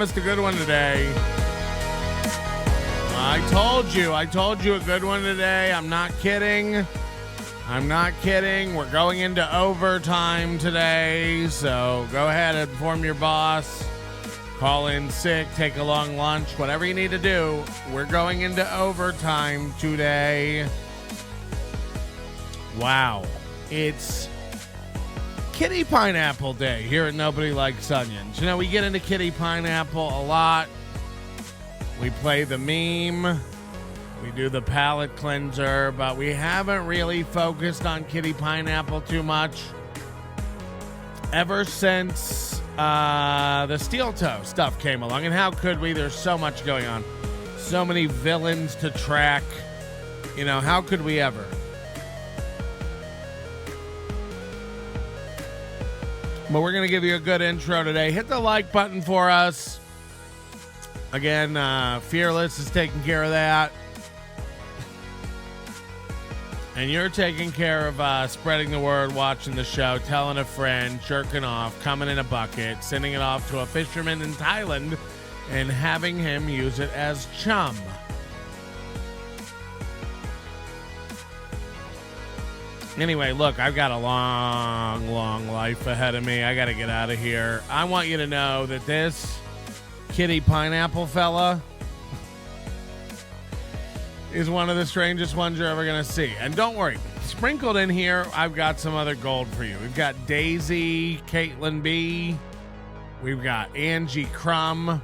promised a good one today. I told you a good one today. I'm not kidding. We're going into overtime today, so go ahead and inform your boss. Call in sick, take a long lunch, whatever you need to do. We're going into overtime today. Wow. It's Kitty Pineapple Day here at Nobody Likes Onions. You know, we get into Kitty Pineapple a lot. We play the meme. We do the palate cleanser, but we haven't really focused on Kitty Pineapple too much ever since the steel toe stuff came along. And how could we? There's so much going on. So many villains to track. You know, how could we ever? But we're going to give you a good intro today. Hit the like button for us. Again, Fearless is taking care of that. And you're taking care of spreading the word, watching the show, telling a friend, jerking off, coming in a bucket, sending it off to a fisherman in Thailand, and having him use it as chum. Anyway, look, I've got a long, long life ahead of me. I got to get out of here. I want you to know that this Kitty Pineapple fella is one of the strangest ones you're ever going to see. And don't worry, sprinkled in here, I've got some other gold for you. We've got Daisy, Caitlin B. We've got Angie Crumb.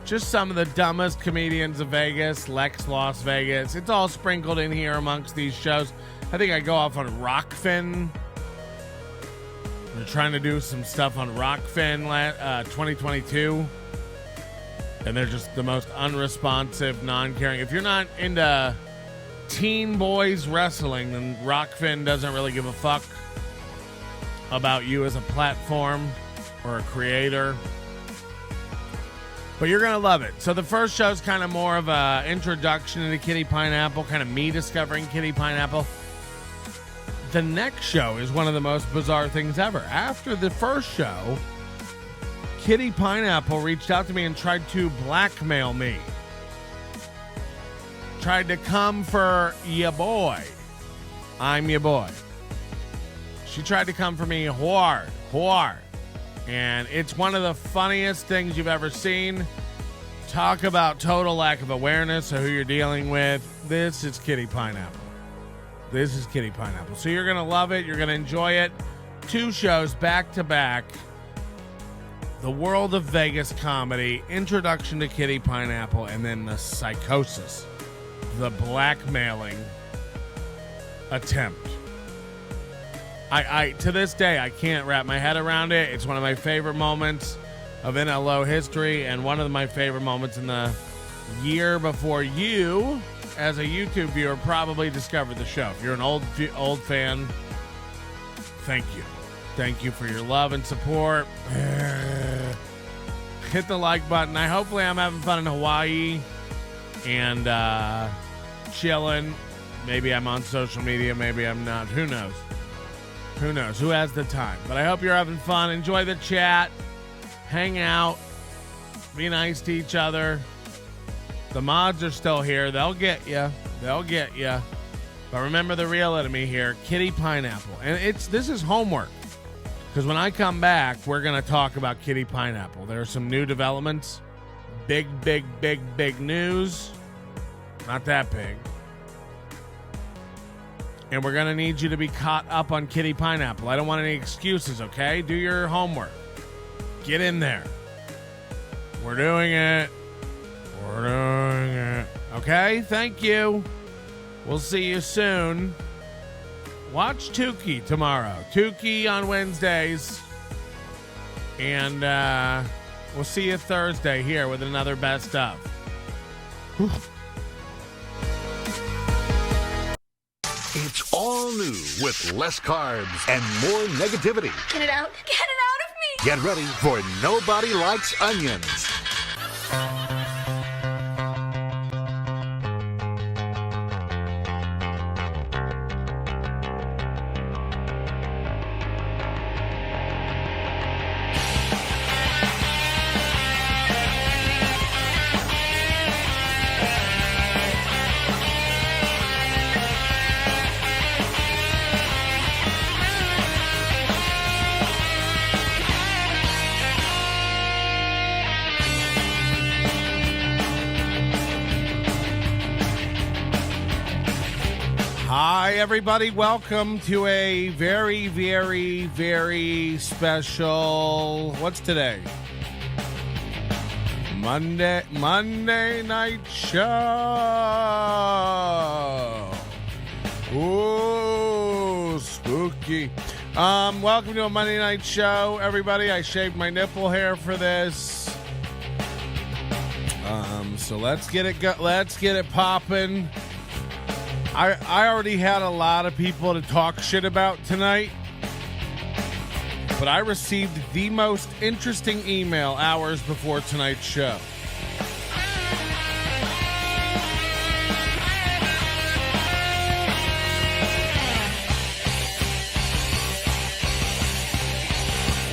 Just some of the dumbest comedians of Vegas, Lex Las Vegas. It's all sprinkled in here amongst these shows. I think I go off on Rokfin. We're trying to do some stuff on Rokfin 2022. And they're just the most unresponsive, non-caring. If you're not into teen boys wrestling, then Rokfin doesn't really give a fuck about you as a platform or a creator. But you're going to love it. So the first show is kind of more of an introduction into Kitty Pineapple, kind of me discovering Kitty Pineapple. The next show is one of the most bizarre things ever. After the first show, Kitty Pineapple reached out to me and tried to blackmail me. Tried to come for ya boy. I'm your boy. She tried to come for me hard. And it's one of the funniest things you've ever seen. Talk about total lack of awareness of who you're dealing with. This is Kitty Pineapple. So you're going to love it. You're going to enjoy it. 2 shows back to back. The World of Vegas Comedy, Introduction to Kitty Pineapple, and then the psychosis, the blackmailing attempt. I to this day, I can't wrap my head around it. It's one of my favorite moments of NLO history and one of my favorite moments in the year before you, as a YouTube viewer, probably discovered the show. If you're an old fan, thank you. Thank you for your love and support. Hit the like button. Hopefully I'm having fun in Hawaii and chilling. Maybe I'm on social media. Maybe I'm not. Who knows? Who has the time? But I hope you're having fun. Enjoy the chat. Hang out. Be nice to each other. The mods are still here. They'll get you. But remember the real enemy here, Kitty Pineapple. And this is homework. Because when I come back, we're going to talk about Kitty Pineapple. There are some new developments. Big news. Not that big. And we're going to need you to be caught up on Kitty Pineapple. I don't want any excuses, okay? Do your homework. Get in there. We're doing it. Okay? Thank you. We'll see you soon. Watch Tukey tomorrow. Tukey on Wednesdays. And we'll see you Thursday here with another best of. Whew. It's all new with less carbs and more negativity. Get it out. Get it out of me. Get ready for Nobody Likes Onions. Hi, everybody. Welcome to a very, very, very special. What's today? Monday night show. Ooh, spooky. Welcome to a Monday night show, everybody. I shaved my nipple hair for this. So let's get it popping. I already had a lot of people to talk shit about tonight, but I received the most interesting email hours before tonight's show.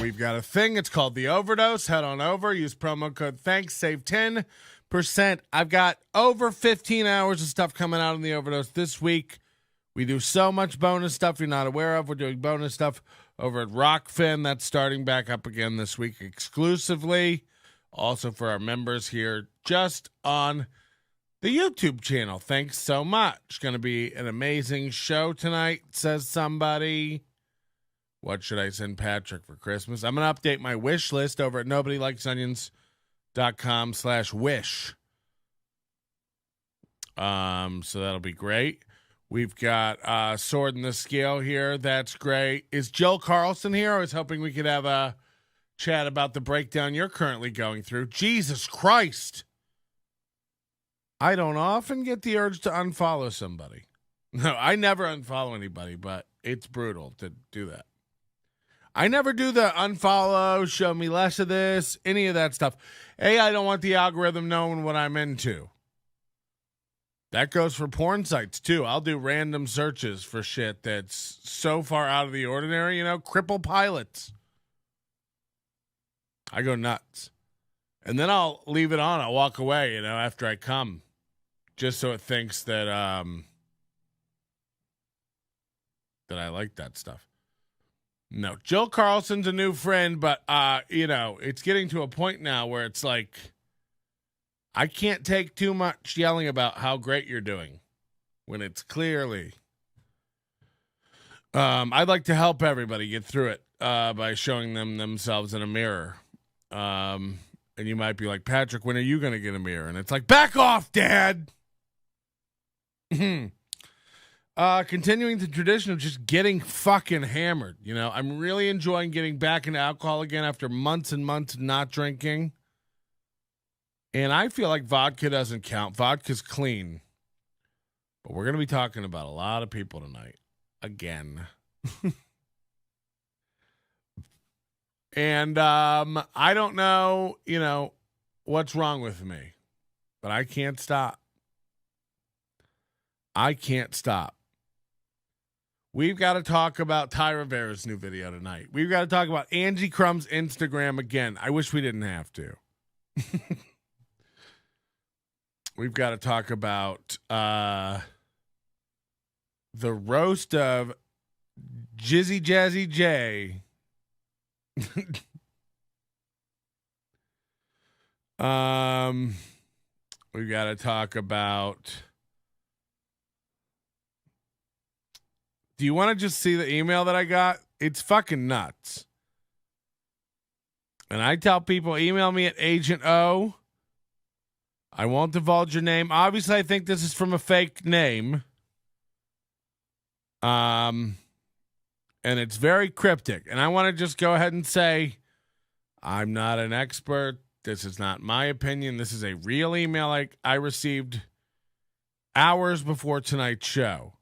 We've got a thing. It's called the Overdose. Head on over. Use promo code THANKS. Save 10%. I've got over 15 hours of stuff coming out on the Overdose this week. We do so much bonus stuff you're not aware of. We're doing bonus stuff over at Rokfin. That's starting back up again this week exclusively. Also for our members here just on the YouTube channel. Thanks so much. Going to be an amazing show tonight, says somebody. What should I send Patrick for Christmas? I'm going to update my wish list over at nobodylikesonions.com/wish. So that'll be great. We've got Sword in the Scale here. That's great. Is Jill Carlson here? I was hoping we could have a chat about the breakdown you're currently going through. Jesus Christ. I don't often get the urge to unfollow somebody. No, I never unfollow anybody, but it's brutal to do that. I never do the unfollow, show me less of this, any of that stuff. I don't want the algorithm knowing what I'm into. That goes for porn sites, too. I'll do random searches for shit that's so far out of the ordinary, cripple pilots. I go nuts. And then I'll leave it on. I'll walk away, after I come, just so it thinks that that I like that stuff. No, Jill Carlson's a new friend, but, it's getting to a point now where it's like, I can't take too much yelling about how great you're doing when it's clearly. I'd like to help everybody get through it by showing them themselves in a mirror. And you might be like, Patrick, when are you going to get a mirror? And it's like, back off, Dad. Continuing the tradition of just getting fucking hammered. I'm really enjoying getting back into alcohol again after months and months of not drinking. And I feel like vodka doesn't count. Vodka's clean. But we're going to be talking about a lot of people tonight. Again. And I don't know, what's wrong with me. But I can't stop. I can't stop. We've got to talk about Ty Rivera's new video tonight. We've got to talk about Angie Crumb's Instagram again. I wish we didn't have to. We've got to talk about the roast of Jizzy Jazzy J. We've got to talk about... Do you want to just see the email that I got? It's fucking nuts. And I tell people, email me at Agent O. I won't divulge your name. Obviously, I think this is from a fake name. And it's very cryptic. And I want to just go ahead and say, I'm not an expert. This is not my opinion. This is a real email I received hours before tonight's show.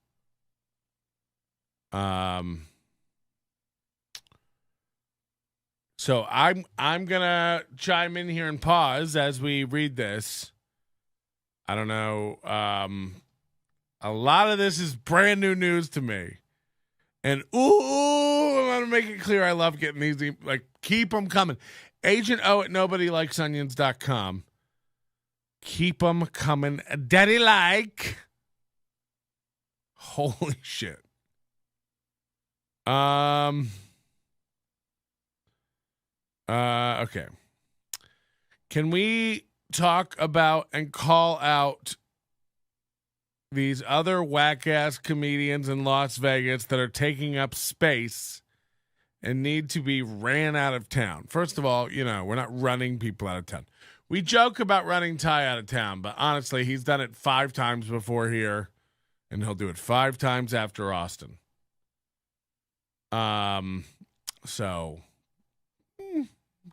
So I'm gonna chime in here and pause as we read this. I don't know. A lot of this is brand new news to me, and I want to make it clear I love getting these. Keep them coming. Agent O at nobodylikesonions.com. Keep them coming, daddy like. Holy shit. Okay. Can we talk about and call out these other whack-ass comedians in Las Vegas that are taking up space and need to be ran out of town. First of all, we're not running people out of town. We joke about running Ty out of town, but honestly, he's done it 5 times before here, and he'll do it 5 times after Austin. So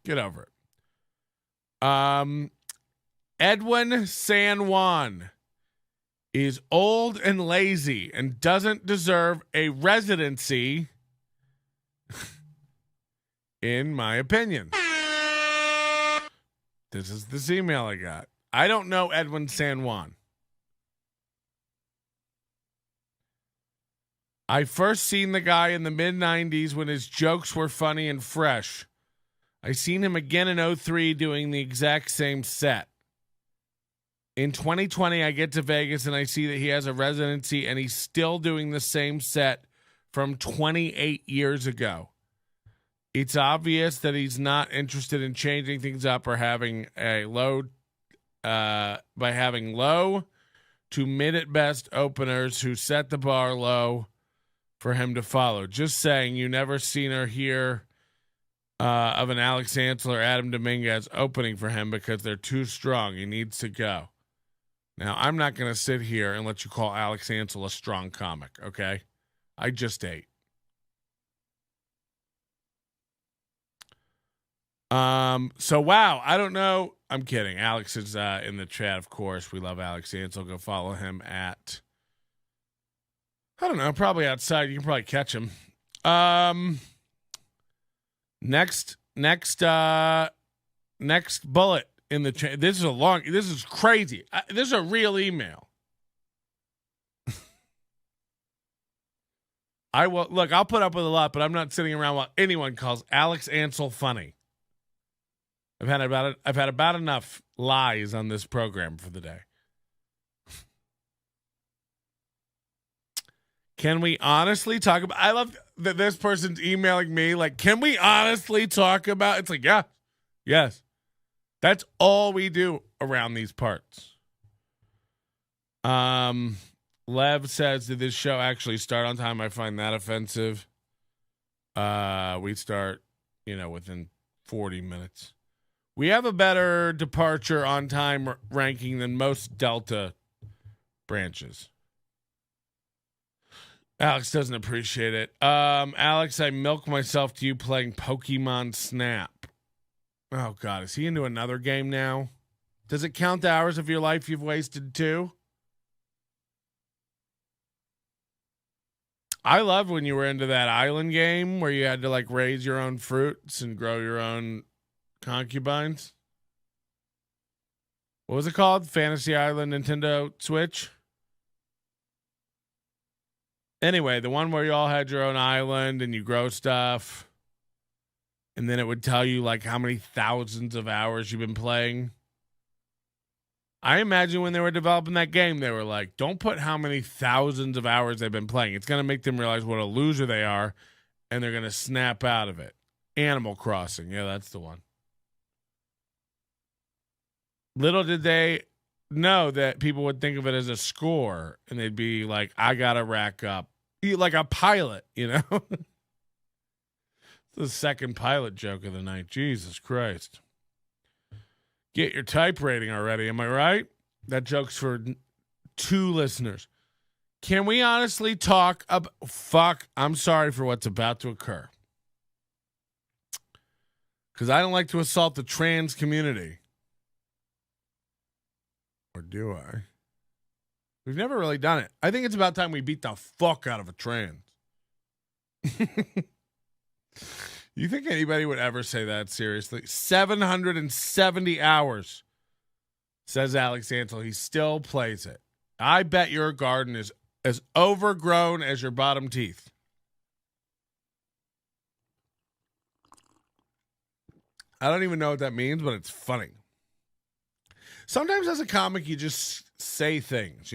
get over it. Edwin San Juan is old and lazy and doesn't deserve a residency, in my opinion. This is this email I got. I don't know Edwin San Juan. I first seen the guy in the mid-90s when his jokes were funny and fresh. I seen him again in 2003 doing the exact same set. In 2020, I get to Vegas and I see that he has a residency and he's still doing the same set from 28 years ago. It's obvious that he's not interested in changing things up or having a low to mid at best openers who set the bar low for him to follow. Just saying, you never seen or hear of an Alex Ansel or Adam Dominguez opening for him because they're too strong. He needs to go. Now, I'm not going to sit here and let you call Alex Ansel a strong comic, okay? I just ate. So, wow, I don't know. I'm kidding. Alex is in the chat, of course. We love Alex Ansel. Go follow him at, I don't know, probably outside. You can probably catch him. Next bullet in the chat. This is crazy. This is a real email. I'll put up with a lot, but I'm not sitting around while anyone calls Alex Ansel funny. I've had about enough lies on this program for the day. Can we honestly talk about? I love that this person's emailing me like, can we honestly talk about? It's like, yeah, yes. That's all we do around these parts. Lev says, did this show actually start on time? I find that offensive. We start, within 40 minutes. We have a better departure on time ranking than most Delta branches. Alex doesn't appreciate it. Alex, I milk myself to you playing Pokemon Snap. Oh, God. Is he into another game now? Does it count the hours of your life you've wasted too? I loved when you were into that island game where you had to raise your own fruits and grow your own concubines. What was it called? Fantasy Island Nintendo Switch? Anyway, the one where you all had your own island and you grow stuff. And then it would tell you how many thousands of hours you've been playing. I imagine when they were developing that game, they were like, don't put how many thousands of hours they've been playing. It's going to make them realize what a loser they are. And they're going to snap out of it. Animal Crossing. Yeah, that's the one. Little did they know that people would think of it as a score. And they'd be like, I got to rack up. Like a pilot, The second pilot joke of the night. Jesus Christ. Get your type rating already. Am I right? That joke's for 2 listeners. Can we honestly talk about... Fuck, I'm sorry for what's about to occur. Because I don't like to assault the trans community. Or do I? We've never really done it. I think it's about time we beat the fuck out of a trans. You think anybody would ever say that seriously? 770 hours, says Alex Ansel. He still plays it. I bet your garden is as overgrown as your bottom teeth. I don't even know what that means, but it's funny. Sometimes as a comic, you just say things,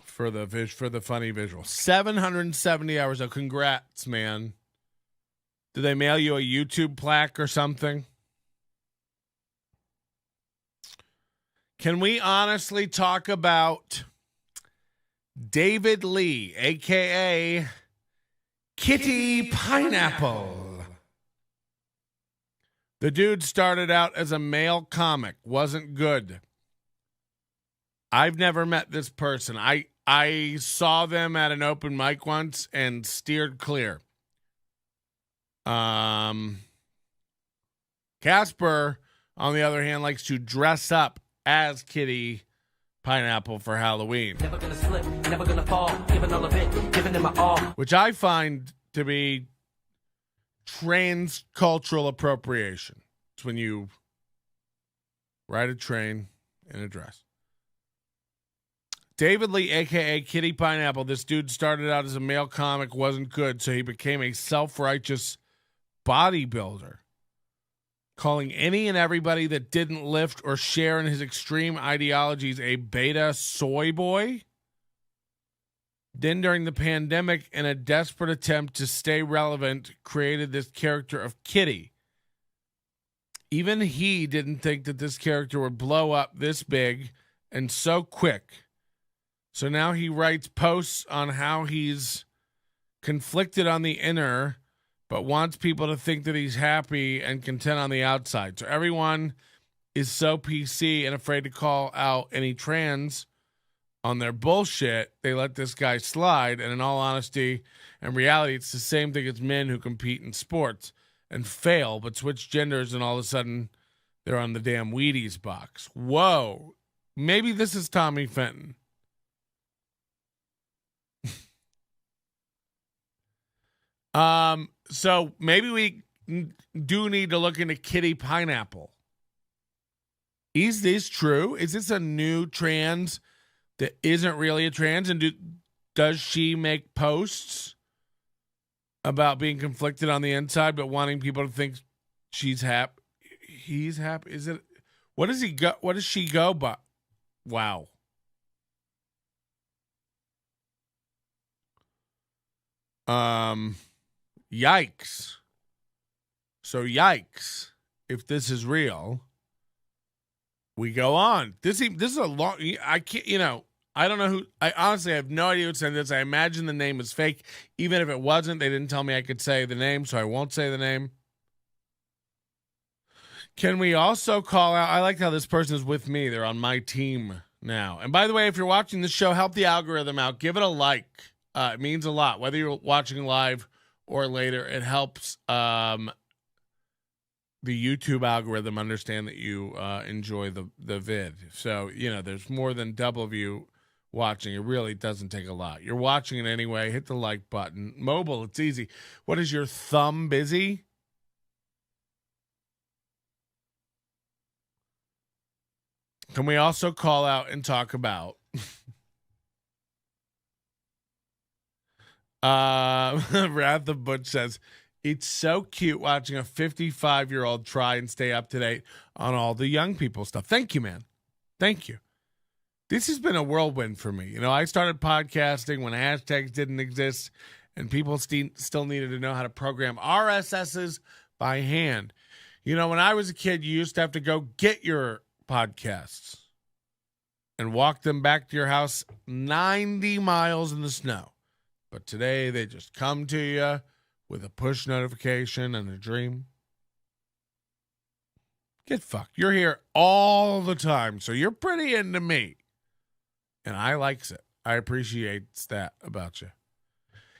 for the funny visual. 770 hours. Oh, congrats, man. Did they mail you a YouTube plaque or something? Can we honestly talk about David Lee, a.k.a. Kitty Pineapple? The dude started out as a male comic, wasn't good. I've never met this person. I saw them at an open mic once and steered clear. Casper, on the other hand, likes to dress up as Kitty Pineapple for Halloween. Never gonna slip, never gonna fall, giving all of it, giving it my all. Which I find to be trans cultural appropriation. It's when you ride a train in a dress. David Lee, a.k.a. Kitty Pineapple, this dude started out as a male comic, wasn't good, so he became a self-righteous bodybuilder, calling any and everybody that didn't lift or share in his extreme ideologies a beta soy boy. Then during the pandemic, in a desperate attempt to stay relevant, created this character of Kitty. Even he didn't think that this character would blow up this big and so quick. So now he writes posts on how he's conflicted on the inner, but wants people to think that he's happy and content on the outside. So everyone is so PC and afraid to call out any trans on their bullshit. They let this guy slide. And in all honesty and reality, it's the same thing as men who compete in sports and fail, but switch genders and all of a sudden they're on the damn Wheaties box. Whoa. Maybe this is Tommy Fenton. So maybe we do need to look into Kitty Pineapple. Is this true? Is this a new trans that isn't really a trans? And does she make posts about being conflicted on the inside, but wanting people to think she's happy? He's happy. Is it? What does he go? What does she go by? Wow. Yikes. So yikes. If this is real, we go on. This is a long, I can't, I don't know who, I honestly have no idea who sent this. I imagine the name is fake. Even if it wasn't, they didn't tell me I could say the name, so I won't say the name. Can we also call out, I like how this person is with me. They're on my team now. And by the way, if you're watching the show, help the algorithm out. Give it a like. It means a lot. Whether you're watching live or later, it helps the YouTube algorithm understand that you enjoy the vid. So, there's more than double of you watching. It really doesn't take a lot. You're watching it anyway. Hit the like button. Mobile, it's easy. What is your thumb busy? Can we also call out and talk about Wrath of Butch says, it's so cute watching a 55-year-old try and stay up to date on all the young people stuff. Thank you, man. Thank you. This has been a whirlwind for me. I started podcasting when hashtags didn't exist and people still needed to know how to program RSSs by hand. When I was a kid, you used to have to go get your podcasts and walk them back to your house 90 miles in the snow. But today, they just come to you with a push notification and a dream. Get fucked. You're here all the time, so you're pretty into me. And I likes it. I appreciate that about you.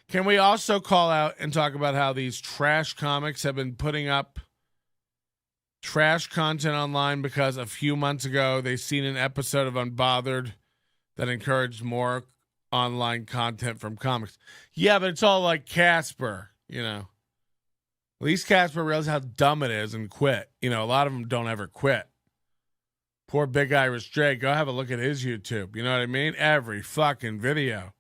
Can we also call out and talk about how these trash comics have been putting up trash content online because a few months ago, they seen an episode of Unbothered that encouraged more online content from comics. Yeah, but it's all like Casper, At least Casper realized how dumb it is and quit. A lot of them don't ever quit. Poor Big Irish Jay, go have a look at his YouTube. You know what I mean? Every fucking video.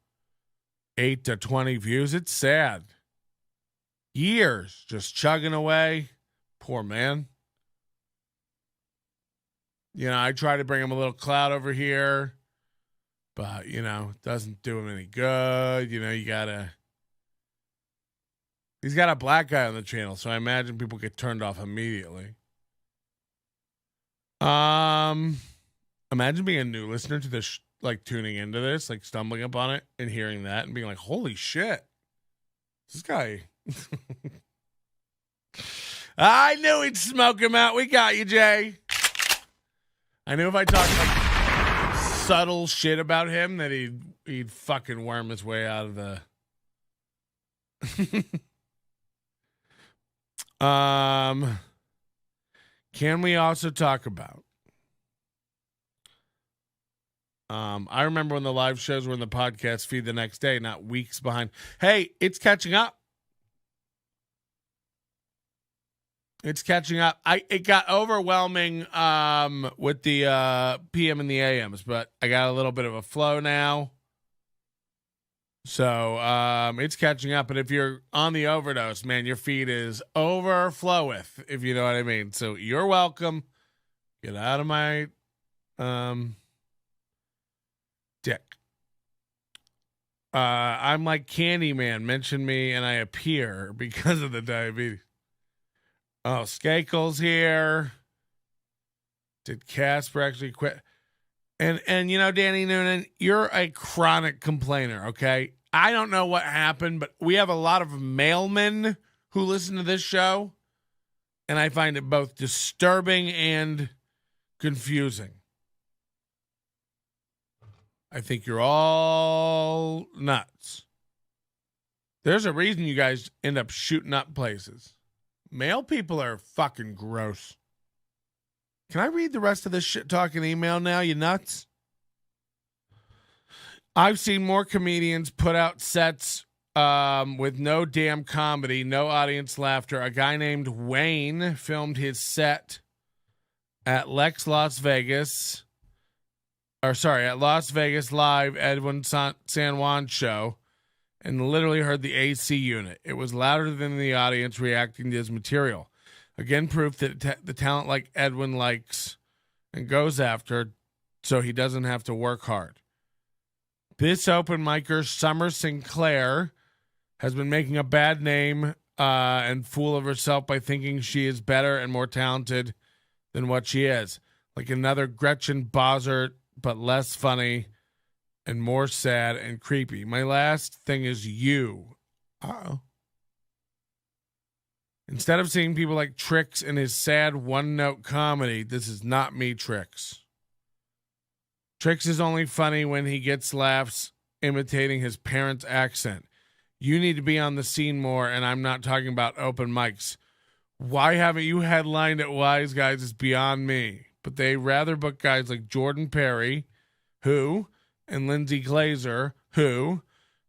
8 to 20 views. It's sad. Years just chugging away. Poor man. I try to bring him a little clout over here. But, it doesn't do him any good. He's got a black guy on the channel, so I imagine people get turned off immediately. Imagine being a new listener to this, like tuning into this, like stumbling upon it and hearing that and being like, holy shit, this guy. I knew he'd smoke him out. We got you, Jay. I knew if I talked like subtle shit about him that he'd fucking worm his way out of the. Can we also talk about? I remember when the live shows were in the podcast feed the next day, not weeks behind. Hey, it's catching up. It's catching up. It got overwhelming with the PM and the AMs, but I got a little bit of a flow now. So it's catching up. And if you're on the overdose, man, your feed is overfloweth, if you know what I mean. So you're welcome. Get out of my dick. I'm like Candyman. Mention me and I appear because of the diabetes. Oh, Skakel's here. Did Casper actually quit? And you know, Danny Noonan, you're a chronic complainer, okay? I don't know what happened, but we have a lot of mailmen who listen to this show, and I find it both disturbing and confusing. I think you're all nuts. There's a reason you guys end up shooting up places. Male people are fucking gross. Can I read the rest of this shit talking email now, you nuts? I've seen more comedians put out sets with no damn comedy, no audience laughter. A guy named Wayne filmed his set at Lex Las Vegas. At Las Vegas Live Edwin San Juan show and literally heard the AC unit. It was louder than the audience reacting to his material. Again, proof that the talent like Edwin likes and goes after so he doesn't have to work hard. This open micer, Summer Sinclair, has been making a bad name and fool of herself by thinking she is better and more talented than what she is. Like another Gretchen Bozzart, but less funny and more sad and creepy. My last thing is you. Uh-oh. Instead of seeing people like Trix in his sad one-note comedy, this is not me, Trix. Trix is only funny when he gets laughs imitating his parents' accent. You need to be on the scene more, and I'm not talking about open mics. Why haven't you headlined at Wise Guys is beyond me. But they rather book guys like Jordan Perry, who, and Lindsay Glazer, who,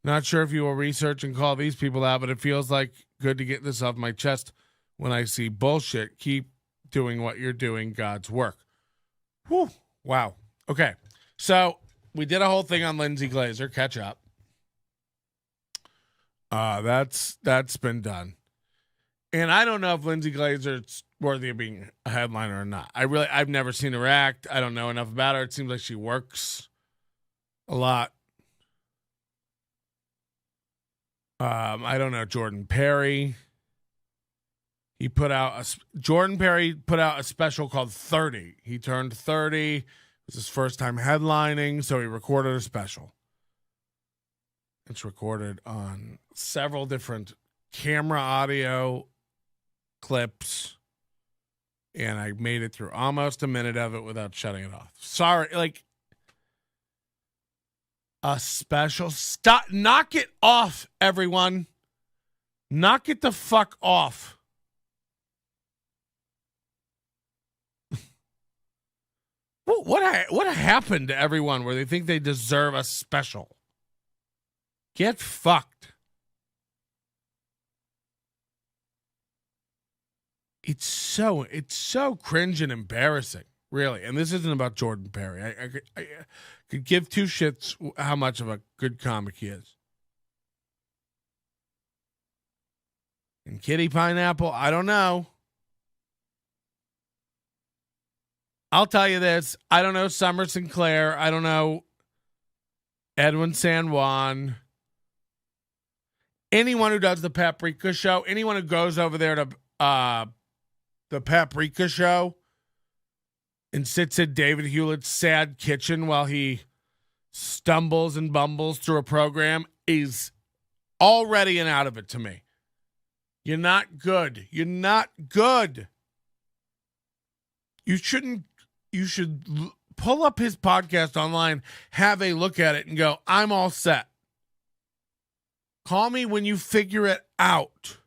not sure if you will research and call these people out, but it feels like good to get this off my chest when I see bullshit. Keep doing what you're doing, God's work. Whew. Wow. Okay. So we did a whole thing on Lindsay Glazer. Catch up. That's been done. And I don't know if Lindsay Glazer's worthy of being a headliner or not. I've never seen her act. I don't know enough about her. It seems like she works a lot. I don't know Jordan Perry. Jordan Perry put out a special called 30. He turned 30. It was his first time headlining, so he recorded a special. It's recorded on several different camera audio clips, and I made it through almost a minute of it without shutting it off. Sorry, like a special. Stop. Knock it off, everyone. Knock it the fuck off. What happened to everyone where they think they deserve a special? Get fucked. It's so cringe and embarrassing, really. And this isn't about Jordan Perry. I could give two shits how much of a good comic he is. And Kitty Pineapple, I don't know. I'll tell you this. I don't know Summer Sinclair. I don't know Edwin San Juan. Anyone who does the Paprika Show, anyone who goes over there to the Paprika Show and sits in David Hewlett's sad kitchen while he stumbles and bumbles through a program is already an out of it to me. You're not good. You're not good. You should pull up his podcast online, have a look at it, and go, I'm all set. Call me when you figure it out.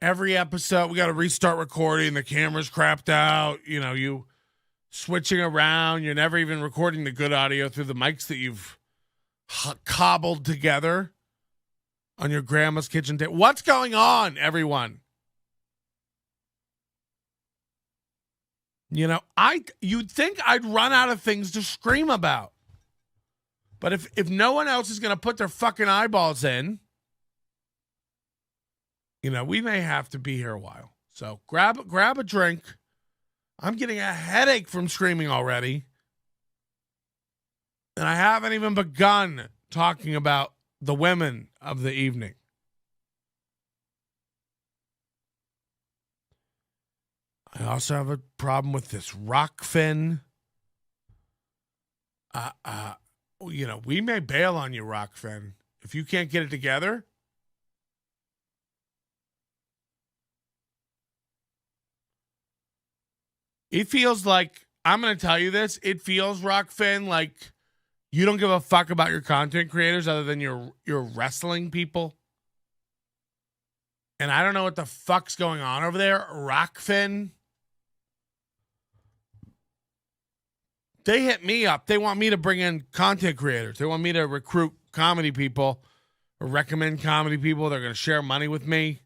Every episode, we got to restart recording. The camera's crapped out. You know, you switching around. You're never even recording the good audio through the mics that you've cobbled together on your grandma's kitchen table. What's going on, everyone? You know, you'd think I'd run out of things to scream about. But if no one else is going to put their fucking eyeballs in, you know, we may have to be here a while. So grab a drink. I'm getting a headache from screaming already. And I haven't even begun talking about the women of the evening. I also have a problem with this Rokfin. You know, we may bail on you, Rokfin, if you can't get it together. It feels like, I'm going to tell you this, it feels, Rokfin, like you don't give a fuck about your content creators other than your wrestling people. And I don't know what the fuck's going on over there. Rokfin. They hit me up. They want me to bring in content creators. They want me to recruit comedy people or recommend comedy people. They're going to share money with me.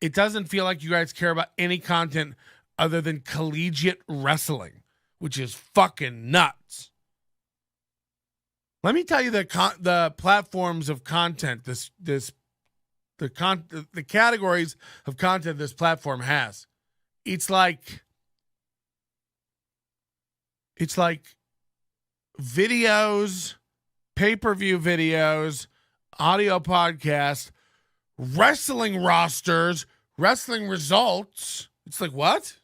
It doesn't feel like you guys care about any content other than collegiate wrestling, which is fucking nuts. Let me tell you the platforms of content the categories of content this platform has. It's like videos, pay-per-view videos, audio podcasts, wrestling rosters, wrestling results. It's like, what?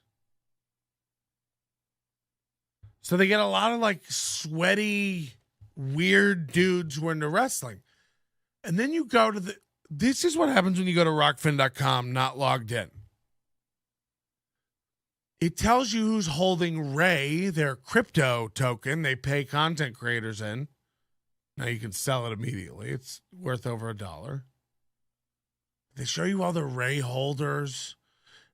So they get a lot of like sweaty, weird dudes who are into wrestling. And then you go to this is what happens when you go to Rokfin.com not logged in. It tells you who's holding Ray, their crypto token they pay content creators in. Now you can sell it immediately. It's worth over $1. They show you all the Ray holders.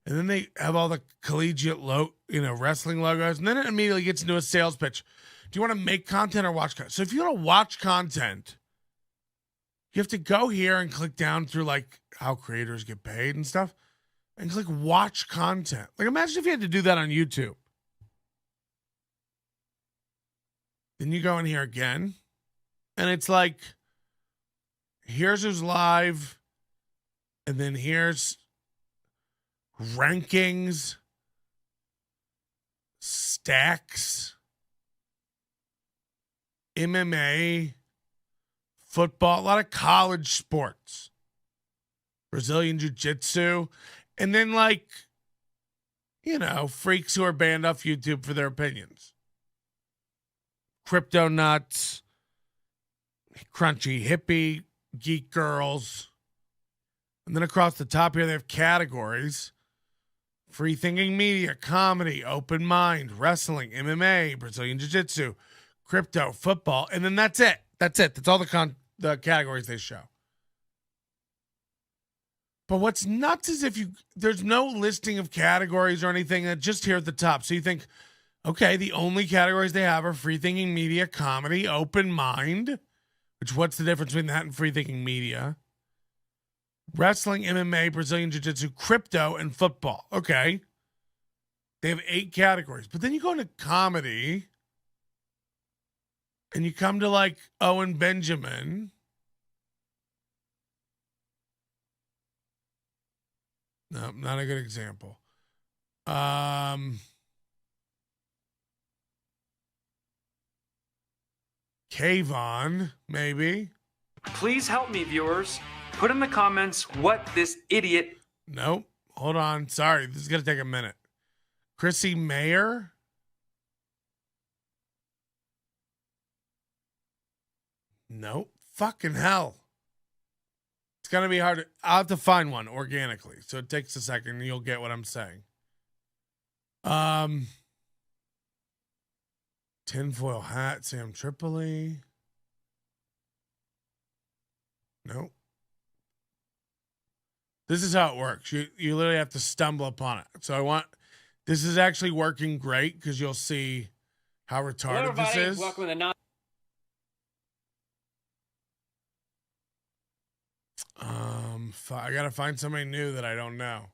And then they have all the collegiate wrestling logos. And then it immediately gets into a sales pitch. Do you want to make content or watch content? So if you want to watch content, you have to go here and click down through like how creators get paid and stuff. And click watch content. Like imagine if you had to do that on YouTube. Then you go in here again. And it's like, here's who's live. And then here's rankings, stacks, MMA, football, a lot of college sports, Brazilian jiu-jitsu. And then, like, you know, freaks who are banned off YouTube for their opinions. Crypto nuts, crunchy hippie, geek girls. And then across the top here, they have categories. Free thinking media, comedy, open mind, wrestling, MMA, Brazilian jiu-jitsu, crypto, football. And then that's it. That's it. That's all the categories they show. But what's nuts is there's no listing of categories or anything, just here at the top. So you think, okay, the only categories they have are free thinking media, comedy, open mind, which what's the difference between that and free thinking media? Wrestling, MMA, Brazilian jiu-jitsu, crypto, and football. Okay. They have 8 categories. But then you go into comedy and you come to like Owen Benjamin. No, not a good example. Kayvon, maybe. Please help me, viewers. Put in the comments what this idiot... Nope. Hold on. Sorry. This is going to take a minute. Chrissy Mayer. Nope. Fucking hell. It's going to be hard. I'll have to find one organically. So it takes a second and you'll get what I'm saying. Tinfoil hat, Sam Tripoli. Nope. This is how it works. You literally have to stumble upon it. So this is actually working great because you'll see how retarded this is. Welcome to the I gotta find somebody new that I don't know.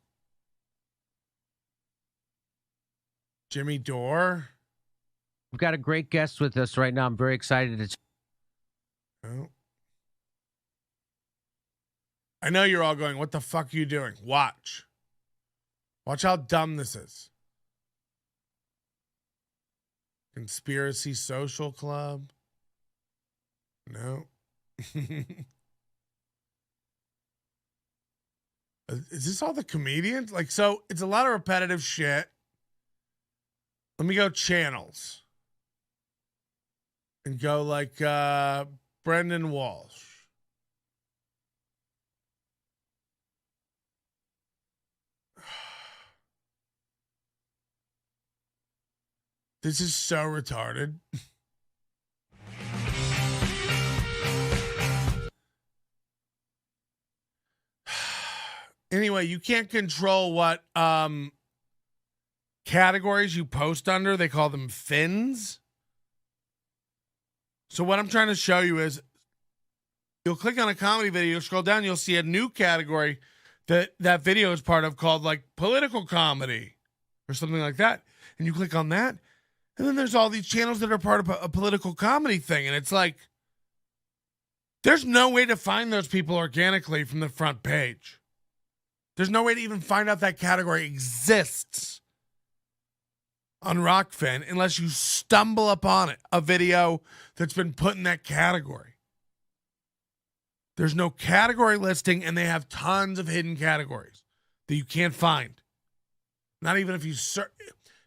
Jimmy Dore. We've got a great guest with us right now. I'm very excited. Oh. I know you're all going, what the fuck are you doing? Watch. Watch how dumb this is. Conspiracy Social Club. No. Is this all the comedians? Like, so it's a lot of repetitive shit. Let me go channels. And go like Brendan Walsh. This is so retarded. Anyway, you can't control what categories you post under. They call them fins. So what I'm trying to show you is you'll click on a comedy video, scroll down, you'll see a new category that video is part of called like political comedy or something like that. And you click on that. And then there's all these channels that are part of a political comedy thing. And it's like, there's no way to find those people organically from the front page. There's no way to even find out that category exists on Rokfin unless you stumble upon it, a video that's been put in that category. There's no category listing, and they have tons of hidden categories that you can't find. Not even if you search.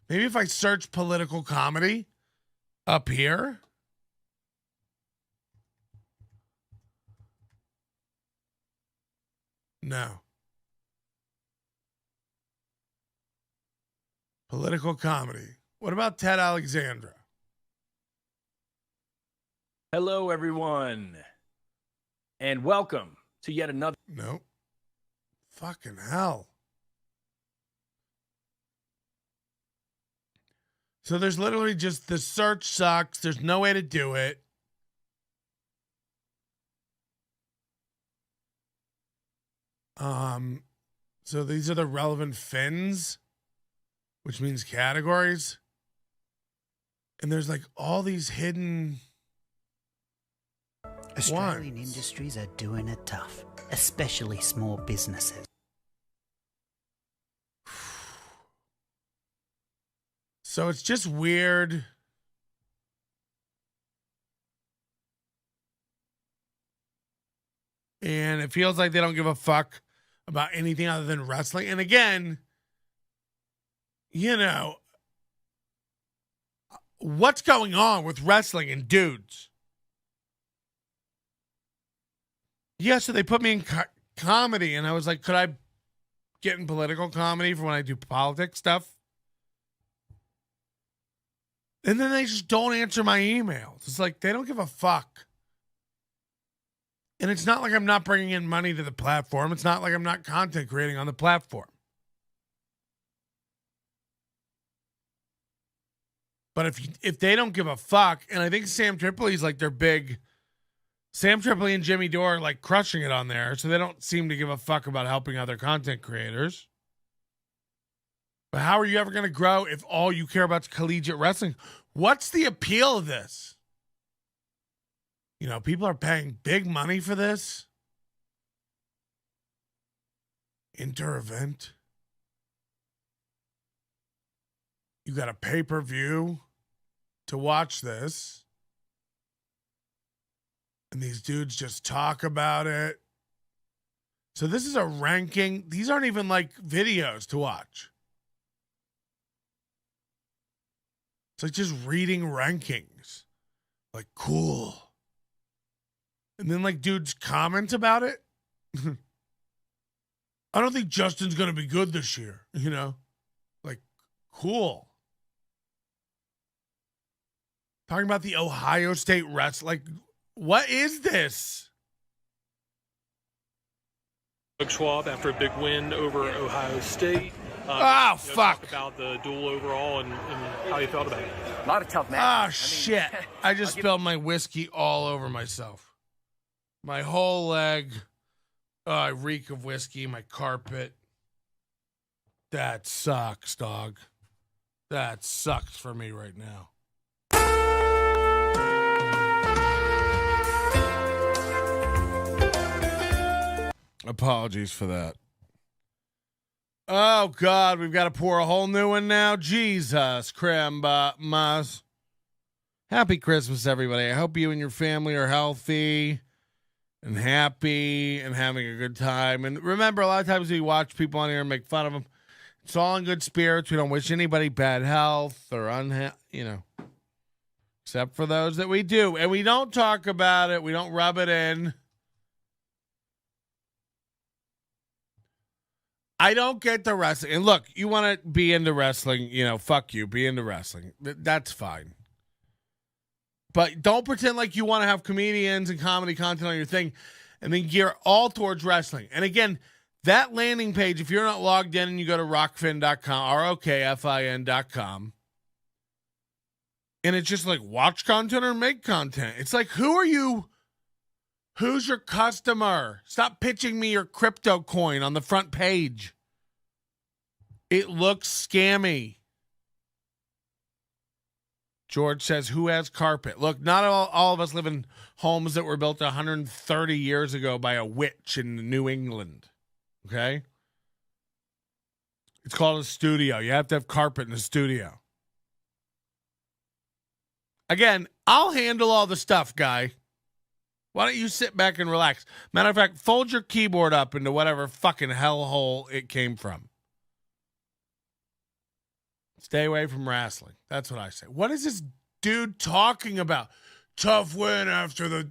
Maybe if I search political comedy up here. No. Political comedy. What about Ted Alexandra? Hello, everyone, and welcome to yet another. Nope. Fucking hell. So there's literally just the search sucks. There's no way to do it. So these are the relevant fins, which means categories. And there's like all these hidden Australian ones. industries are doing it tough, especially small businesses. So it's just weird. And it feels like they don't give a fuck about anything other than wrestling. And again, you know, what's going on with wrestling and dudes? Yeah, so they put me in comedy, and I was like, could I get in political comedy for when I do politics stuff? And then they just don't answer my emails. It's like they don't give a fuck. And it's not like I'm not bringing in money to the platform. It's not like I'm not content creating on the platform. But if they don't give a fuck, and I think Sam Tripoli's like their big... Sam Tripoli and Jimmy Dore are like crushing it on there, so they don't seem to give a fuck about helping other content creators. But how are you ever going to grow if all you care about is collegiate wrestling? What's the appeal of this? You know, people are paying big money for this. Inter-event. You got a pay-per-view to watch this. And these dudes just talk about it. So this is a ranking. These aren't even like videos to watch. It's like just reading rankings. Like, cool. And then, like, dudes comment about it. I don't think Justin's going to be good this year, you know? Like, cool. Talking about the Ohio State rest. Like, what is this? Doug Schwab after a big win over Ohio State. Fuck. Talk about the duel overall and how you felt about it. A lot of tough matches. Shit. I just spilled my whiskey all over myself. My whole leg. I reek of whiskey, my carpet. That sucks, dog. That sucks for me right now. Apologies for that. Oh, God, we've got to pour a whole new one now. Jesus, Christmas. Happy Christmas, everybody. I hope you and your family are healthy and happy and having a good time. And remember, a lot of times we watch people on here and make fun of them. It's all in good spirits. We don't wish anybody bad health or except for those that we do. And we don't talk about it. We don't rub it in. I don't get the wrestling. And look, you want to be into wrestling, fuck you. Be into wrestling. That's fine. But don't pretend like you want to have comedians and comedy content on your thing and then gear all towards wrestling. And again, that landing page, if you're not logged in and you go to rokfin.com, ROKFIN.com, and it's just like watch content or make content. It's like, who are you? Who's your customer? Stop pitching me your crypto coin on the front page. It looks scammy. George says, who has carpet? Look, not all of us live in homes that were built 130 years ago by a witch in New England. Okay? It's called a studio. You have to have carpet in a studio. Again, I'll handle all the stuff, guy. Why don't you sit back and relax? Matter of fact, fold your keyboard up into whatever fucking hellhole it came from. Stay away from wrestling. That's what I say. What is this dude talking about? Tough win after the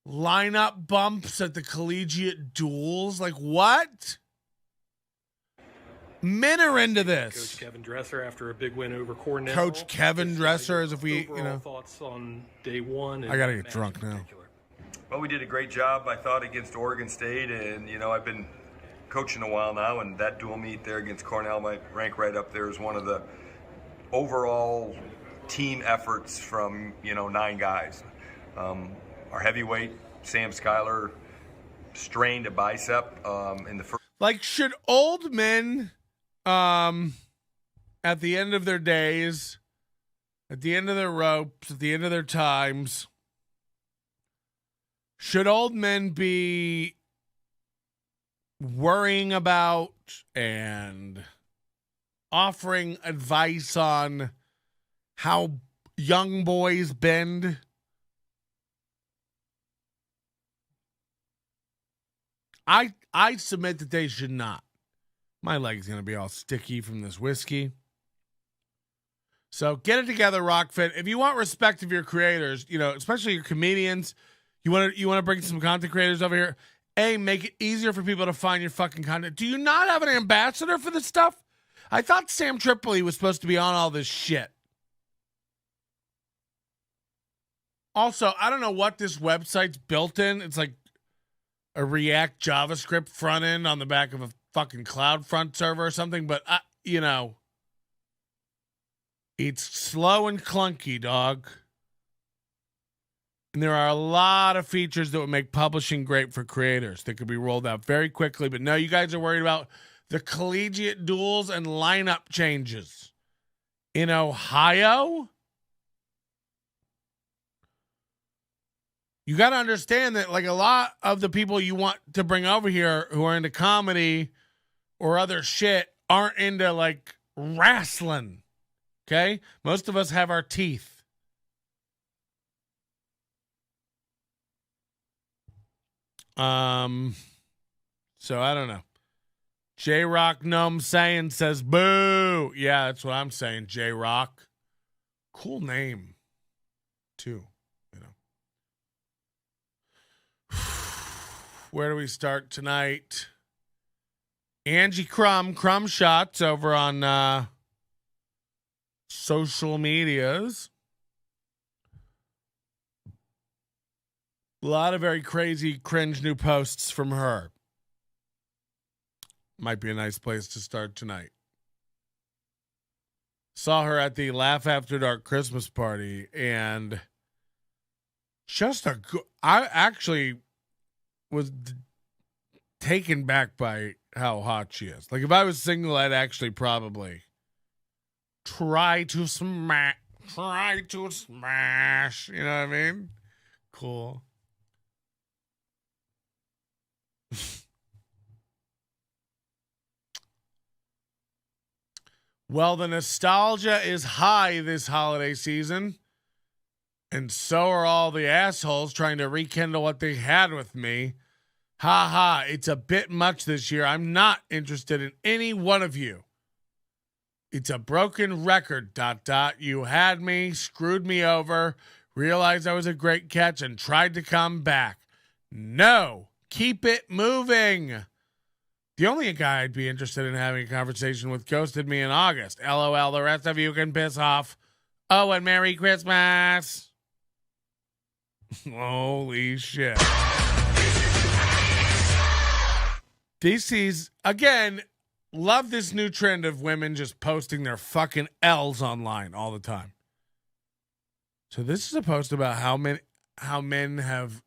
lineup bumps at the collegiate duels. Like, what? Men are into this. Coach Kevin Dresser after a big win over Cornell. Coach Kevin Dresser, as if we, thoughts on day one. I gotta get drunk now. Well, we did a great job, I thought, against Oregon State, and I've been coaching a while now, and that dual meet there against Cornell might rank right up there as one of the overall team efforts from 9 guys. Our heavyweight Sam Schuyler strained a bicep in the first. Like, should old men, at the end of their days, at the end of their ropes, at the end of their times, should old men be worrying about and offering advice on how young boys bend? I submit that they should not. My leg's going to be all sticky from this whiskey. So get it together, Rokfin. If you want respect of your creators, especially your comedians, you want to bring some content creators over here. Make it easier for people to find your fucking content. Do you not have an ambassador for this stuff? I thought Sam Tripoli was supposed to be on all this shit. Also, I don't know what this website's built in. It's like a React JavaScript front end on the back of a fucking CloudFront server or something, but it's slow and clunky, dog. And there are a lot of features that would make publishing great for creators that could be rolled out very quickly. But no, you guys are worried about the collegiate duels and lineup changes in Ohio. You got to understand that, like, a lot of the people you want to bring over here who are into comedy or other shit aren't into, like, wrestling. Okay? Most of us have our teeth. So I don't know. J-Rock Gnome saying says, boo. Yeah, that's what I'm saying, J-Rock. Cool name, too, you know. Where do we start tonight? Angie Crumb Shots over on social medias. A lot of very crazy, cringe new posts from her. Might be a nice place to start tonight. Saw her at the Laugh After Dark Christmas party, and just I actually was taken back by how hot she is. Like, if I was single, I'd actually probably try to smash. You know what I mean? Cool. Well, the nostalgia is high this holiday season, and so are all the assholes trying to rekindle what they had with me. Ha ha, it's a bit much this year. I'm not interested in any one of you. It's a broken record, ... You had me, screwed me over, realized I was a great catch, and tried to come back. No, keep it moving. The only guy I'd be interested in having a conversation with ghosted me in August. LOL, the rest of you can piss off. Oh, and Merry Christmas. Holy shit. This is, again, love this new trend of women just posting their fucking L's online all the time. So this is a post about how men have,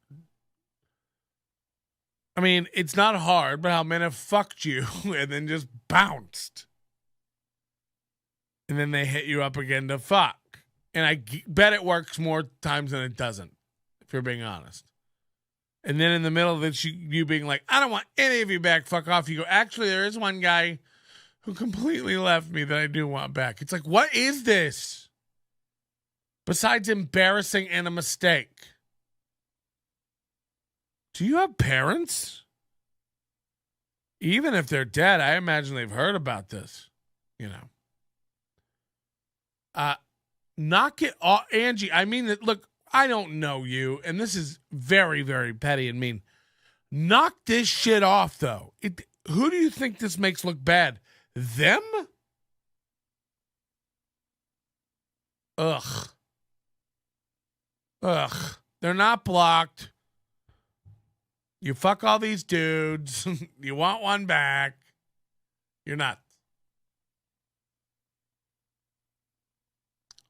I mean, it's not hard, but how men have fucked you and then just bounced. And then they hit you up again to fuck. And I bet it works more times than it doesn't, if you're being honest. And then in the middle of it, you being like, I don't want any of you back, fuck off. You go, actually, there is one guy who completely left me that I do want back. It's like, what is this? Besides embarrassing and a mistake. Do you have parents? Even if they're dead, I imagine they've heard about this. You know. Knock it off. Angie, I mean, look, I don't know you, and this is very, very petty and mean. Knock this shit off, though. Who do you think this makes look bad? Them? Ugh. They're not blocked. You fuck all these dudes. You want one back. You're not.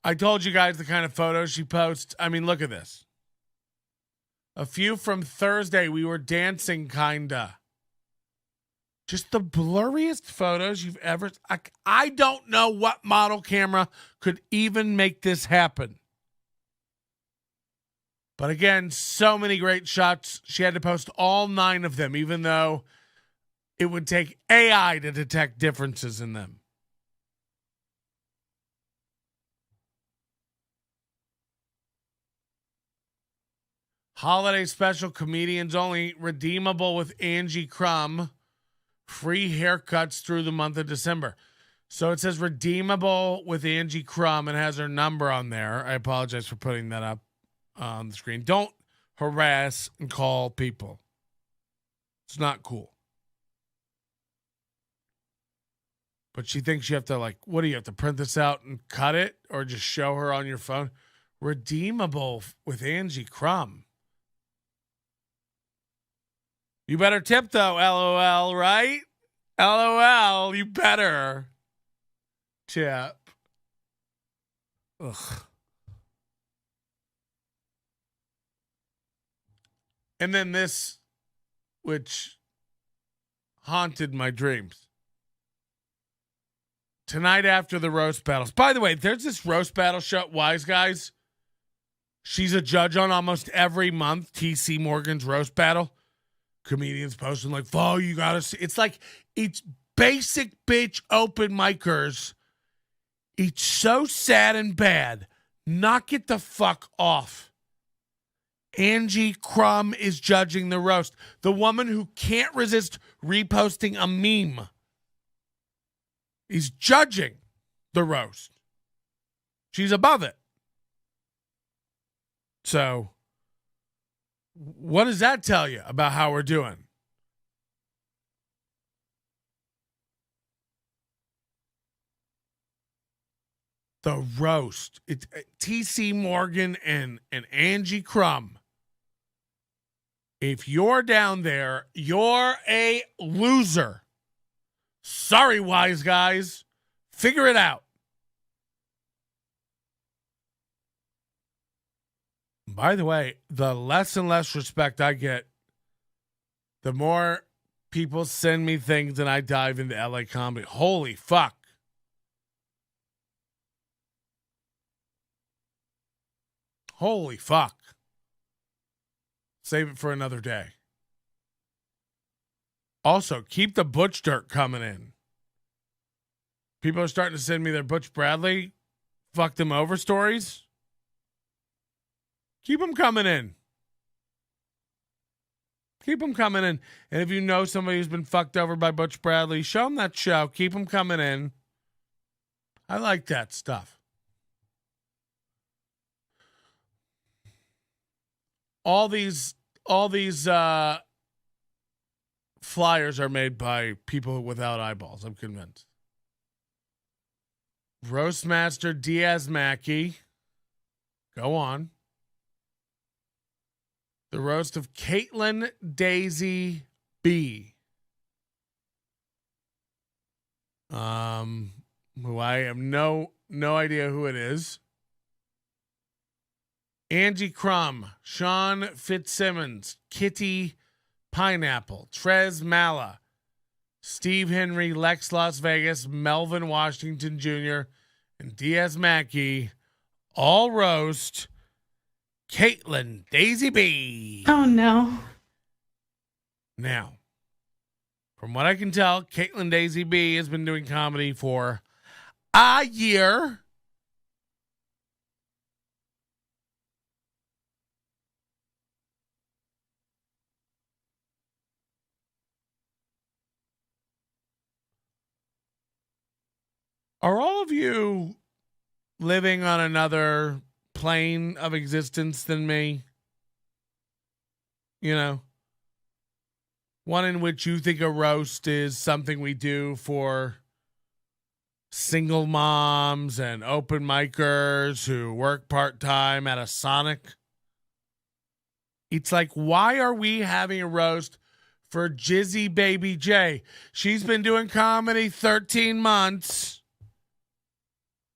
I told you guys the kind of photos she posts. I mean, look at this. A few from Thursday, we were dancing, kinda. Just the blurriest photos you've ever... I don't know what model camera could even make this happen. But again, so many great shots. She had to post all 9 of them, even though it would take AI to detect differences in them. Holiday special, comedians only, redeemable with Angie Crumb. Free haircuts through the month of December. So it says redeemable with Angie Crumb and has her number on there. I apologize for putting that up on the screen. Don't harass and call people. It's not cool. But she thinks you have to, like, what do you have to print this out and cut it or just show her on your phone? Redeemable with Angie Crumb. You better tip, though, LOL, right? LOL, you better tip. Ugh. And then this, which haunted my dreams. Tonight after the roast battles. By the way, there's this roast battle show, Wise Guys. She's a judge on almost every month, TC Morgan's roast battle. Comedians posting like, oh, you gotta see. It's like, it's basic bitch open micers. It's so sad and bad. Knock it the fuck off. Angie Crumb is judging the roast. The woman who can't resist reposting a meme He's judging the roast. She's above it. So, what does that tell you about how we're doing? The roast. It's T.C. Morgan and Angie Crumb. If you're down there, you're a loser. Sorry, wise guys. Figure it out. By the way, the less and less respect I get, the more people send me things and I dive into LA comedy. Holy fuck. Holy fuck. Save it for another day. Also, keep the Butch dirt coming in. People are starting to send me their Butch Bradley fuck them over stories. Keep them coming in. Keep them coming in. And if you know somebody who's been fucked over by Butch Bradley, show them that show. Keep them coming in. I like that stuff. All these flyers are made by people without eyeballs, I'm convinced. Roastmaster Diaz Mackey. Go on. The roast of Caitlin Daisy B. Who I have no idea who it is. Angie Crumb, Sean Fitzsimmons, Kitty Pineapple, Trez Mala, Steve Henry, Lex Las Vegas, Melvin Washington Jr., and Diaz Mackey all roast Caitlin Daisy B. Oh, no. Now, from what I can tell, Caitlin Daisy B has been doing comedy for a year. Are all of you living on another plane of existence than me? You know, one in which you think a roast is something we do for single moms and open micers who work part-time at a Sonic. It's like, why are we having a roast for Jizzy Baby J? She's been doing comedy 13 months.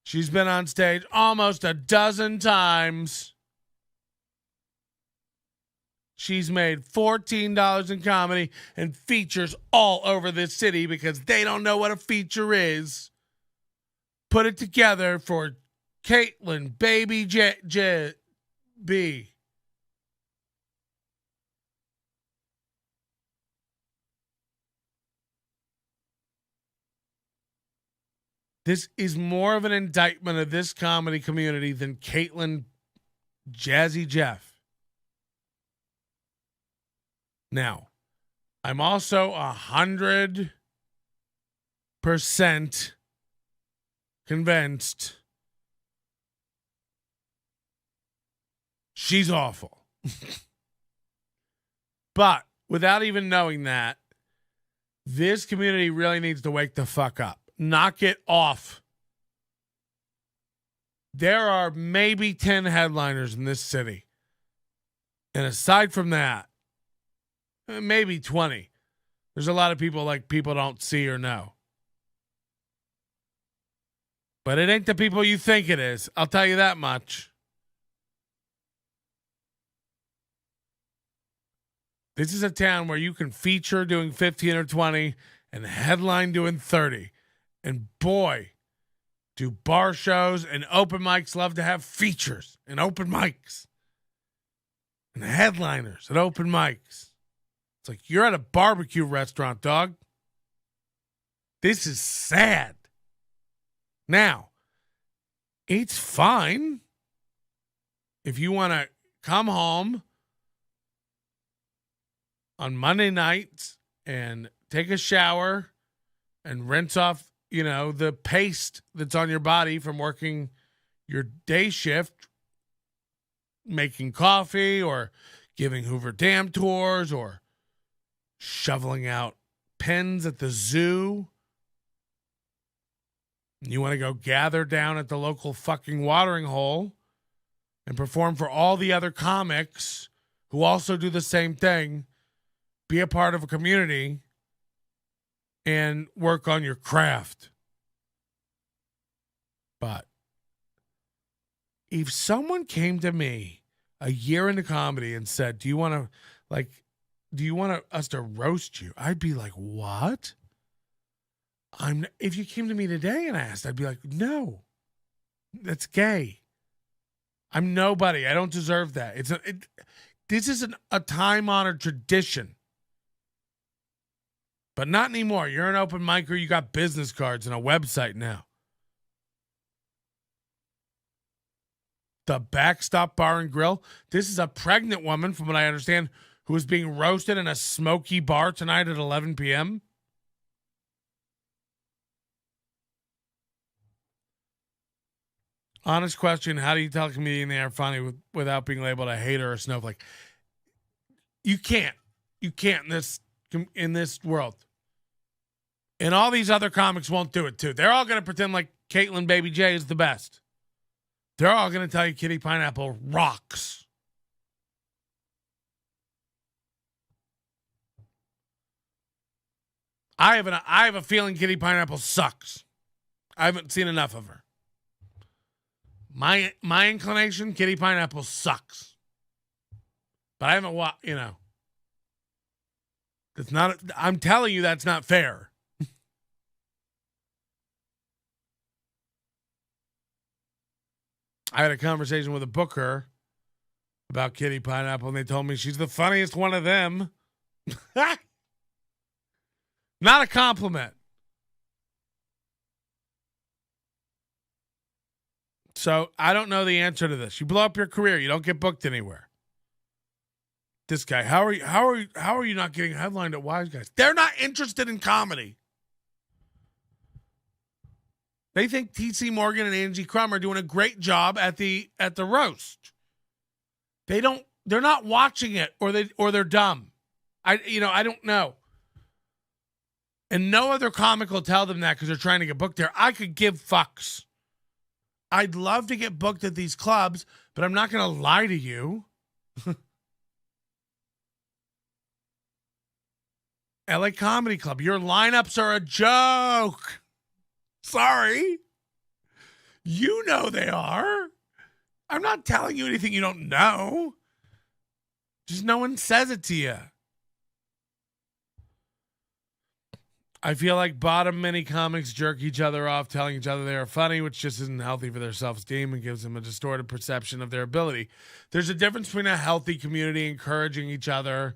She's been on stage almost a dozen times. She's made $14 in comedy and features all over this city because they don't know what a feature is. Put it together for Caitlin Baby B. This is more of an indictment of this comedy community than Caitlin Jazzy Jeff. Now, I'm also 100% convinced she's awful. But without even knowing that, this community really needs to wake the fuck up. Knock it off. There are maybe 10 headliners in this city. And aside from that, maybe 20. There's a lot of people like people don't see or know. But it ain't the people you think it is. I'll tell you that much. This is a town where you can feature doing 15 or 20 and headline doing 30. And boy, do bar shows and open mics love to have features and open mics and headliners at open mics. It's like you're at a barbecue restaurant, dog. This is sad. Now, it's fine if you want to come home on Monday nights and take a shower and rinse off the paste that's on your body from working your day shift, making coffee or giving Hoover Dam tours or shoveling out pens at the zoo. You want to go gather down at the local fucking watering hole and perform for all the other comics who also do the same thing, be a part of a community, and work on your craft. But if someone came to me a year into comedy and said, do you want us to roast you? I'd be like, what? If you came to me today and asked, I'd be like, no, that's gay. I'm nobody. I don't deserve that. This is a time-honored tradition. But not anymore. You're an open micer. You got business cards and a website now. The Backstop Bar and Grill. This is a pregnant woman, from what I understand, who is being roasted in a smoky bar tonight at 11 p.m. Honest question, how do you tell a comedian they are funny without being labeled a hater or a snowflake? You can't. You can't in this world. And all these other comics won't do it too. They're all going to pretend like Caitlin Baby J is the best. They're all going to tell you Kitty Pineapple rocks. I have a feeling Kitty Pineapple sucks. I haven't seen enough of her. My inclination, Kitty Pineapple sucks. But I haven't It's not. I'm telling you, that's not fair. I had a conversation with a booker about Kitty Pineapple, and they told me she's the funniest one of them. Not a compliment. So I don't know the answer to this. You blow up your career, you don't get booked anywhere. This guy, how are you not getting headlined at Wise Guys? They're not interested in comedy. They think T.C. Morgan and Angie Crumb are doing a great job at the roast. They're not watching it, or they're dumb. I don't know. And no other comic will tell them that because they're trying to get booked there. I could give fucks. I'd love to get booked at these clubs, but I'm not going to lie to you. LA Comedy Club, your lineups are a joke. Sorry. You know they are. I'm not telling you anything you don't know. Just no one says it to you. I feel like bottom many comics jerk each other off, telling each other they are funny, which just isn't healthy for their self-esteem and gives them a distorted perception of their ability. There's a difference between a healthy community encouraging each other,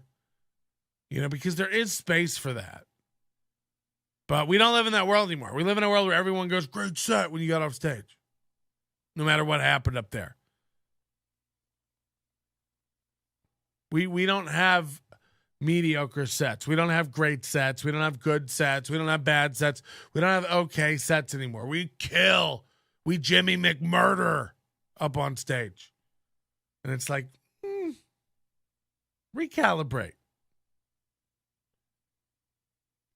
because there is space for that. But we don't live in that world anymore. We live in a world where everyone goes, great set when you got off stage, no matter what happened up there. We don't have mediocre sets. We don't have great sets. We don't have good sets. We don't have bad sets. We don't have okay sets anymore. We kill. We Jimmy McMurder up on stage. And it's like, recalibrate.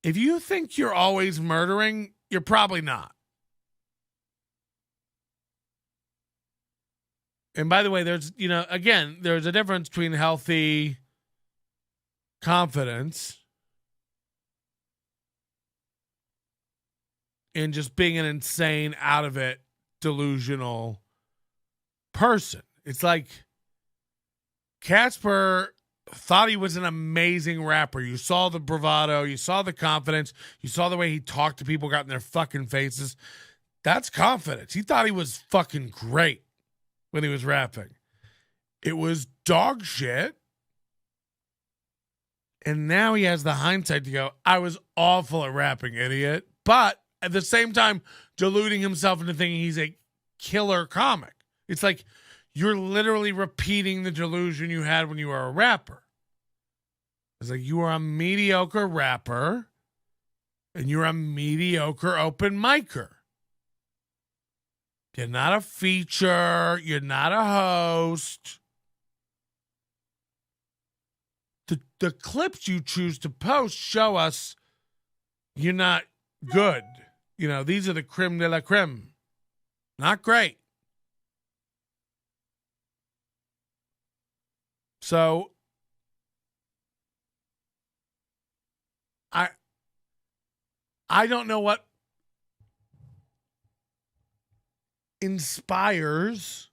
If you think you're always murdering, you're probably not. And by the way, there's a difference between healthy confidence and just being an insane, out of it, delusional person. It's like Casper thought he was an amazing rapper. You saw the bravado, you saw the confidence, you saw the way he talked to people, got in their fucking faces. That's confidence. He thought he was fucking great when he was rapping. It was dog shit. And now he has the hindsight to go, I was awful at rapping, idiot. But at the same time, deluding himself into thinking he's a killer comic. It's like you're literally repeating the delusion you had when you were a rapper. It's like you are a mediocre rapper And you're a mediocre open micer. You're not a feature. You're not a host. The clips you choose to post show us you're not good. You know, these are the creme de la creme. Not great. So I don't know what inspires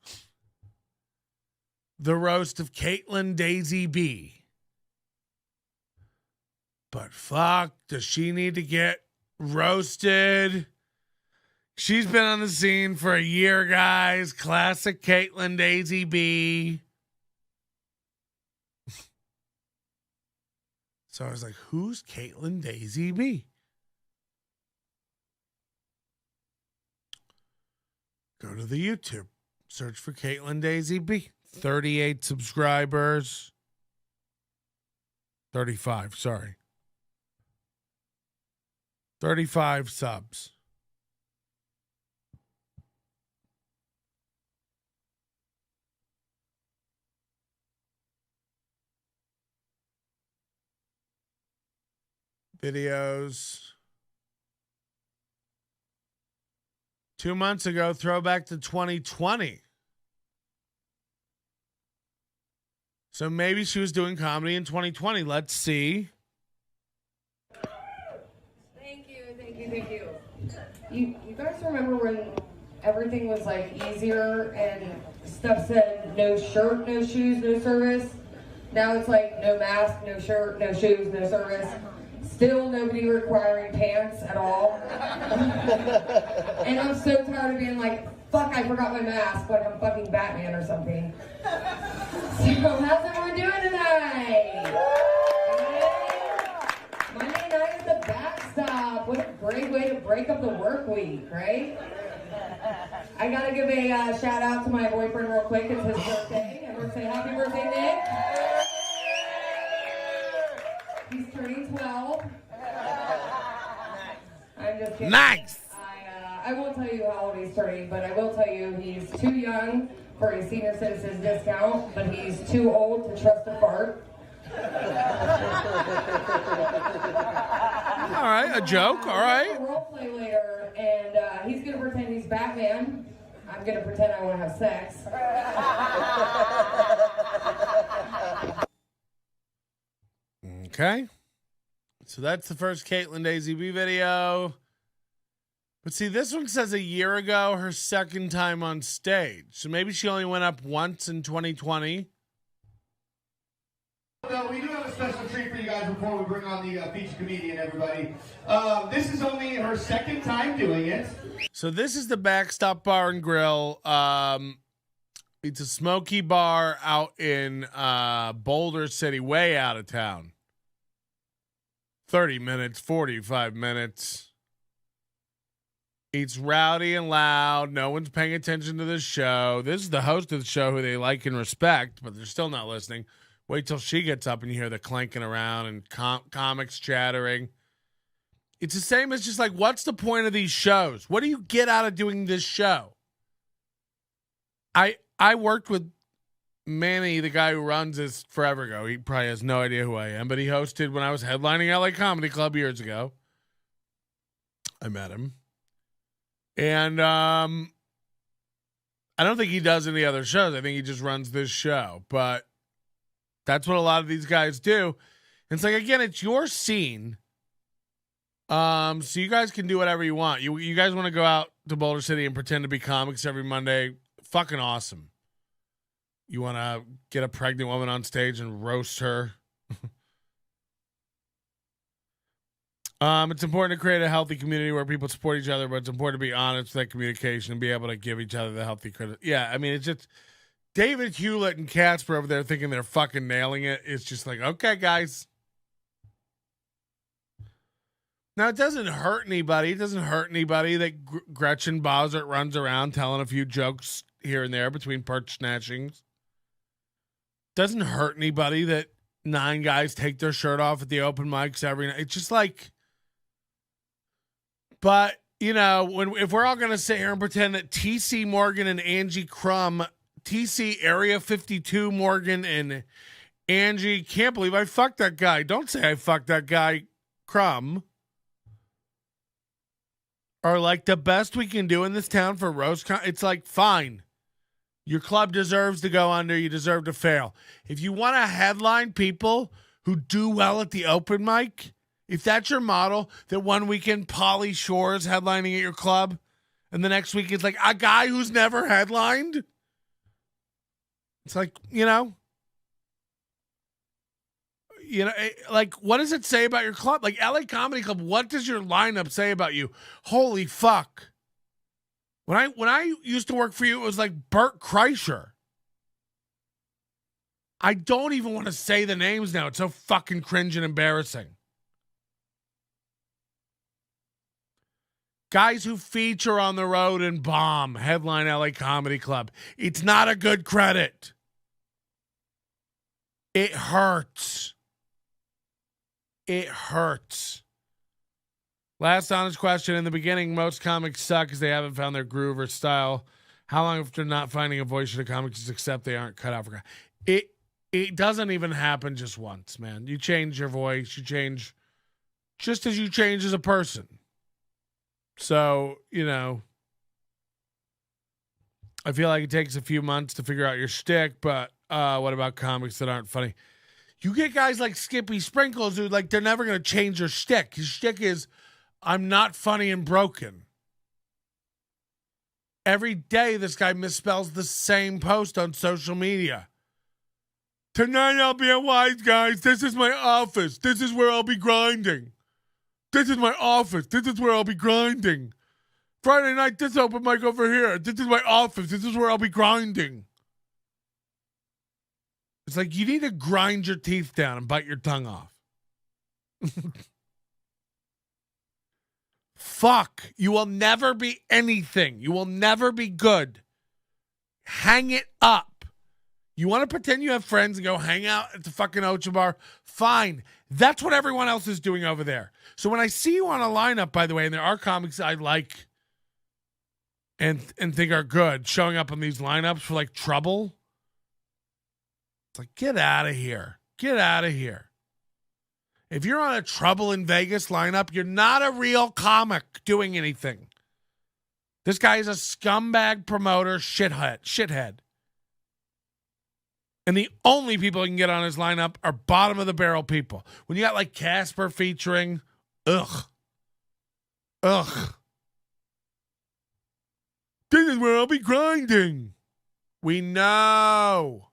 the roast of Caitlin Daisy B. But fuck, does she need to get roasted? She's been on the scene for a year, guys. Classic Caitlin Daisy B. So I was like, who's Caitlin Daisy B? Go to the YouTube. Search for Caitlin Daisy B. 38 subscribers. 35, sorry. 35 subs. Videos. 2 months ago, throwback to 2020. So maybe she was doing comedy in 2020. Let's see. Thank you. You guys remember when everything was like easier and stuff said no shirt, no shoes, no service? Now it's like no mask, no shirt, no shoes, no service. Still nobody requiring pants at all. And I'm so tired of being like, fuck, I forgot my mask, like I'm fucking Batman or something. So how's everyone doing tonight? Monday night is the backstop. What a great way to break up the work week, right? I gotta give a shout out to my boyfriend real quick. It's his birthday. Everyone say happy birthday, Nick. He's turning 12. I'm just kidding. Nice. I won't tell you how old he's turning, but I will tell you he's too young for a senior citizen discount, but he's too old to trust a fart. All right, a joke. All right. We'll role play later, and he's gonna pretend he's Batman. I'm gonna pretend I want to have sex. Okay. So that's the first Caitlin Daisy B video. But see, this one says a year ago, her second time on stage. So maybe she only went up once in 2020. No, we do have a special treat for you guys before we bring on the feature comedian, everybody. This is only her second time doing it. So this is the Backstop Bar and Grill. It's a smoky bar out in Boulder City, way out of town. 30 minutes, 45 minutes. It's rowdy and loud. No one's paying attention to the show. This is the host of the show who they like and respect, but they're still not listening. Wait till she gets up and you hear the clanking around and comics chattering. It's the same as just like, what's the point of these shows? What do you get out of doing this show? I worked with Manny, the guy who runs this forever ago. He probably has no idea who I am, but he hosted when I was headlining LA Comedy Club years ago. I met him. And I don't think he does any other shows. I think he just runs this show. But that's what a lot of these guys do. And it's like, again, it's your scene. So you guys can do whatever you want. You guys want to go out to Boulder City and pretend to be comics every Monday? Fucking awesome. You want to get a pregnant woman on stage and roast her? It's important to create a healthy community where people support each other, but it's important to be honest with that communication and be able to give each other the healthy credit. Yeah, I mean, it's just David Hewlett and Casper over there thinking they're fucking nailing it. It's just like, okay, guys. Now, it doesn't hurt anybody. It doesn't hurt anybody that Gretchen Bowser runs around telling a few jokes here and there between perch snatchings. Doesn't hurt anybody that 9 guys take their shirt off at the open mics every night. It's just like, But, you know, if we're all going to sit here and pretend that TC Morgan and Angie Crumb, TC Area 52 Morgan and Angie, can't believe I fucked that guy. Don't say I fucked that guy, Crumb. Are like the best we can do in this town for roast. It's like, fine. Your club deserves to go under. You deserve to fail. If you want to headline people who do well at the open mic, if that's your model, that one weekend Pauly Shore's headlining at your club, and the next week it's like a guy who's never headlined. It's like, like, what does it say about your club? Like, LA Comedy Club, what does your lineup say about you? Holy fuck. When I used to work for you, it was like Bert Kreischer. I don't even want to say the names now. It's so fucking cringe and embarrassing. Guys who feature on the road and bomb, headline LA Comedy Club. It's not a good credit. It hurts. It hurts. Last honest question. In the beginning, most comics suck because they haven't found their groove or style. How long after not finding a voice should a comic just accept they aren't cut out for? It doesn't even happen just once, man. You change your voice. You change just as you change as a person. So, I feel like it takes a few months to figure out your shtick, but what about comics that aren't funny? You get guys like Skippy Sprinkles who, like, they're never going to change their shtick. His shtick is, I'm not funny and broken. Every day, this guy misspells the same post on social media. Tonight I'll be at Wise Guys. This is my office. This is where I'll be grinding. This is my office. This is where I'll be grinding. Friday night, this open mic over here. This is my office. This is where I'll be grinding. It's like, you need to grind your teeth down and bite your tongue off. Fuck. You will never be anything. You will never be good. Hang it up. You want to pretend you have friends and go hang out at the fucking Ocha Bar? Fine. That's what everyone else is doing over there. So when I see you on a lineup, by the way, and there are comics I like and think are good showing up on these lineups for like Trouble, it's like, get out of here. Get out of here. If you're on a Trouble in Vegas lineup, you're not a real comic doing anything. This guy is a scumbag promoter shithead. And the only people you can get on his lineup are bottom of the barrel people. When you got like Casper featuring, ugh. This is where I'll be grinding. We know.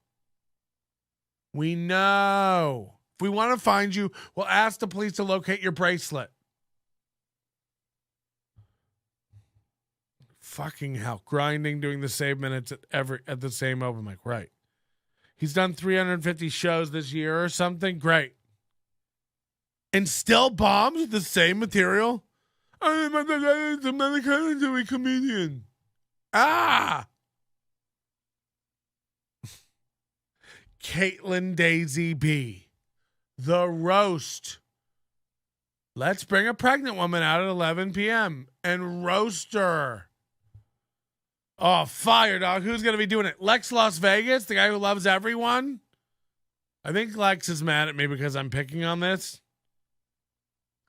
If we want to find you, we'll ask the police to locate your bracelet. Fucking hell. Grinding, doing the same minutes at the same open mic. Right. He's done 350 shows this year or something. Great. And still bombs with the same material? I'm not a comedian. Ah! Caitlin Daisy B. The roast. Let's bring a pregnant woman out at 11 p.m. and roast her. Oh, fire, dog. Who's going to be doing it? Lex Las Vegas, the guy who loves everyone? I think Lex is mad at me because I'm picking on this.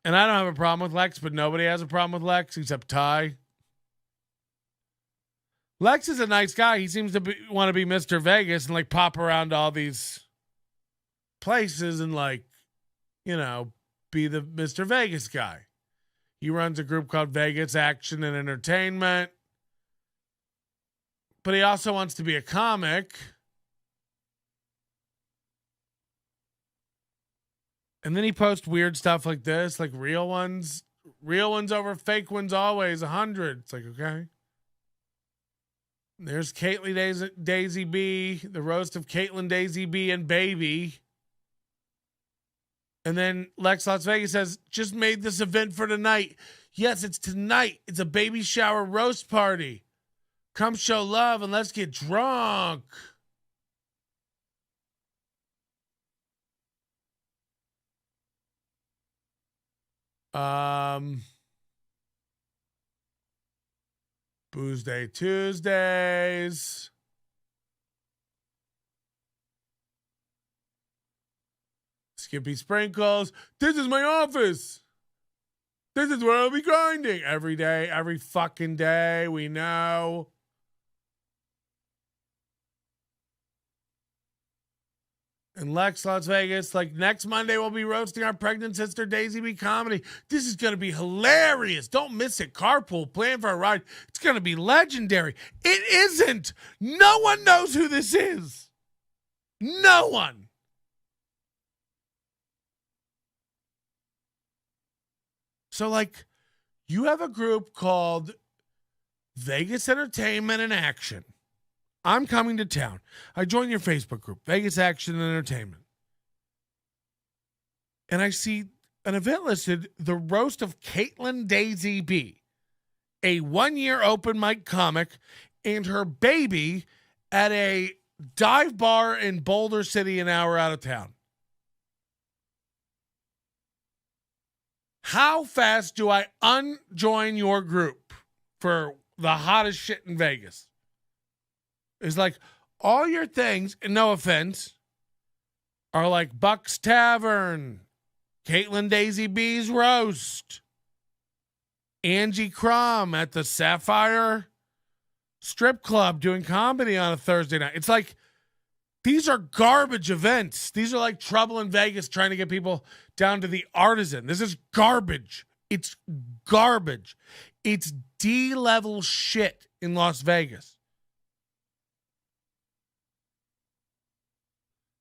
And I don't have a problem with Lex, but nobody has a problem with Lex except Ty. Lex is a nice guy. He seems to want to be Mr. Vegas and like pop around to all these places and like, be the Mr. Vegas guy. He runs a group called Vegas Action and Entertainment. But he also wants to be a comic. And then he posts weird stuff like this, like real ones over fake ones always, 100. It's like, okay. There's Caitlin Daisy B, the roast of Caitlin Daisy B and Baby. And then Lex Las Vegas says, just made this event for tonight. Yes, it's tonight. It's a baby shower roast party. Come show love and let's get drunk. Booze Day Tuesdays. Skippy Sprinkles. This is my office. This is where I'll be grinding every day, every fucking day. We know. And Lex Las Vegas, like next Monday, we'll be roasting our pregnant sister, Daisy B Comedy. This is going to be hilarious. Don't miss it. Carpool, plan for a ride. It's going to be legendary. It isn't. No one knows who this is. No one. So, like, you have a group called Vegas Entertainment and Action. I'm coming to town. I join your Facebook group, Vegas Action and Entertainment. And I see an event listed, the roast of Caitlin Daisy B, a 1-year open mic comic, and her baby at a dive bar in Boulder City, an hour out of town. How fast do I unjoin your group for the hottest shit in Vegas? It's like all your things, and no offense, are like Buck's Tavern, Caitlin Daisy B's Roast, Angie Crumb at the Sapphire Strip Club doing comedy on a Thursday night. It's like these are garbage events. These are like Trouble in Vegas trying to get people down to the Artisan. This is garbage. It's garbage. It's D-level shit in Las Vegas.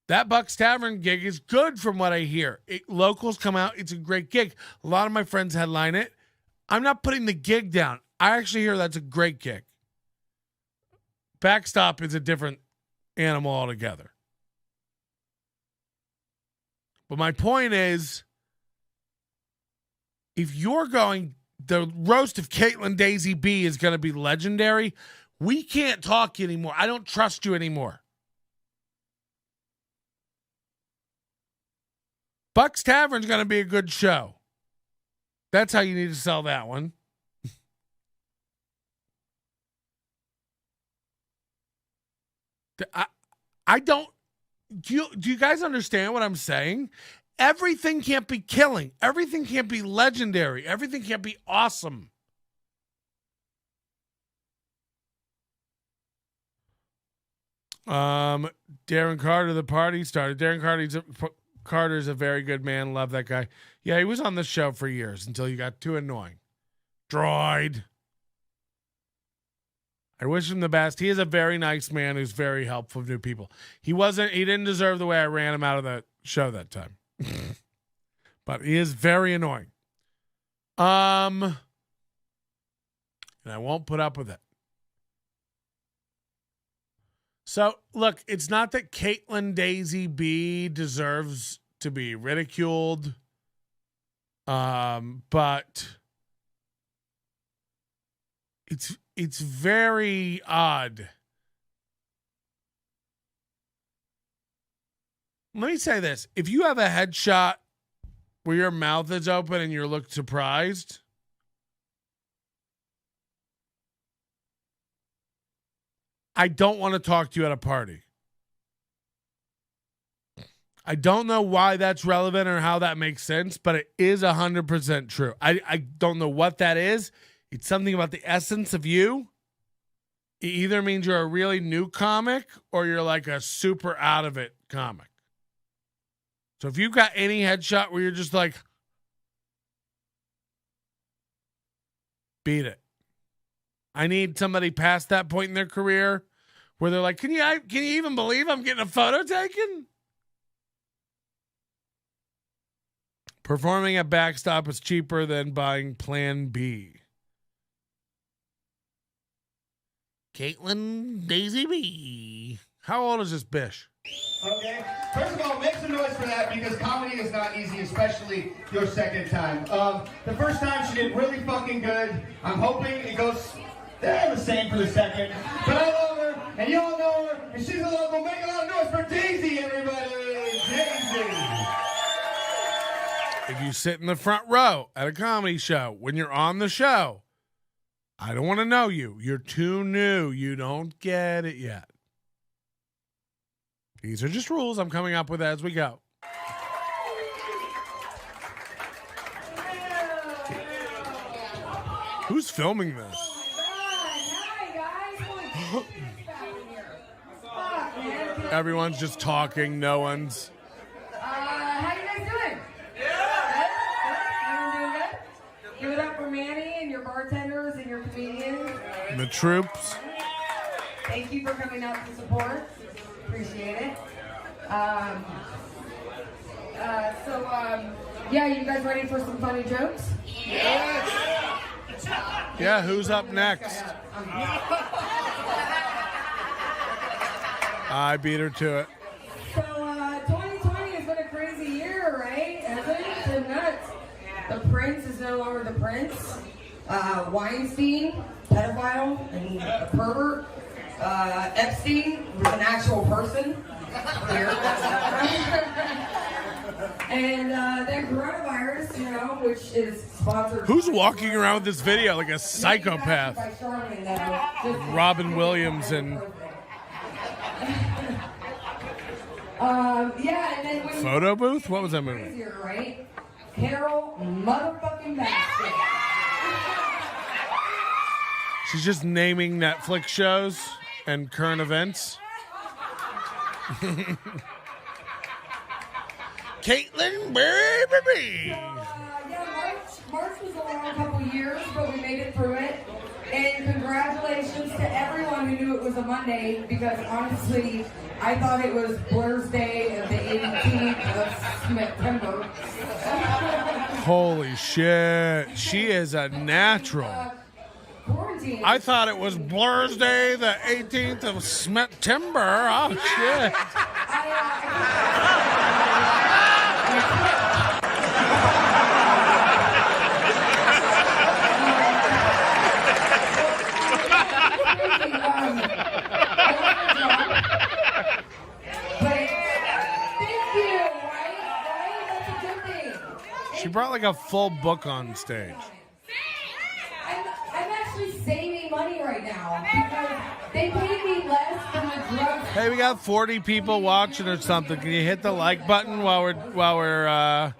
That Buck's Tavern gig is good from what I hear. Locals come out. It's a great gig. A lot of my friends headline it. I'm not putting the gig down. I actually hear that's a great gig. Backstop is a different animal altogether. But my point is, if you're going, the roast of Caitlin Daisy B is going to be legendary. We can't talk anymore. I don't trust you anymore. Buck's Tavern's going to be a good show. That's how you need to sell that one. I don't. Do you guys understand what I'm saying? Everything can't be killing. Everything can't be legendary. Everything can't be awesome. Darren Carter, the party started. Darren Carter's a very good man. Love that guy. Yeah, he was on the show for years until he got too annoying. Droid. I wish him the best. He is a very nice man who's very helpful to new people. He didn't deserve the way I ran him out of the show that time. But he is very annoying. And I won't put up with it. So, look, it's not that Caitlin Daisy B deserves to be ridiculed. But it's very odd. Let me say this. If you have a headshot where your mouth is open and you look surprised, I don't want to talk to you at a party. I don't know why that's relevant or how that makes sense, but it is 100% true. I don't know what that is. It's something about the essence of you. It either means you're a really new comic or you're like a super out of it comic. So if you've got any headshot where you're just like, beat it. I need somebody past that point in their career where they're like, can you even believe I'm getting a photo taken? Performing at Backstop is cheaper than buying Plan B. Caitlin Daisy B. How old is this bish? Okay. First of all, make some noise for that because comedy is not easy, especially your second time. The first time she did really fucking good. I'm hoping it goes the same for the second. But I love her, and y'all know her, and she's a local. Make a lot of noise for Daisy, everybody. Daisy. If you sit in the front row at a comedy show, when you're on the show, I don't want to know you. You're too new. You don't get it yet. These are just rules I'm coming up with as we go. Who's filming this? Everyone's just talking. No one's. How you guys doing? Everyone doing good? Give it up for Manny and your bartenders and your comedians. And the troops. Thank you for coming out to support. Appreciate it. Yeah, you guys ready for some funny jokes? Yeah, who's up next? I beat her to it. So, 2020 has been a crazy year, right? Hasn't it? It's been nuts. The prince is no longer the prince. Weinstein, pedophile, and a pervert. Epstein was an actual person. And then coronavirus, you know, which is sponsored. Who's walking around with this video like a psychopath? By Charlemagne, Robin Williams and yeah, and then when Photo Booth? What was that movie? Crazier, right? Carol motherfucking Baskin. She's just naming Netflix shows and current events. Caitlin, baby. Yeah, March was a long couple years, but we made it through it. And congratulations to everyone who knew it was a Monday, because honestly, I thought it was Blur's Day of the 18th of September. Holy shit. She is a natural. Quarantine. I thought it was Blur's Day, the 18th of September. Oh, shit. She brought like a full book on stage. I'm actually saving money right now because they paid me less than the drugs. Hey, we got 40 people watching or something. Can you hit the like button while we're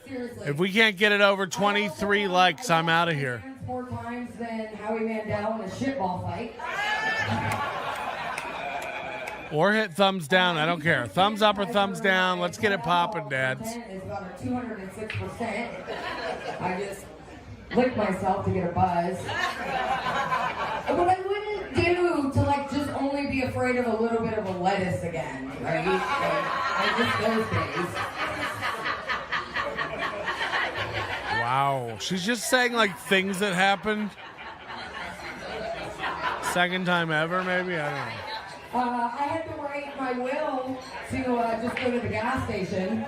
Seriously. if we can't get it over 23 likes, I'm out of here. 4 times than Howie Mandel in a shitball fight. Or hit thumbs down. I don't care. Thumbs up or thumbs down. Let's get it popping, dads. Is about a 206%. I just licked myself to get a buzz. What I wouldn't do to like just only be afraid of a little bit of a lettuce again, right? Like just those days. Wow. She's just saying like things that happened. Second time ever, maybe? I don't know. I had to write my will to just go to the gas station.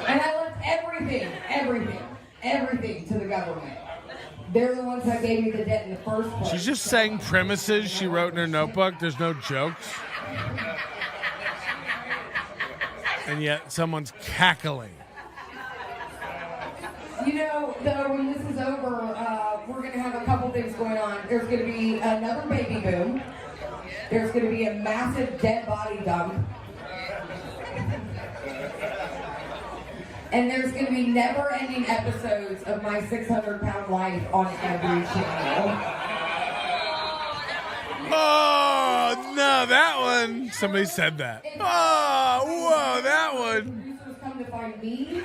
And I left everything to the government. They're the ones that gave me the debt in the first place. She's just saying premises she wrote in her notebook. There's no jokes. And yet someone's cackling. You know, though, when this is over, we're going to have a couple things going on. There's going to be another baby boom. There's going to be a massive dead body dump. And there's going to be never-ending episodes of my 600-pound life on every channel. Oh, no, that one. Somebody said that. Oh, whoa, that one. Producers come to find me.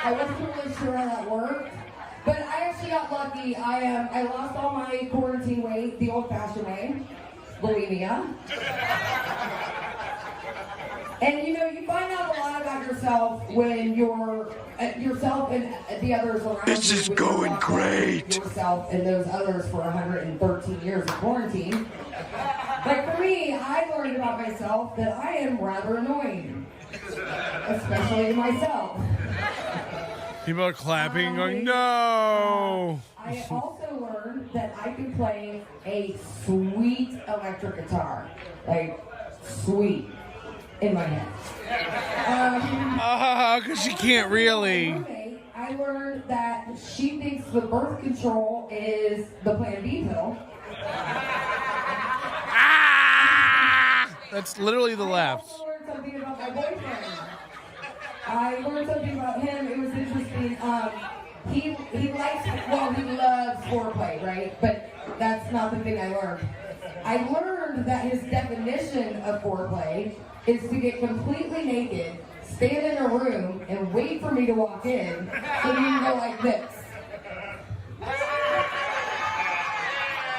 I wasn't really sure how that worked. But I actually got lucky. I lost all my quarantine weight the old-fashioned way. Bulimia. And you know, you find out a lot about yourself when you're yourself and the others around you. This is going great. Yourself and those others for 113 years of quarantine. Like for me, I learned about myself that I am rather annoying, especially myself. People are clapping and going, no. I also learned that I can play a sweet electric guitar. Like, sweet. In my head. Because she can't really. I I learned that she thinks the birth control is the Plan B pill. That's literally the laughs. I also learned something about my boyfriend. I learned something about him. It was interesting. He likes, well, he loves foreplay, right? But that's not the thing I learned. I learned that his definition of foreplay is to get completely naked, stand in a room, and wait for me to walk in, so you can go like this.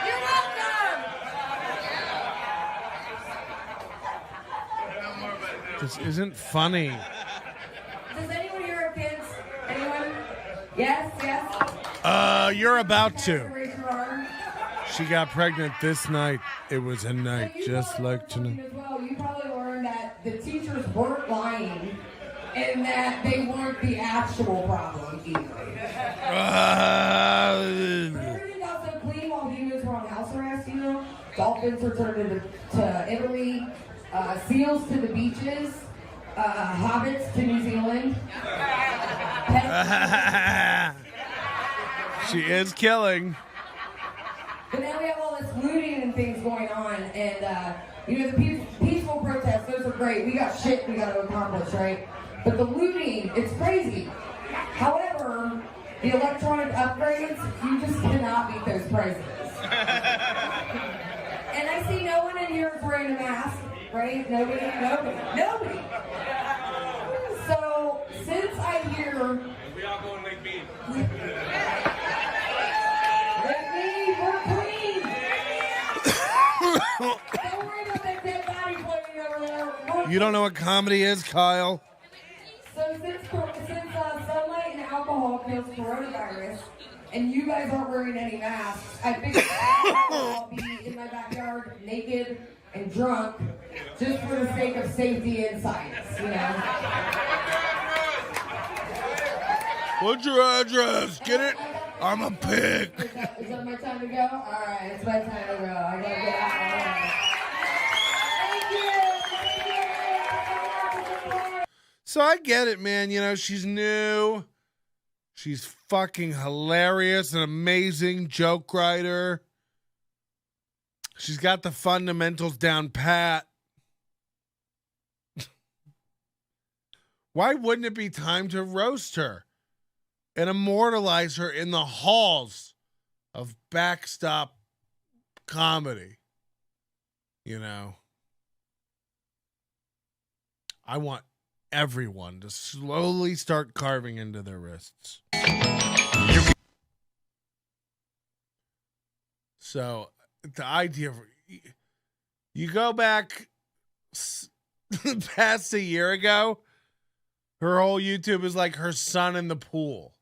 You're welcome! This isn't funny. Does anyone here have kids? Anyone? Yes, yes. You're about to. Raise your arm. She got pregnant this night. It was a night just like tonight. As well, you probably learned that the teachers weren't lying and that they weren't the actual problem either. Everything got so clean while humans were on house arrest, you know? Dolphins returned to Italy, seals to the beaches, hobbits to New Zealand. She is killing. But now we have all this looting and things going on, and you know, the peaceful protests, those are great. We got shit we got to accomplish, right? But the looting, it's crazy. However, the electronic upgrades, you just cannot beat those prices. And I see no one in here is wearing a mask, right? Nobody. So, since I hear... We all going to make beans. We're clean! Don't worry about that dead body floating over there. You don't know what comedy is, Kyle? So since sunlight and alcohol kills coronavirus, and you guys aren't wearing any masks, I figured I'll be in my backyard naked and drunk, just for the sake of safety and science, you know? What's your address? Get it? I'm a pig. Is that my time to go? All right, it's my time to go. I gotta get out. Thank you. So I get it, man. You know, she's new. She's fucking hilarious, an amazing joke writer. She's got the fundamentals down pat. Why wouldn't it be time to roast her and immortalize her in the halls of backstop comedy? You know, I want everyone to slowly start carving into their wrists. So the idea of you go back past a year ago, her whole YouTube is like her son in the pool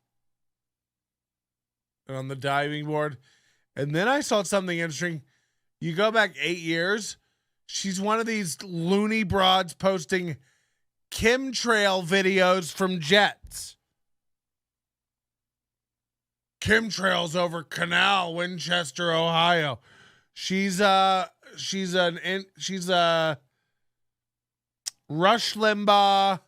and on the diving board. And then I saw something interesting. You go back 8 years, she's one of these loony broads posting chemtrail videos from jets. Chemtrails over Canal, Winchester, Ohio. She's Rush Limbaugh,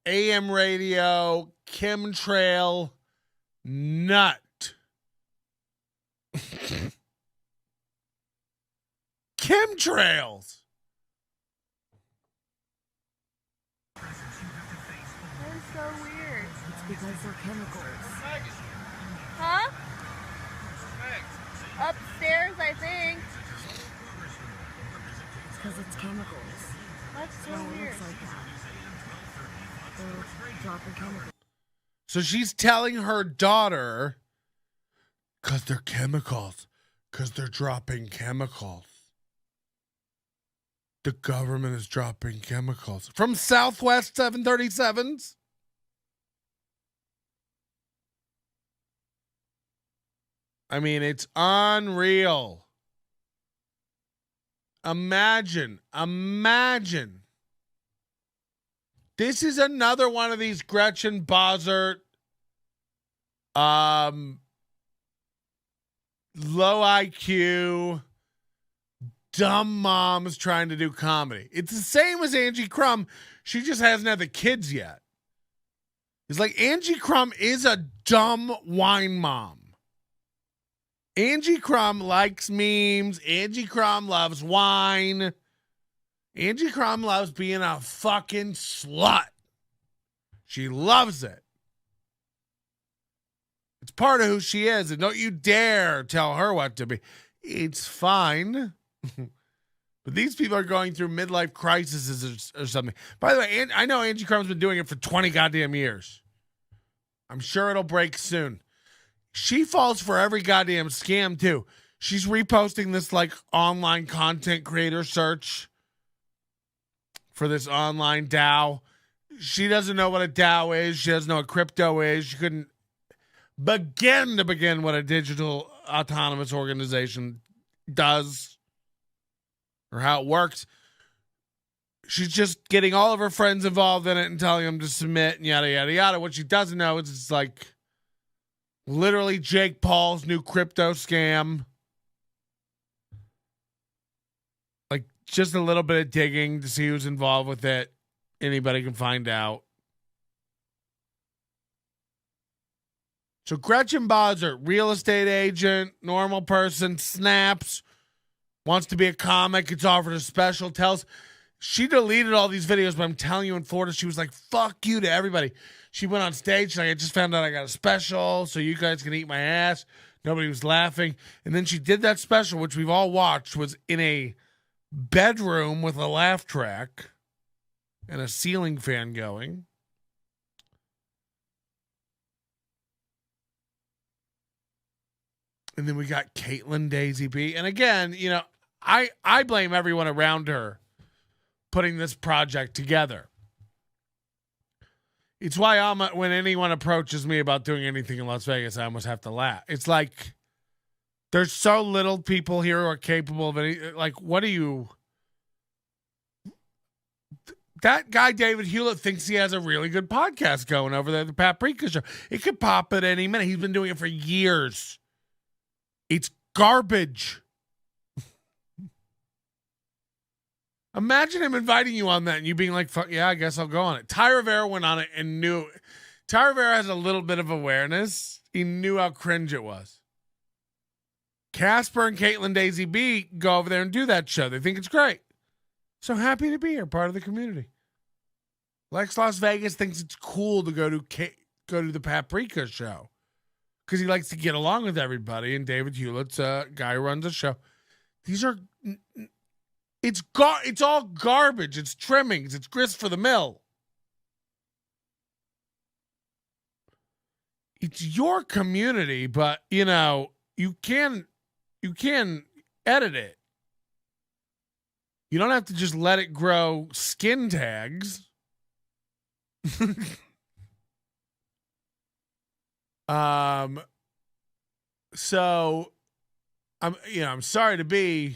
AM radio, chemtrail nut. Chemtrails. That's so weird. It's because they're chemicals. Huh? Upstairs, I think. It's because it's chemicals. That's so It weird. looks like that. They're dropping chemicals. So she's telling her daughter, because they're chemicals, because they're dropping chemicals. The government is dropping chemicals from Southwest 737s. I mean, it's unreal. Imagine. This is another one of these Gretchen Bozzert, low IQ, dumb moms trying to do comedy. It's the same as Angie Crumb. She just hasn't had the kids yet. It's like Angie Crumb is a dumb wine mom. Angie Crumb likes memes. Angie Crumb loves wine. Angie Crumb loves being a fucking slut. She loves it. It's part of who she is, and don't you dare tell her what to be. It's fine. But these people are going through midlife crises or something. By the way, I know Angie Crumb's been doing it for 20 goddamn years. I'm sure it'll break soon. She falls for every goddamn scam, too. She's reposting this, like, online content creator search for this online DAO. She doesn't know what a DAO is. She doesn't know what crypto is. She couldn't begin what a digital autonomous organization does or how it works. She's just getting all of her friends involved in it and telling them to submit and yada, yada, yada. What she doesn't know is it's like literally Jake Paul's new crypto scam. Like just a little bit of digging to see who's involved with it. Anybody can find out. So Gretchen Bozzer, real estate agent, normal person, snaps, wants to be a comic, gets offered a special, she deleted all these videos, but I'm telling you, in Florida, she was like, fuck you to everybody. She went on stage, she's like, I just found out I got a special, so you guys can eat my ass. Nobody was laughing. And then she did that special, which we've all watched, was in a bedroom with a laugh track and a ceiling fan going. And then we got Caitlin Daisy B. And again, you know, I blame everyone around her putting this project together. It's why when anyone approaches me about doing anything in Las Vegas, I almost have to laugh. It's like there's so little people here who are capable of any. Like, what do you? That guy David Hewlett thinks he has a really good podcast going over there, the Paprika Show. It could pop at any minute. He's been doing it for years. It's garbage. Imagine him inviting you on that and you being like, fuck yeah, I guess I'll go on it. Ty Rivera went on it and knew. Ty Rivera has a little bit of awareness. He knew how cringe it was. Casper and Caitlin Daisy B go over there and do that show. They think it's great. So happy to be here, part of the community. Lex Las Vegas thinks it's cool to go to the Paprika Show because he likes to get along with everybody. And David Hewlett's a guy who runs a show. These are... It's all garbage. It's trimmings. It's grist for the mill. It's your community, but you know, you can edit it. You don't have to just let it grow skin tags. So I'm sorry to be.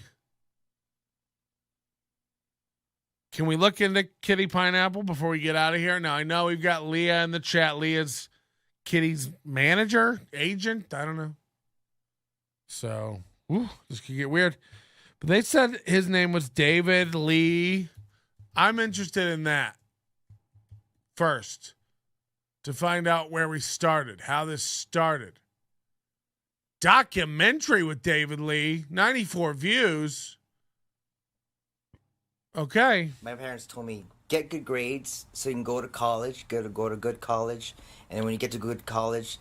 Can we look into Kitty Pineapple before we get out of here? Now, I know we've got Leah in the chat. Leah's Kitty's manager, agent, I don't know. So, this could get weird. But they said his name was David Lee. I'm interested in that first to find out where we started, how this started. Documentary with David Lee, 94 views. Okay. My parents told me, get good grades so you can go to college, go to good college. And then when you get to good college,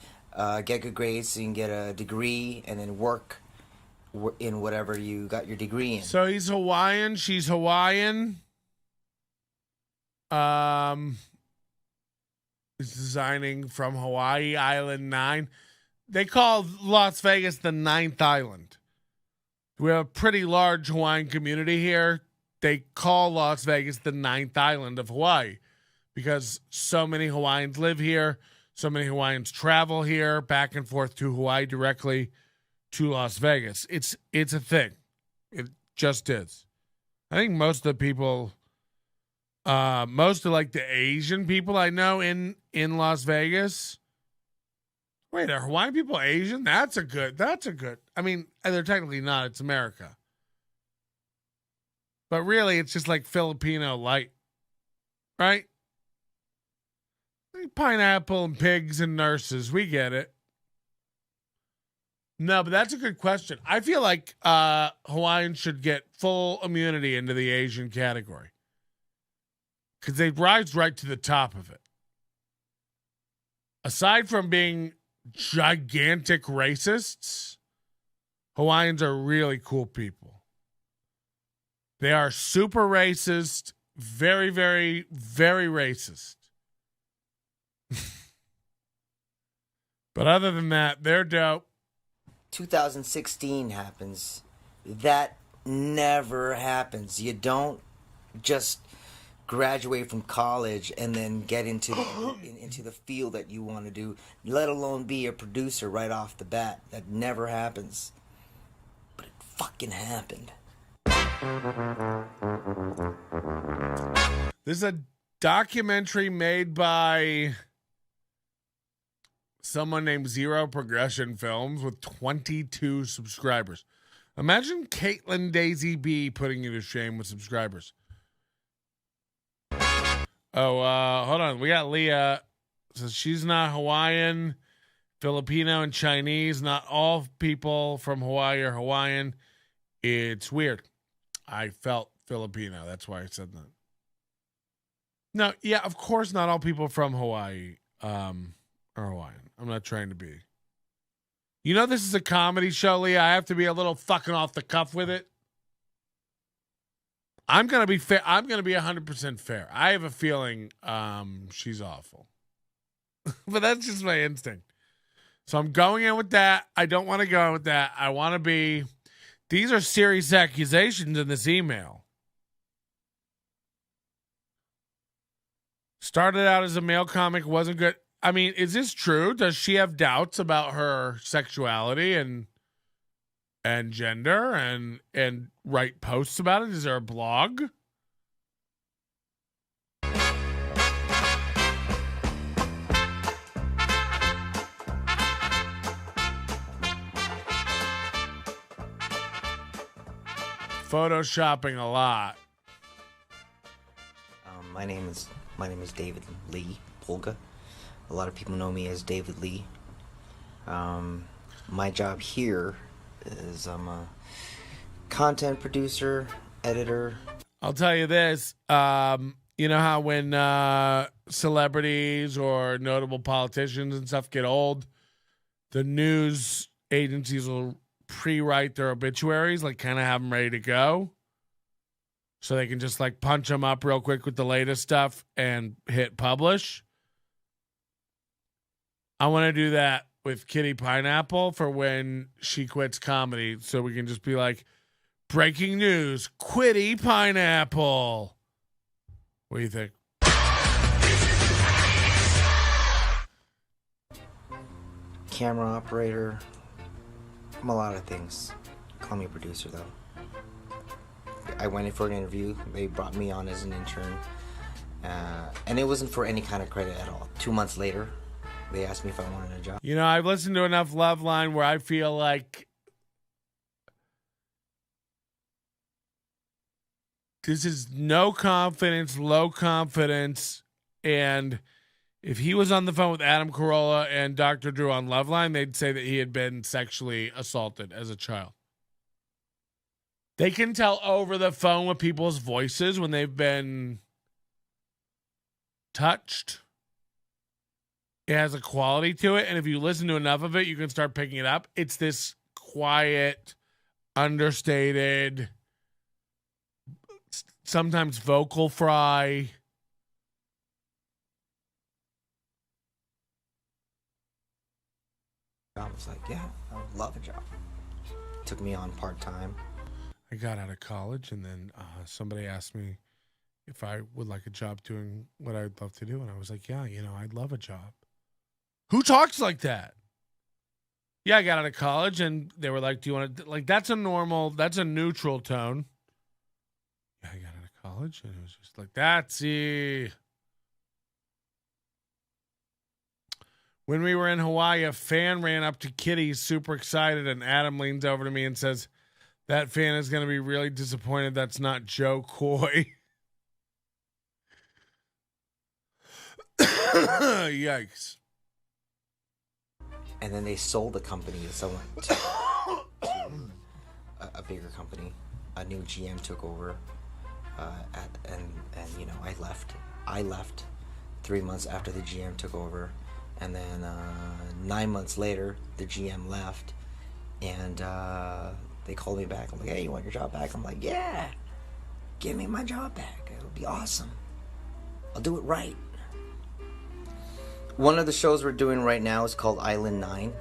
get good grades so you can get a degree and then work in whatever you got your degree in. So he's Hawaiian. She's Hawaiian. He's designing from Hawaii Island 9. They call Las Vegas the 9th island. We have a pretty large Hawaiian community here. They call Las Vegas the 9th island of Hawaii because so many Hawaiians live here. So many Hawaiians travel here back and forth to Hawaii directly to Las Vegas. It's a thing. It just is. I think most of the people, most of like the Asian people I know in Las Vegas. Wait, are Hawaiian people Asian? That's a good. I mean, they're technically not. It's America. but really it's just like Filipino light, right? Like pineapple and pigs and nurses. We get it. No, but that's a good question. I feel like Hawaiians should get full immunity into the Asian category because they rise right to the top of it. Aside from being gigantic racists, Hawaiians are really cool people. They are super racist, very, very, very racist. But other than that, they're dope. 2016 happens. That never happens. You don't just graduate from college and then get into the field that you want to do, let alone be a producer right off the bat. That never happens. But it fucking happened. This is a documentary made by someone named Zero Progression Films with 22 subscribers. Imagine Caitlin Daisy B putting you to shame with subscribers. Oh, hold on. We got Leah. So she's not Hawaiian, Filipino, and Chinese. Not all people from Hawaii are Hawaiian. It's weird. I felt Filipino. That's why I said that. No, yeah, of course not all people from Hawaii are Hawaiian. I'm not trying to be. You know this is a comedy show, Leah. I have to be a little fucking off the cuff with it. I'm going to be fair. I'm going to be 100% fair. I have a feeling she's awful. But that's just my instinct. So I'm going in with that. I don't want to go in with that. I want to be... These are serious accusations in this email. Started out as a male comic, wasn't good. I mean, is this true? Does she have doubts about her sexuality and gender and write posts about it? Is there a blog? Photoshopping a lot. My name is David Lee Polga. A lot of people know me as David Lee. My job here is I'm a content producer, editor. I'll tell you this. You know how when celebrities or notable politicians and stuff get old, the news agencies will pre-write their obituaries, like kind of have them ready to go. So they can just like punch them up real quick with the latest stuff and hit publish. I want to do that with Kitty Pineapple for when she quits comedy. So we can just be like, breaking news, Kitty Pineapple. What do you think? Camera operator. I'm a lot of things. Call me a producer, though. I went in for an interview. They brought me on as an intern. And it wasn't for any kind of credit at all. 2 months later, they asked me if I wanted a job. You know, I've listened to enough Loveline where I feel like this is no confidence, low confidence. And if he was on the phone with Adam Carolla and Dr. Drew on Loveline, they'd say that he had been sexually assaulted as a child. They can tell over the phone with people's voices when they've been touched. It has a quality to it, and if you listen to enough of it, you can start picking it up. It's this quiet, understated, sometimes vocal fry. I was like, yeah, I would love a job. Took me on part-time. I got out of college, and then somebody asked me if I would like a job doing what I'd love to do, and I was like, yeah, you know, I'd love a job. Who talks like that? Yeah, I got out of college, and they were like, do you want to... Like, that's a neutral tone. Yeah, I got out of college, and it was just like, that's it. When we were in Hawaii, a fan ran up to Kitty, super excited, and Adam leans over to me and says, That fan is going to be really disappointed that's not Joe Coy. Yikes. And then they sold the company to someone, a bigger company. A new GM took over, and you know, I left 3 months after the GM took over, and then 9 months later the GM left, and they called me back. I'm like, hey, you want your job back? I'm like, yeah, give me my job back. It'll be awesome. I'll do it right. One of the shows we're doing right now is called Island 9.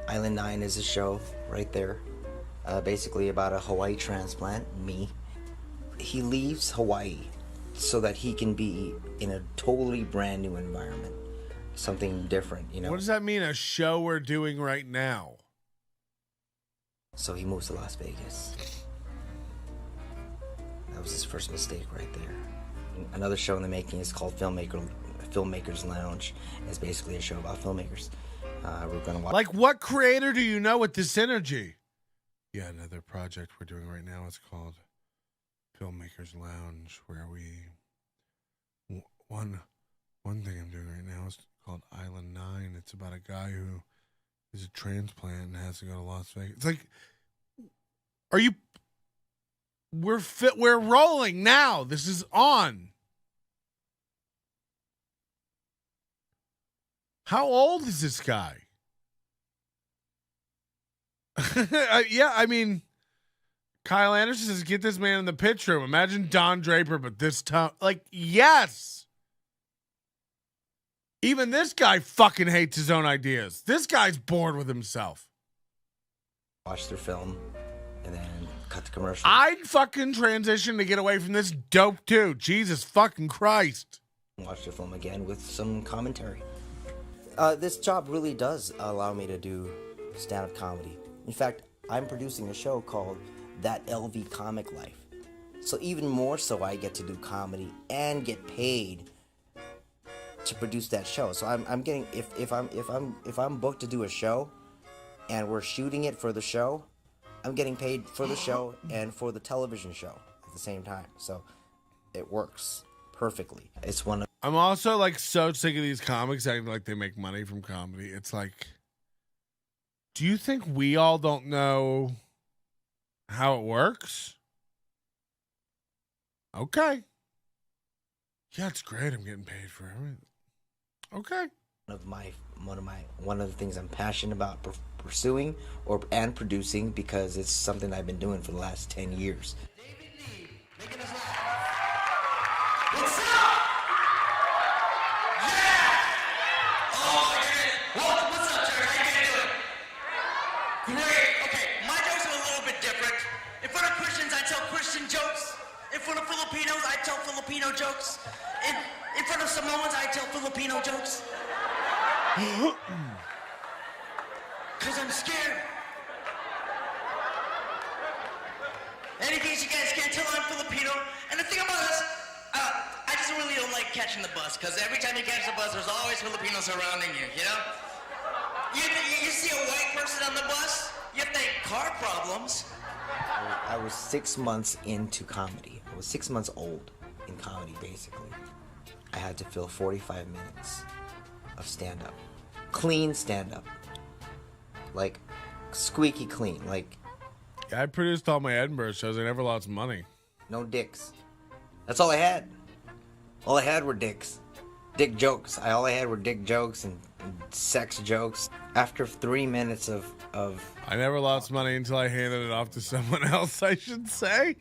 Island 9 is a show right there, basically about a Hawaii transplant, me. He leaves Hawaii so that he can be in a totally brand new environment, something different, you know. What does that mean, a show we're doing right now? So he moves to Las Vegas. That was his first mistake right there. Another show in the making is called Filmmakers Lounge. It's basically a show about filmmakers. We're gonna watch. Like, what creator do you know with this energy? Yeah, another project we're doing right now is called Filmmakers Lounge, where we one thing I'm doing right now is called Island 9. It's about a guy who is a transplant and has to go to Las Vegas. It's like, we're rolling now. This is on. How old is this guy? Yeah, I mean, Kyle Anderson says, get this man in the pitch room. Imagine Don Draper, but this time, like, yes. Even this guy fucking hates his own ideas. This guy's bored with himself. Watch their film and then cut the commercial. I'd fucking transition to get away from this dope too. Jesus fucking Christ. Watch the film again with some commentary. This job really does allow me to do stand-up comedy. In fact, I'm producing a show called That LV Comic Life. So even more so, I get to do comedy and get paid to produce that show. So I'm getting, if I'm booked to do a show and we're shooting it for the show, I'm getting paid for the show and for the television show at the same time. So it works perfectly. It's one of I'm also like so sick of these comics acting like they make money from comedy. It's like, do you think we all don't know how it works? Okay. Yeah, it's great. I'm getting paid for everything. Okay. One of the things I'm passionate about pursuing and producing, because it's something I've been doing for the last 10 years. What's up? Yeah! Oh, my goodness. Well, what's up, Jared? How you guys doing? Great. Okay, my jokes are a little bit different. In front of Christians, I tell Christian jokes. In front of Filipinos, I tell Filipino jokes. In front of Samoans, I tell Filipino jokes. Because I'm scared. And in case you guys can't tell, I'm Filipino. And the thing about this, I just really don't like catching the bus, because every time you catch the bus, there's always Filipinos surrounding you, you know? You see a white person on the bus, you think car problems. I was 6 months into comedy. I was 6 months old in comedy, basically. I had to fill 45 minutes of stand-up. Clean stand-up. Like, squeaky clean. Like, yeah, I produced all my Edinburgh shows. I never lost money. No dicks. That's all I had. All I had were dicks. Dick jokes. All I had were dick jokes and sex jokes. After 3 minutes of I never lost money until I handed it off to someone else, I should say.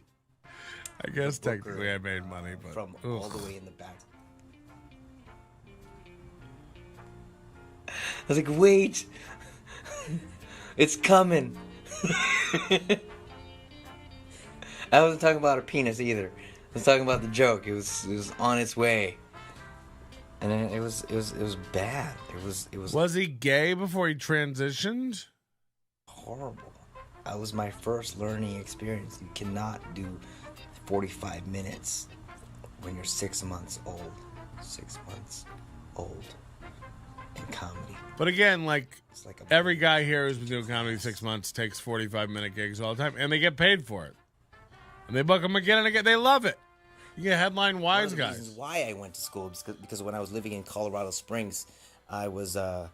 I guess technically I made money, but from all the way in the back. I was like, wait, it's coming. I wasn't talking about a penis either. I was talking about the joke. It was on its way, and then it was bad. It was. Was he gay before he transitioned? Horrible. That was my first learning experience. You cannot do 45 minutes when you're 6 months old. 6 months old. in comedy. But again, like like every guy here who's been doing comedy 6 months takes 45-minute gigs all the time, and they get paid for it. And they book them again and again. They love it. You get headline wise guys. Reasons why I went to school is because when I was living in Colorado Springs, I was a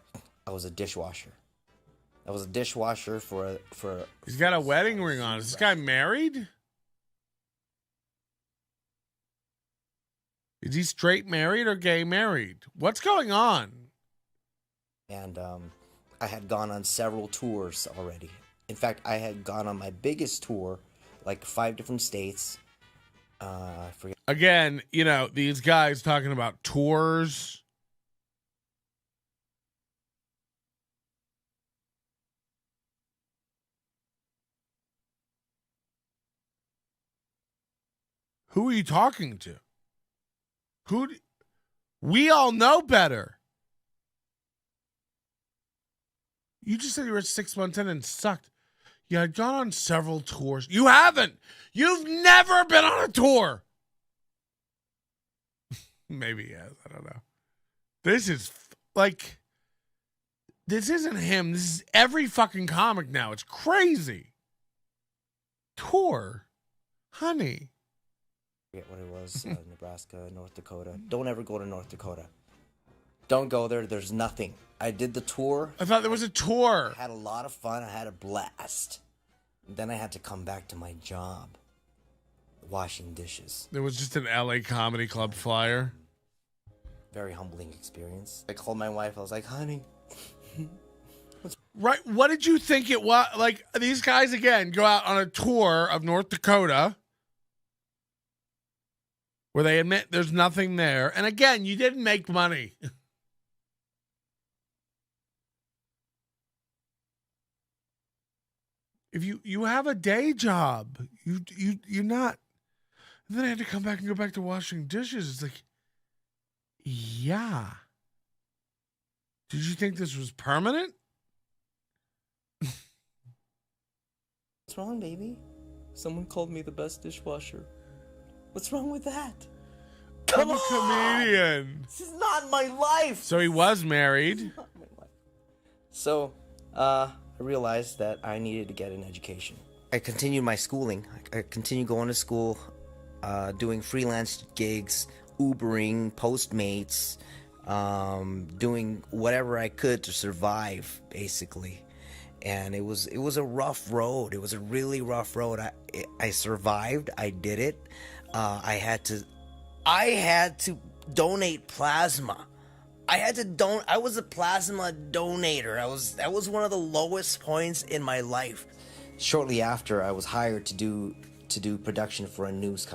dishwasher. I was a dishwasher for. He's got a wedding ring on. Is this guy married? Is he straight married or gay married? What's going on? And I had gone on several tours already. In fact, I had gone on my biggest tour, like 5 different states. I forget. Again, you know, these guys talking about tours. Who are you talking to? We all know better. You just said you were 6 months in and sucked. You had gone on several tours. You haven't. You've never been on a tour. Maybe he has. I don't know. This is like, this isn't him. This is every fucking comic now. It's crazy. Tour. Honey. I forget what it was. Nebraska, North Dakota. Don't ever go to North Dakota. Don't go there. There's nothing. I did the tour. I thought there was a tour. I had a lot of fun. I had a blast. Then I had to come back to my job. Washing dishes. There was just an LA Comedy Club flyer. Very humbling experience. I called my wife. I was like, honey. Right. What did you think it was? Like, these guys, again, go out on a tour of North Dakota where they admit there's nothing there. And again, you didn't make money. If you have a day job, you're not. And then I had to come back and go back to washing dishes. It's like, yeah. Did you think this was permanent? What's wrong, baby? Someone called me the best dishwasher. What's wrong with that? I'm a comedian. This is not my life. So he was married. So, I realized that I needed to get an education. I continued my schooling. I continued going to school, doing freelance gigs, Ubering, Postmates, doing whatever I could to survive, basically. And it was a rough road. It was a really rough road. I survived. I did it. I had to donate plasma. I was a plasma donator. That was one of the lowest points in my life. Shortly after, I was hired to do production for a news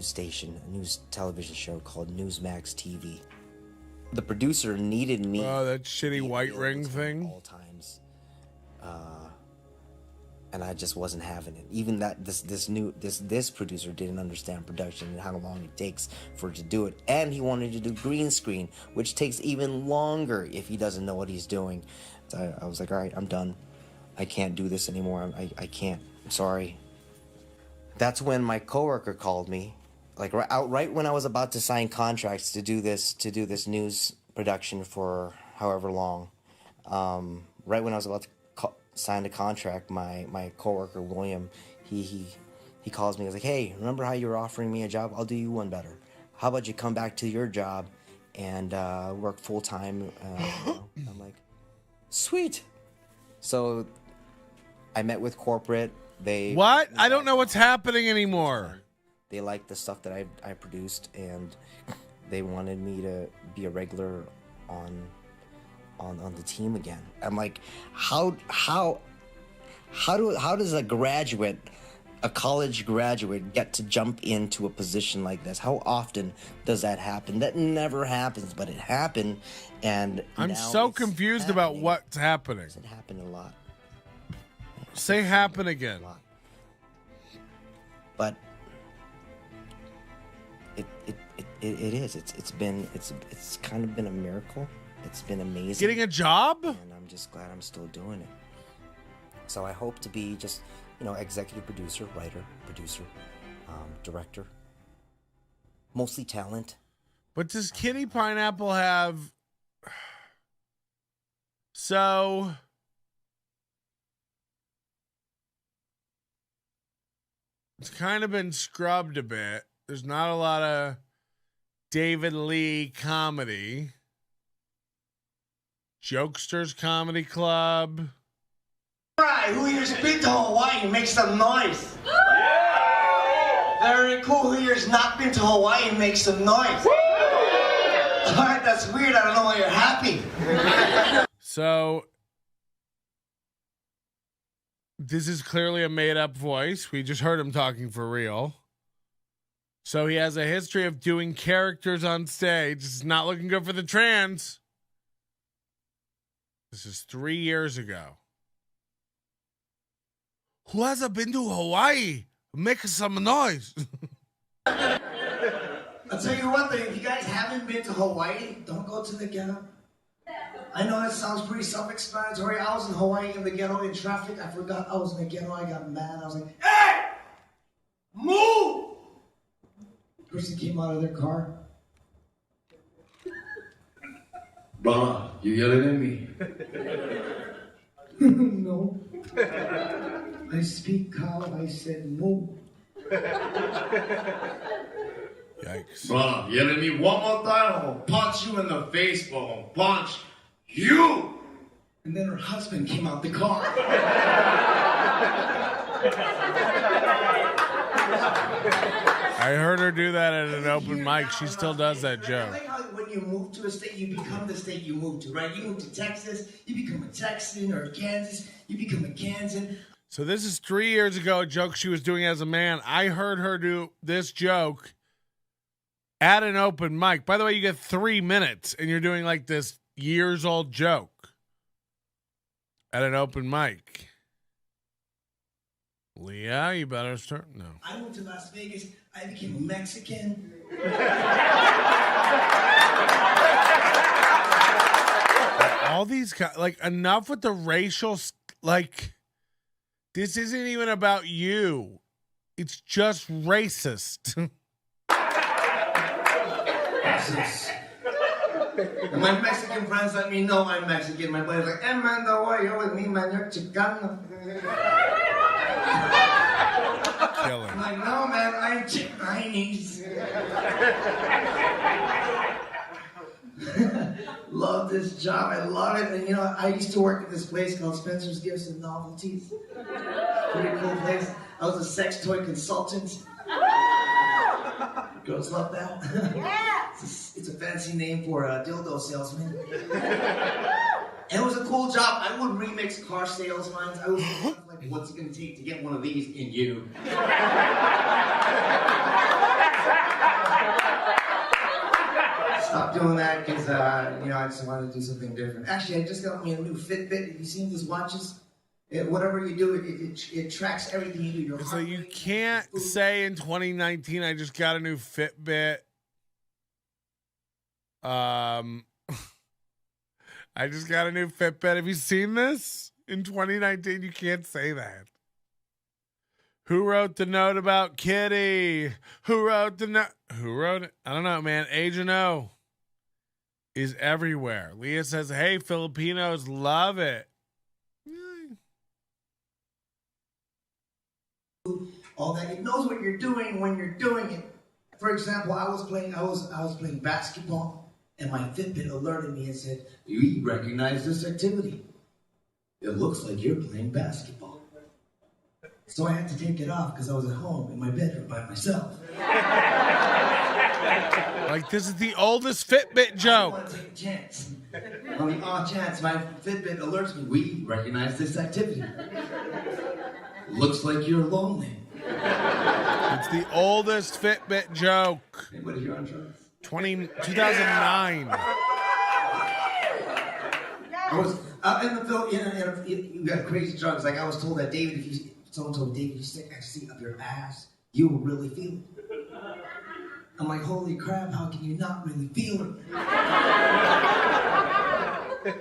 station, a news television show called Newsmax TV. The producer needed me. Oh, that shitty white ring thing. All times, and I just wasn't having it. Even that this producer didn't understand production and how long it takes for it to do it, and he wanted to do green screen, which takes even longer if he doesn't know what he's doing. So I was like, all right, I'm done. I can't do this anymore. I can't. I'm sorry. That's when my coworker called me, like right when I was about to sign contracts to do this news production for however long. Right when I was about to sign the contract, my coworker William, he calls me. He's like, "Hey, remember how you were offering me a job? I'll do you one better. How about you come back to your job and work full time?" I'm like, "Sweet." So I met with corporate. What? I don't know what's happening anymore. They liked the stuff that I produced, and they wanted me to be a regular on the team again. I'm like, how does a college graduate get to jump into a position like this? How often does that happen? That never happens, but it happened, and I'm so confused about what's happening. It happened a lot. Say happen again. But it is. It's kind of been a miracle. It's been amazing. Getting a job? And I'm just glad I'm still doing it. So I hope to be just, executive producer, writer, producer, director. Mostly talent. But does Kitty Pineapple have So it's kind of been scrubbed a bit. There's not a lot of David Lee comedy. Jokesters Comedy Club. Right, who here's been to Hawaii? Make some noise. Very cool. Who here's not been to Hawaii? Make some noise. All right, that's weird. I don't know why you're happy. So this is clearly a made-up voice. We just heard him talking for real. So he has a history of doing characters on stage. It's not looking good for the trans. This is 3 years ago. Who hasn't been to Hawaii? Make some noise. I'll tell you one thing. If you guys haven't been to Hawaii, don't go to the ghetto. I know that sounds pretty self-explanatory. I was in Hawaii in the ghetto in traffic. I forgot I was in the ghetto. I got mad. I was like, hey! Move! The person came out of their car. Brother, you yelling at me? No. I speak cow. I said move. Yikes. Brother, yell at me one more time, I'm gonna punch you in the face, bro. I'm gonna punch you! And then her husband came out the car. I heard her do that at an open mic. She still does that joke. I like how when you move to a state, you become the state you move to, right? You move to Texas, you become a Texan, or Kansas, you become a Kansan. So this is 3 years ago, a joke she was doing as a man. I heard her do this joke at an open mic. By the way, you get 3 minutes, and you're doing like this years-old joke at an open mic. Leah, you better start. No. I moved to Las Vegas. I became a Mexican. All these guys, like, enough with the racial, like, this isn't even about you. It's just racist. My Mexican friends let me know I'm Mexican. My buddy's like, hey man, don't worry, you're with me, man, you're Chicano. Killing. I'm like, no man, I'm Chinese. Love this job, I love it. And you know, I used to work at this place called Spencer's Gifts and Novelties. Pretty cool place. I was a sex toy consultant. Girls love that. Yeah. It's a fancy name for a dildo salesman. And it was a cool job. I would remix car sales lines. I was like, what's it going to take to get one of these in you? Stop doing that because, you know, I just wanted to do something different. Actually, I just got me a new Fitbit. Have you seen these watches? Whatever you do, it tracks everything you do. Your so you can't say in 2019, I just got a new Fitbit. I just got a new Fitbit. Have you seen this? In 2019, you can't say that. Who wrote the note about Kitty? Who wrote the note? Who wrote it? I don't know, man. Agent O is everywhere. Leah says, hey, Filipinos love it. All that, it knows what you're doing when you're doing it. For example, I was playing basketball, and my Fitbit alerted me and said, "You recognize this activity? It looks like you're playing basketball." So I had to take it off because I was at home in my bedroom by myself. Like, this is the oldest Fitbit joke. I want to take a chance. On the off chance, my Fitbit alerts me, "We recognize this activity. Looks like you're lonely." It's the oldest Fitbit joke. Anybody here on drugs? 2009. I was in the film. You got crazy drugs. Like I was told that David, someone told David, if you stick ecstasy up your ass, you will really feel it. I'm like, holy crap! How can you not really feel it?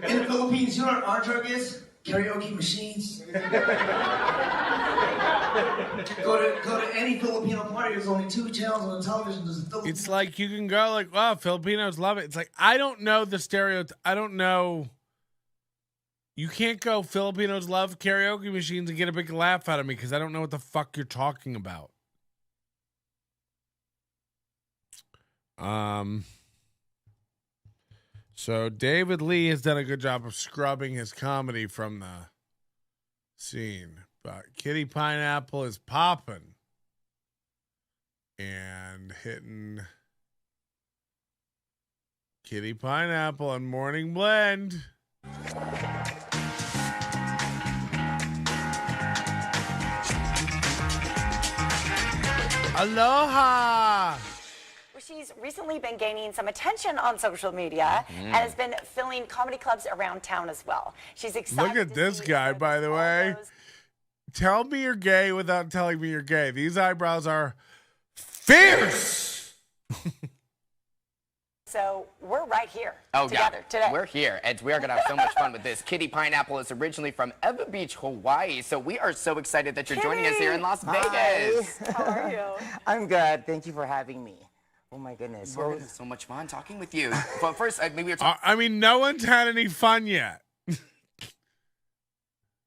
In the Philippines, you know what our drug is? Karaoke machines. Go to any Filipino party. There's only 2 channels on the television. There's a Filipino. It's like you can go like, wow, Filipinos love it. It's like, I don't know the stereotype. I don't know You can't go Filipinos love karaoke machines and get a big laugh out of me because I don't know what the fuck you're talking about. So David Lee has done a good job of scrubbing his comedy from the scene. But Kitty Pineapple is popping and hitting Kitty Pineapple on Morning Blend. Aloha! She's recently been gaining some attention on social media and has been filling comedy clubs around town as well. She's excited. Look at this guy, by the way. Tell me you're gay without telling me you're gay. These eyebrows are fierce. So we're right here together today. We're here, and we are going to have so much fun with this. Kitty Pineapple is originally from Eva Beach, Hawaii, so we are so excited that you're joining us here in Las Vegas. How are you? I'm good. Thank you for having me. Oh my goodness. We're going to have so much fun talking with you. But first, maybe we're I mean, no one's had any fun yet.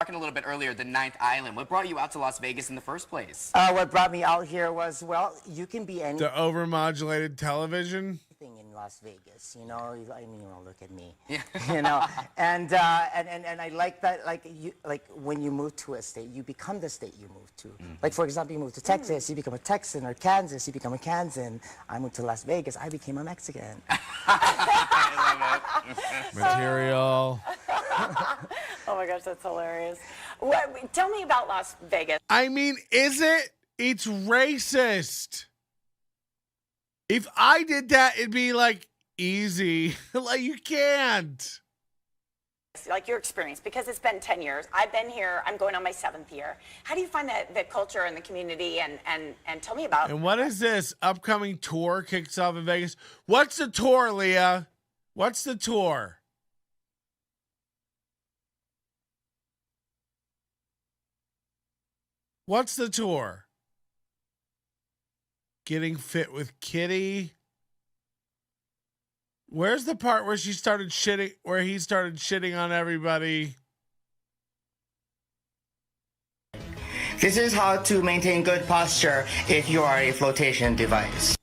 talking a little bit earlier, the Ninth Island. What brought you out to Las Vegas in the first place? What brought me out here was, well, you can be anything The overmodulated television. in Las Vegas. You know, I mean, look at me. Yeah. You know, and I like that. Like when you move to a state, you become the state you move to. Like for example, you move to Texas, you become a Texan, or Kansas, you become a Kansan. I moved to Las Vegas, I became a Mexican. I love it. Material. Oh my gosh, that's hilarious. Tell me about Las Vegas. I mean, is it? It's racist. If I did that, it'd be like easy. Like you can't. Like your experience, because it's been 10 years. I've been here. I'm going on my 7th year. How do you find the culture and the community? And tell me about. And what is this upcoming tour kicks off in Vegas? What's the tour, Leah? What's the tour? What's the tour? Getting fit with Kitty. Where's the part where she started shitting, where he started shitting on everybody? This is how to maintain good posture if you are a flotation device.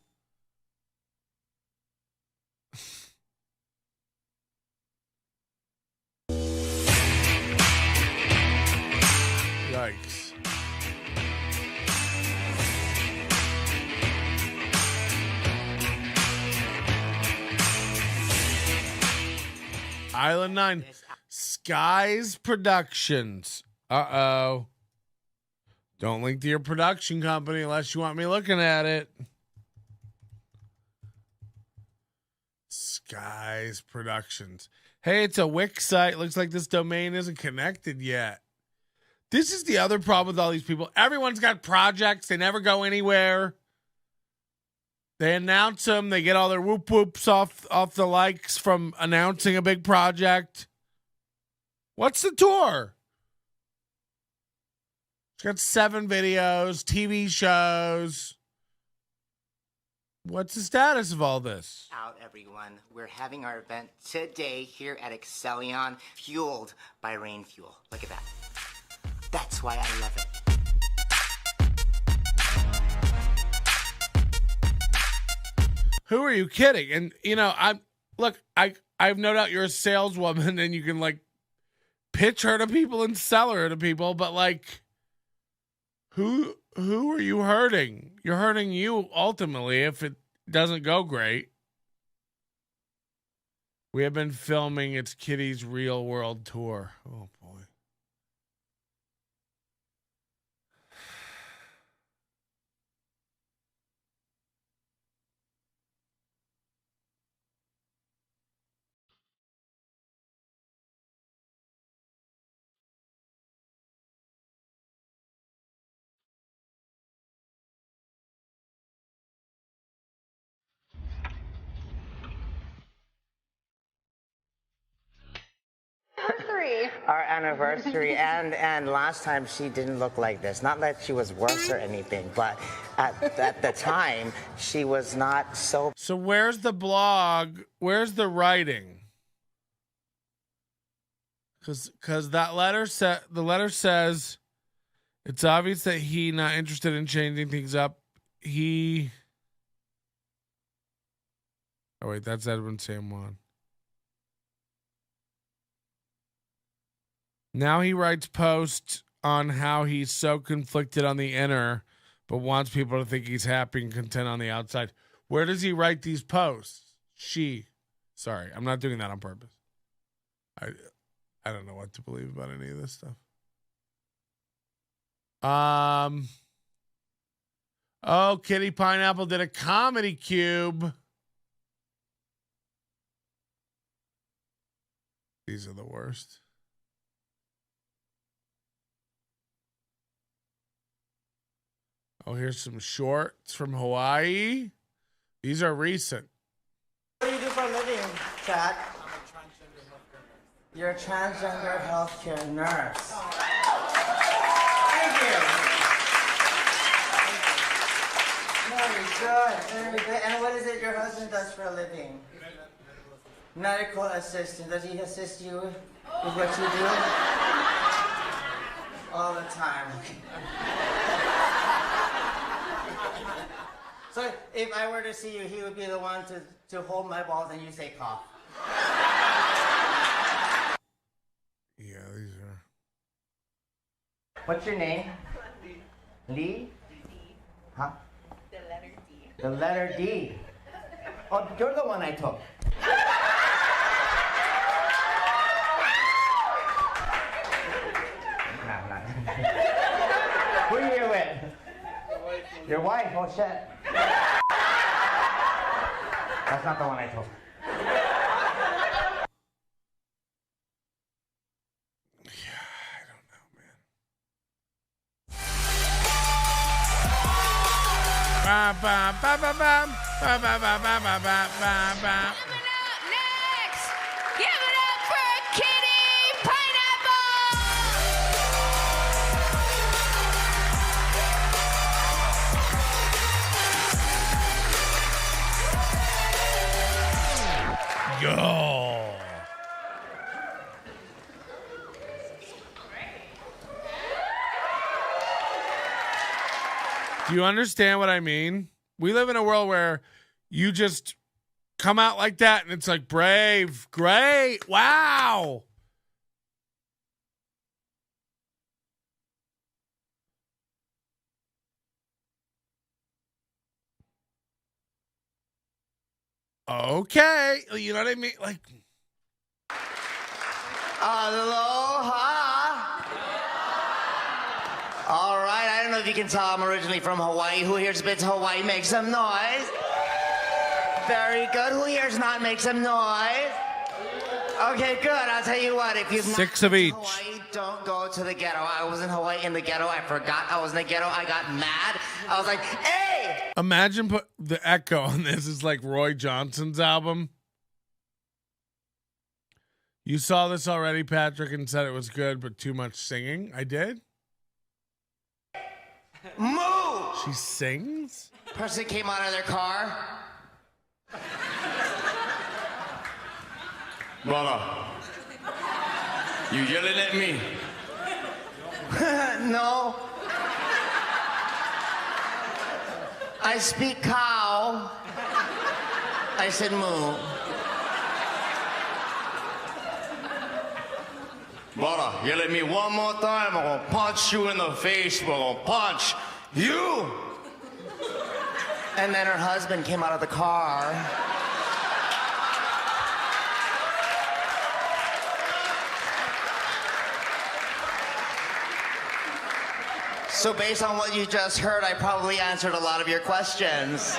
Yikes. Island 9. Skies Productions. Uh-oh. Don't link to your production company unless you want me looking at it. Skies Productions. Hey, it's a Wix site. Looks like this domain isn't connected yet. This is the other problem with all these people. Everyone's got projects. They never go anywhere. They announce them. They get all their whoop whoops off the likes from announcing a big project. What's the tour? It's got 7 videos, TV shows. What's the status of all this? Out, everyone. We're having our event today here at Excellion, fueled by Rain Fuel. Look at that. That's why I love it. Who are you kidding? And I've no doubt you're a saleswoman and you can like pitch her to people and sell her to people, but like who are you hurting? You're hurting you ultimately if it doesn't go great. We have been filming It's Kitty's Real World Tour. Oh boy. Our anniversary, and last time she didn't look like this. Not that she was worse or anything, but at the time she was not so. So where's the blog? Where's the writing? Because that letter the letter says it's obvious that he not interested in changing things up. Oh wait, that's Edwin San Juan. Now he writes posts on how he's so conflicted on the inner, but wants people to think he's happy and content on the outside. Where does he write these posts? Sorry, I'm not doing that on purpose. I don't know what to believe about any of this stuff. Oh, Kitty Pineapple did a comedy cube. These are the worst. Oh, here's some shorts from Hawaii. These are recent. What do you do for a living, Chad? You're a transgender healthcare nurse. Thank you. Very good, very good. And what is it your husband does for a living? Medical assistant. Does he assist you with what you do? All the time. So if I were to see you, he would be the one to hold my balls and you say cough. Yeah, these are. What's your name? Lee? Huh? The letter D. The letter D. Oh, you're the one I took. Who are you here with? Your wife? Oh shit. That's not the one I took. Ba, ba, ba, ba, ba, ba, ba, ba, ba, ba, ba, ba. Next, give it up for Kitty Pineapple! Go. Do you understand what I mean? We live in a world where you just come out like that and it's like brave, great, wow. Okay, you know what I mean? Like, Aloha! All right, I don't know if you can tell I'm originally from Hawaii. Who here's been to Hawaii? Make some noise. Very good. Who here's not make some noise? Okay, good. I'll tell you what. If you've Six not of been each. to Hawaii, don't go to the ghetto. I was in Hawaii in the ghetto. I forgot I was in the ghetto. I got mad. I was like, hey! imagine put the echo on this is like Roy Johnson's album. You saw this already, Patrick, and said it was good, but too much singing. I did. Move! She sings? Person came out of their car. Brother, you yelling at me? No. I speak cow. I said moo. Brother, yell at me one more time, I'm gonna punch you in the face, I'm gonna punch you! And then her husband came out of the car. So based on what you just heard, I probably answered a lot of your questions.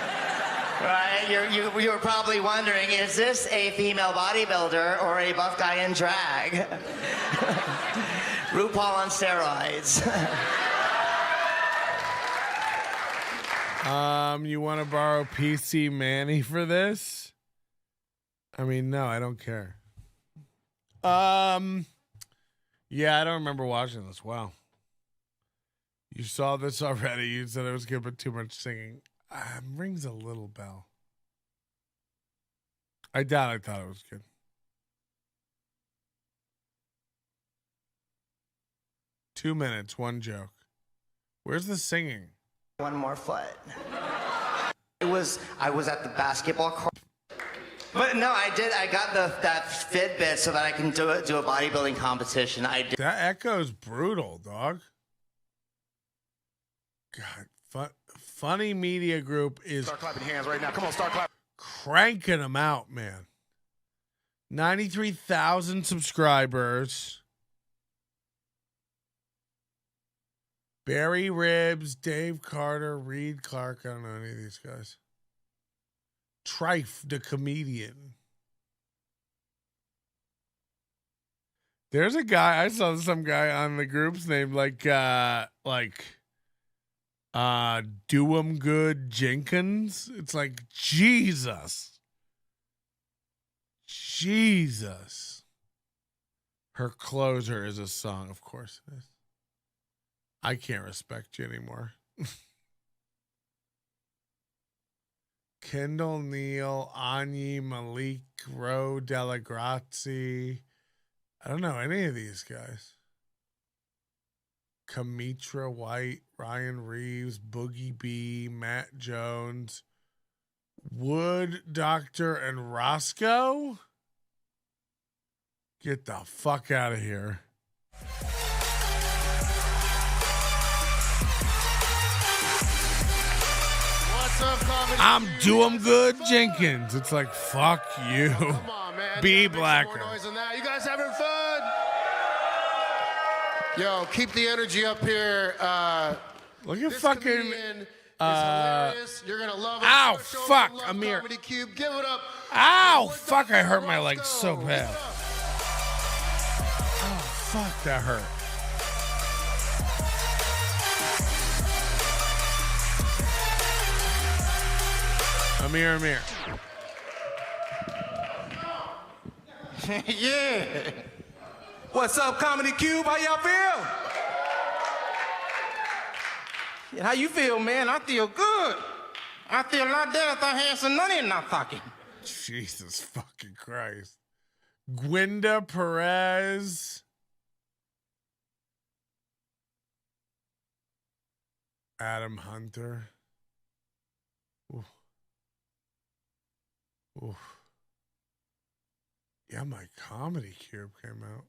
Right? You were probably wondering, is this a female bodybuilder or a buff guy in drag? RuPaul on steroids. You want to borrow PC Manny for this? I mean, no, I don't care. Yeah, I don't remember watching this. Wow. You saw this already. You said it was good, but too much singing. Rings a little bell. I thought it was good. 2 minutes, one joke. Where's the singing? One more foot. I was at the basketball court. But no, I got that Fitbit so that I can do a bodybuilding competition. That echo's brutal, dog. God, Funny Media Group is start clapping hands right now. Come on, start clapping. Cranking them out, man. 93,000 subscribers. Barry Ribs, Dave Carter, Reed Clark. I don't know any of these guys. Trife, the comedian. There's a guy, I saw some guy on the groups named Do 'em Good Jenkins. It's like, Jesus. Her Closer is a song, of course it is. I can't respect you anymore. Kendall Neal, Anyi, Malik, Ro Delagrazzi. I don't know any of these guys. Kamitra White, Ryan Reeves, Boogie B, Matt Jones, Wood, Doctor, and Roscoe. Get the fuck out of here. I'm doing good, Jenkins. It's like, fuck you. Come on, man. Be blacker. You guys having fun? Yo, keep the energy up here. Look at fucking. You're gonna love it. Ow, fuck, Amir. Give it up. Ow, fuck, I hurt my leg so bad. Oh, fuck, that hurt. Amir. Yeah. What's up, Comedy Cube? How y'all feel? Yeah, how you feel, man? I feel good. I feel a lot better if I had some money in my pocket. Jesus fucking Christ. Gwenda Perez. Adam Hunter. Oof. Oof. Yeah, my Comedy Cube came out.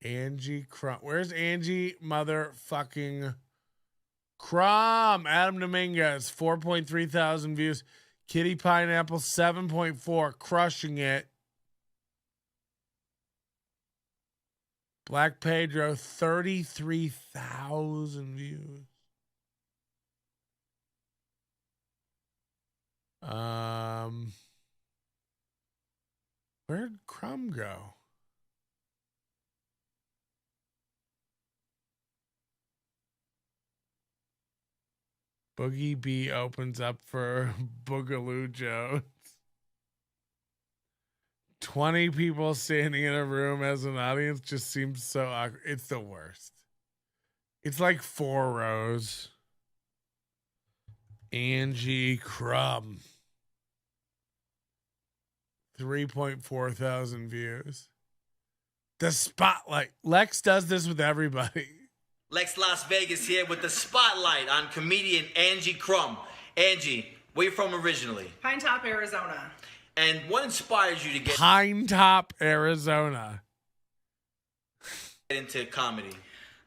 Angie Crumb. Where's Angie motherfucking Crumb? Adam Dominguez, 4.3 thousand views. Kitty Pineapple, 7.4, crushing it. Black Pedro, 33,000 views. Where'd Crumb go? Boogie B opens up for Boogaloo Jones. 20 people standing in a room as an audience just seems so awkward. It's the worst. It's like 4 rows. Angie Crumb. 3.4 thousand views. The Spotlight. Lex does this with everybody. Lex Las Vegas here with the spotlight on comedian Angie Crumb. Angie, where you from originally? Pine Top, Arizona. And what inspires you to get Pine Top, Arizona. into comedy?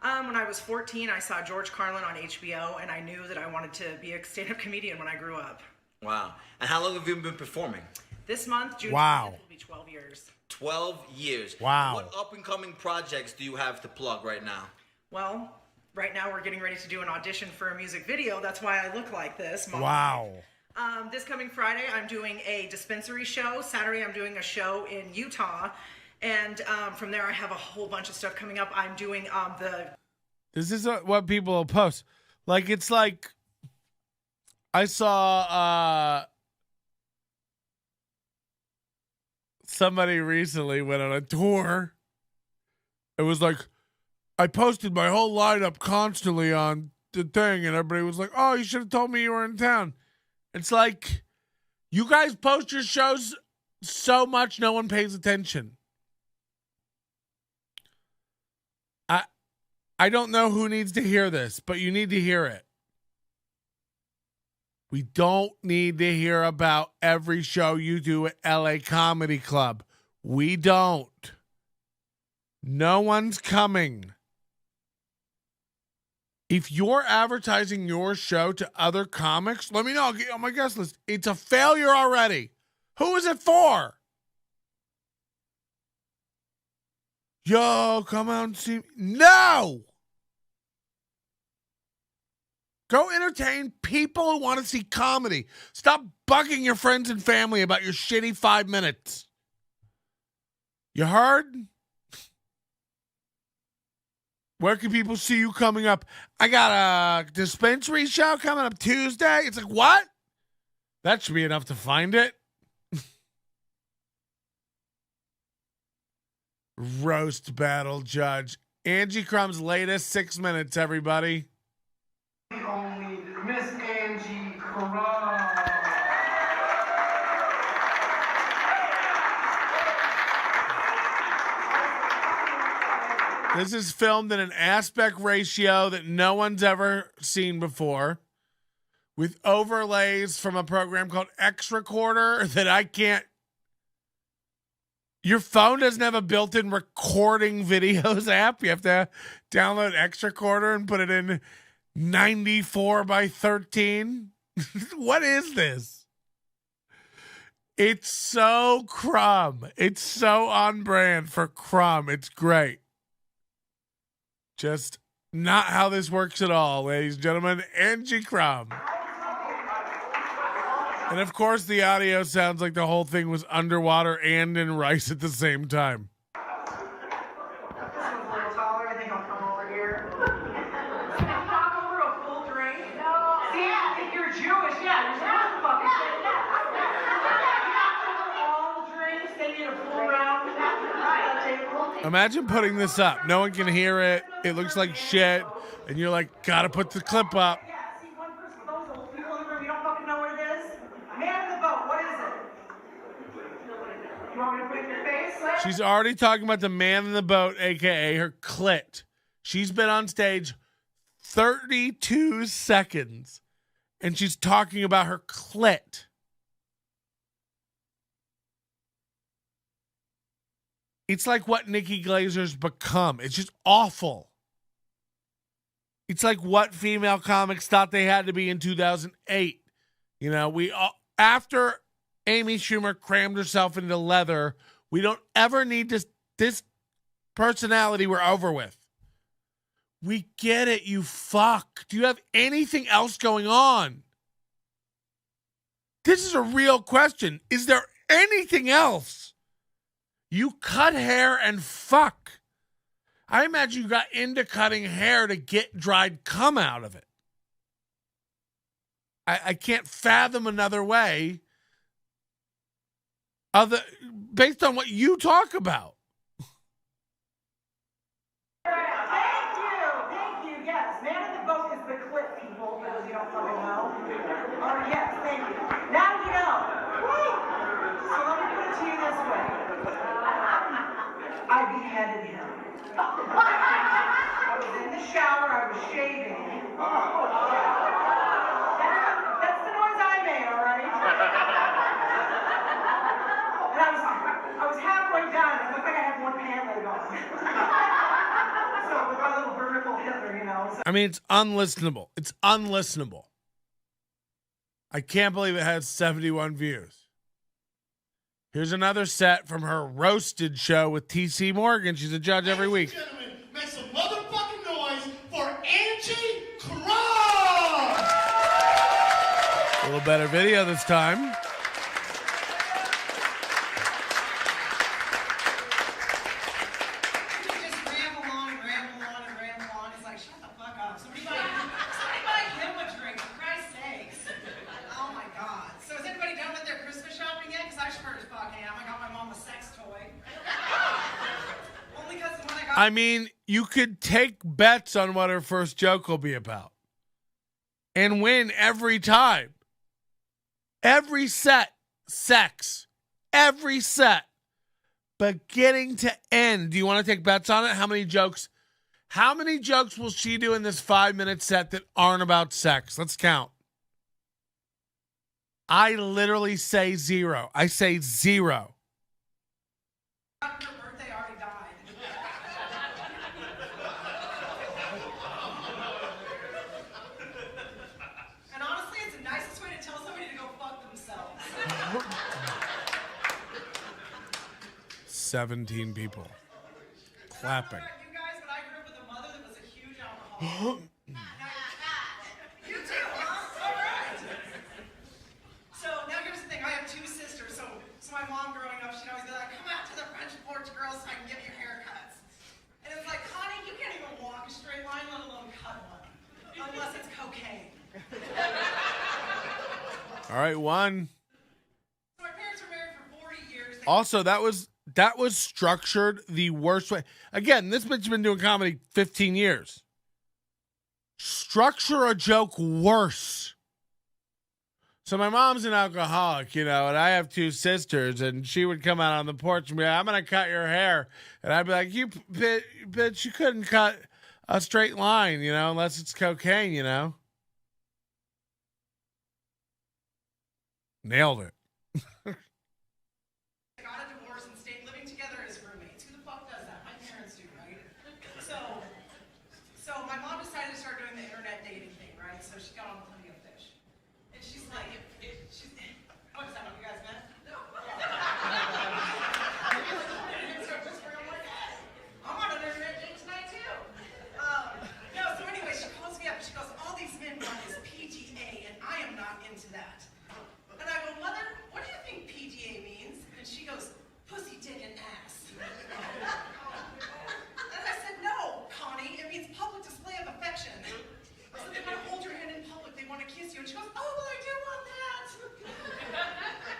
When I was 14, I saw George Carlin on HBO, and I knew that I wanted to be a stand-up comedian when I grew up. Wow. And how long have you been performing? This month, June Wow. 5th, will be 12 years. 12 years. Wow. What up-and-coming projects do you have to plug right now? Well, right now we're getting ready to do an audition for a music video. That's why I look like this. Wow. This coming Friday, I'm doing a dispensary show. Saturday, I'm doing a show in Utah. And from there, I have a whole bunch of stuff coming up. I'm doing This is what people will post. Like, it's like, I saw somebody recently went on a tour. It was like, I posted my whole lineup constantly on the thing, and everybody was like, oh, you should have told me you were in town. It's like, you guys post your shows so much no one pays attention. I don't know who needs to hear this, but you need to hear it. We don't need to hear about every show you do at LA Comedy Club. We don't. No one's coming. If you're advertising your show to other comics, let me know. I'll get you on my guest list. It's a failure already. Who is it for? Yo, come out and see me. No! Go entertain people who want to see comedy. Stop bugging your friends and family about your shitty 5 minutes. You heard? Where can people see you coming up? I got a dispensary show coming up Tuesday. It's like, what? That should be enough to find it. Roast battle judge. Angie Crumb's latest 6 minutes, everybody. Only Miss Angie Crumb. This is filmed in an aspect ratio that no one's ever seen before, with overlays from a program called X Recorder that I can't. Your phone doesn't have a built-in recording videos app. You have to download X Recorder and put it in 94 by 13. What is this? It's so Crumb. It's so on brand for Crumb. It's great. Just not how this works at all, ladies and gentlemen. Angie Crumb. And of course, the audio sounds like the whole thing was underwater and in rice at the same time. A little taller, I think I'll come over here. Knock over a full drink. No. See, if you're Jewish, yeah, you're supposed to fucking say all the drinks, they need a full round. Imagine putting this up. No one can hear it. It looks like shit. And you're like, gotta put the clip up. Yeah, see, one person, those old people in the room, you don't fucking know what it is? Man in the boat, what is it? You want me to put it in your face? She's already talking about the man in the boat, a.k.a. her clit. She's been on stage 32 seconds, and she's talking about her clit. It's like what Nikki Glazer's become. It's just awful. It's like what female comics thought they had to be in 2008. You know, after Amy Schumer crammed herself into leather, we don't ever need this personality we're over with. We get it, you fuck. Do you have anything else going on? This is a real question. Is there anything else? You cut hair and fuck. I imagine you got into cutting hair to get dried cum out of it. I can't fathom another way based on what you talk about. Thank you, yes. Man in the boat is the clip, people, for those you don't fucking know. Oh, yes, thank you. Now you know. So let me put it to you this way. I beheaded him. I was in the shower, I was shaving. That's the noise I made, all right? And I was halfway done, it looked like I had one pant leg on. So with my little vertical Hitler, you know. So. I mean, it's unlistenable. It's unlistenable. I can't believe it has 71 views. Here's another set from her roasted show with T.C. Morgan. She's a judge every week. Gentlemen, make some motherfucking noise for Angie Crumb! A little better video this time. I mean, you could take bets on what her first joke will be about and win every time. Every set, sex. Every set. But getting to end, do you want to take bets on it? How many jokes How many jokes will she do in this 5-minute set that aren't about sex? Let's count. I literally say 0. I say 0. Your birthday already died. And honestly, it's the nicest way to tell somebody to go fuck themselves. 17 people clapping. You guys, but I grew up with a mother that was a huge alcoholic. You too, huh? All right. So now here's the thing. I have 2 sisters. So my mom growing up, she'd always be like, come out to the French Porch, girls, so I can give you haircuts. And it's like, Connie, you can't even walk a straight line, let alone cut one. Unless it's cocaine. All right, 1. So my parents were married for 40 years. Also, that was structured the worst way. Again, this bitch has been doing comedy 15 years. Structure a joke worse. So my mom's an alcoholic, and I have 2 sisters, and she would come out on the porch and be like, I'm going to cut your hair. And I'd be like, you bitch, you couldn't cut a straight line, unless it's cocaine, Nailed it. Got a divorce and stayed living together as roommates. Who the fuck does that? My parents do, right? So my mom decided to start doing the internet dating thing, right? So she got on Plenty of Fish. And she's like, what is that? You guys met? No. I'm on an internet date tonight, too. No, so anyway, she calls me up and she goes, all these men want is PDA, and I am not into that. And I go, Mother, what do you think PDA means? And she goes, pussy, dick, and ass. And I said, no, Connie, it means public display of affection. So they want to hold your hand in public, they want to kiss you. And she goes, oh, well, I do want that.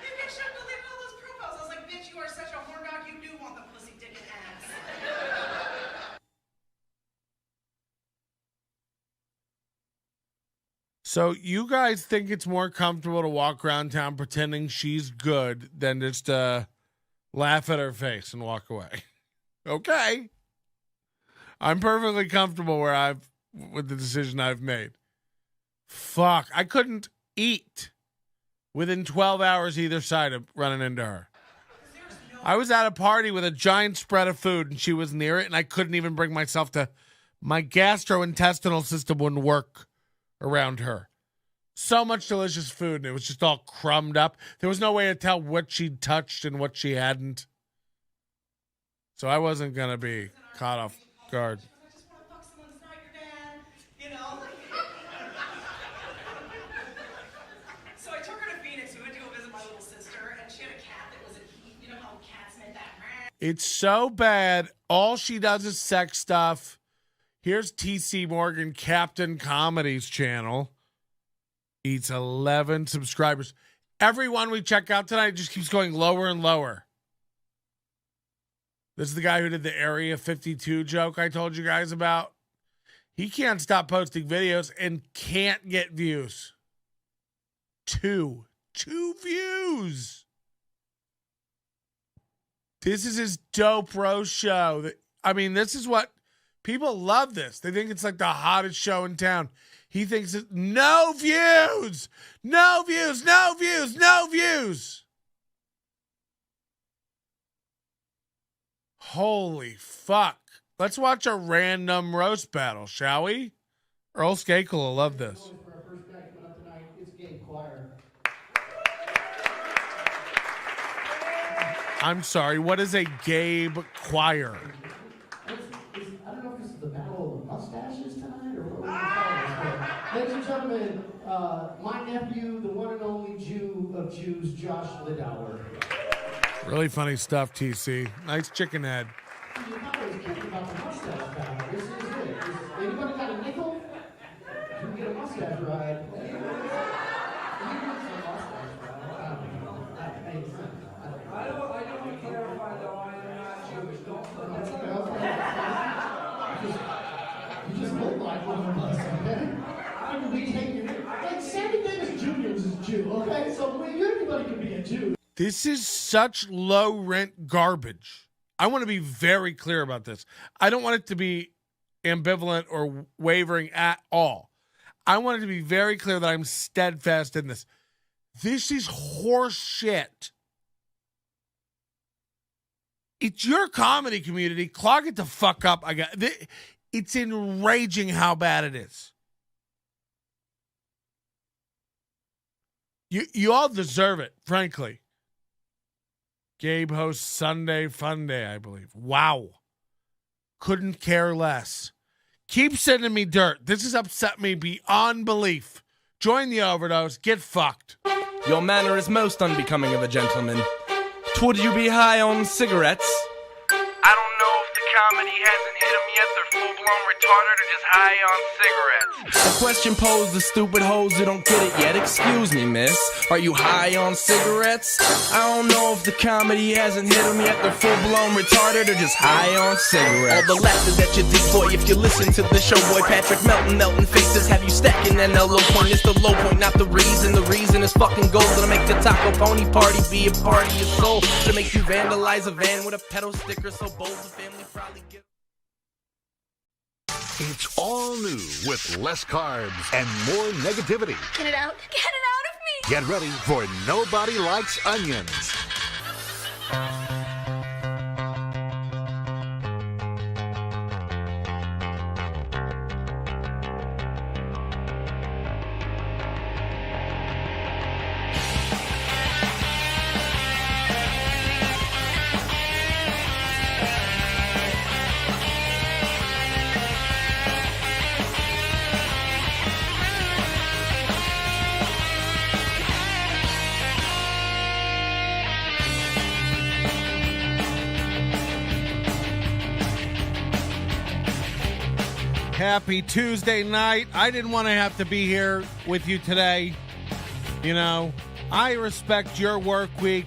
You can show believe all those profiles. I was like, bitch, you are such a horn dog, you do want the pussy, dick, and ass. So you guys think it's more comfortable to walk around town pretending she's good than just laugh at her face and walk away? Okay. I'm perfectly comfortable with the decision I've made. Fuck, I couldn't eat within 12 hours either side of running into her. I was at a party with a giant spread of food and she was near it and I couldn't even bring myself to, my gastrointestinal system wouldn't work around her. So much delicious food and it was just all crumbed up. There was no way to tell what she'd touched and what she hadn't. So I wasn't going to be caught off guard. So I took her to Phoenix. We went to go visit my little sister, and she had a cat that was a heat. You know how cats make that? It's so bad. All she does is sex stuff. Here's TC Morgan, Captain Comedy's channel. Eats 11 subscribers. Everyone we check out tonight just keeps going lower and lower. This is the guy who did the Area 52 joke I told you guys about. He can't stop posting videos and can't get views. 2 views. This is his dope roast show. This is what people love this. They think it's like the hottest show in town. He thinks it's no views, no views, no views, no views. Holy fuck. Let's watch a random roast battle, shall we? Earl Skakel will love this. I'm sorry, what is a Gabe choir? I don't know if this is the battle of the mustaches tonight or what we're calling this. Ladies and gentlemen, my nephew, the one and only Jew of Jews, Josh Lidauer. Really funny stuff, TC. Nice chicken head. You're not always kidding about the mustache battle. This is it. Anybody got a nickel? You can get a mustache ride. I don't want to clarify though, I am not Jewish. Don't You just look like one of us, okay? I mean, we take you. Like Sammy Davis Jr. is a Jew, okay? So anybody can be a Jew. This is such low rent garbage. I want to be very clear about this. I don't want it to be ambivalent or wavering at all. I wanted to be very clear that I'm steadfast in this. This is horse shit. It's your comedy community. Clog it the fuck up. It's enraging how bad it is. You all deserve it, frankly. Gabe hosts Sunday Fun Day, I believe. Wow. Couldn't care less. Keep sending me dirt. This has upset me beyond belief. Join the overdose. Get fucked. Your manner is most unbecoming of a gentleman. Would you be high on cigarettes? I don't know if the comedy hasn't hit them yet. They're full-blown retarded or just high on cigarettes. A question posed to stupid hoes who don't get it yet. Excuse me, miss. Are you high on cigarettes? I don't know if the comedy hasn't hit them yet. They're full-blown retarded or just high on cigarettes. All the laughter that you deploy if you listen to the show, boy. Patrick melting faces have you stacking that low point. It's the low point, not the reason. The reason is fucking gold. That'll make the taco pony party be a party of soul. To make you vandalize a van with a pedal sticker so bold the family probably get. It's all new with less carbs and more negativity. Get it out. Get it out of me. Get ready for Nobody Likes Onions. Happy Tuesday night. I didn't want to have to be here with you today. You know, I respect your work week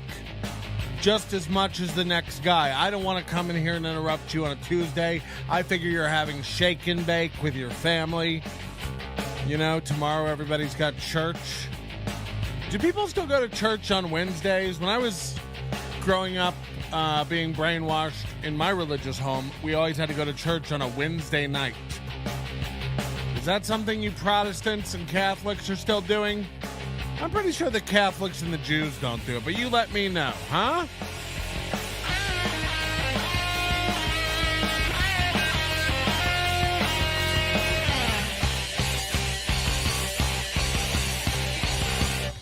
just as much as the next guy. I don't want to come in here and interrupt you on a Tuesday. I figure you're having shake and bake with your family. You know, tomorrow everybody's got church. Do people still go to church on Wednesdays? When I was growing up, being brainwashed in my religious home, we always had to go to church on a Wednesday night. Is that something you Protestants and Catholics are still doing? I'm pretty sure the Catholics and the Jews don't do it, but you let me know, huh?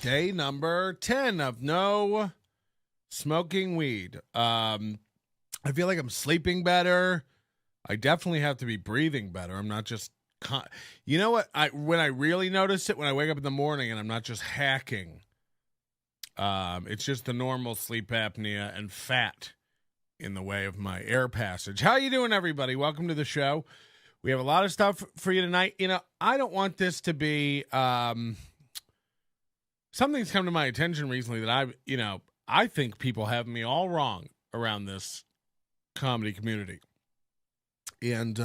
Day number 10 of no smoking weed. I feel like I'm sleeping better. I definitely have to be breathing better. I'm not just... You know what? When I really notice it, when I wake up in the morning and I'm not just hacking, it's just the normal sleep apnea and fat in the way of my air passage. How you doing, everybody? Welcome to the show. We have a lot of stuff for you tonight. You know, I don't want this to be... something's come to my attention recently that I think people have me all wrong around this comedy community. And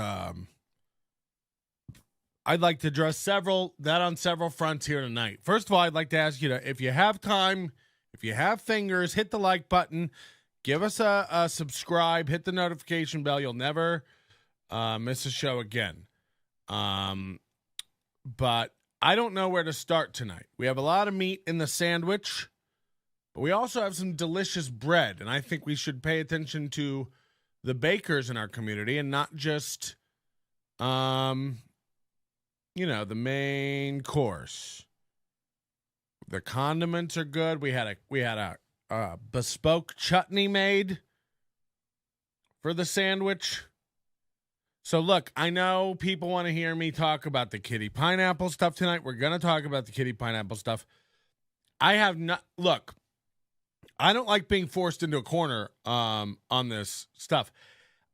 I'd like to address on several fronts here tonight. First of all, I'd like to ask you to, if you have time, if you have fingers, hit the like button, give us a subscribe, hit the notification bell. You'll never miss a show again. But I don't know where to start tonight. We have a lot of meat in the sandwich, but we also have some delicious bread, and I think we should pay attention to the bakers in our community and not just, the main course. The condiments are good. We had a bespoke chutney made for the sandwich. So look, I know people want to hear me talk about the Kitty Pineapple stuff tonight. We're going to talk about the Kitty Pineapple stuff. I don't like being forced into a corner on this stuff.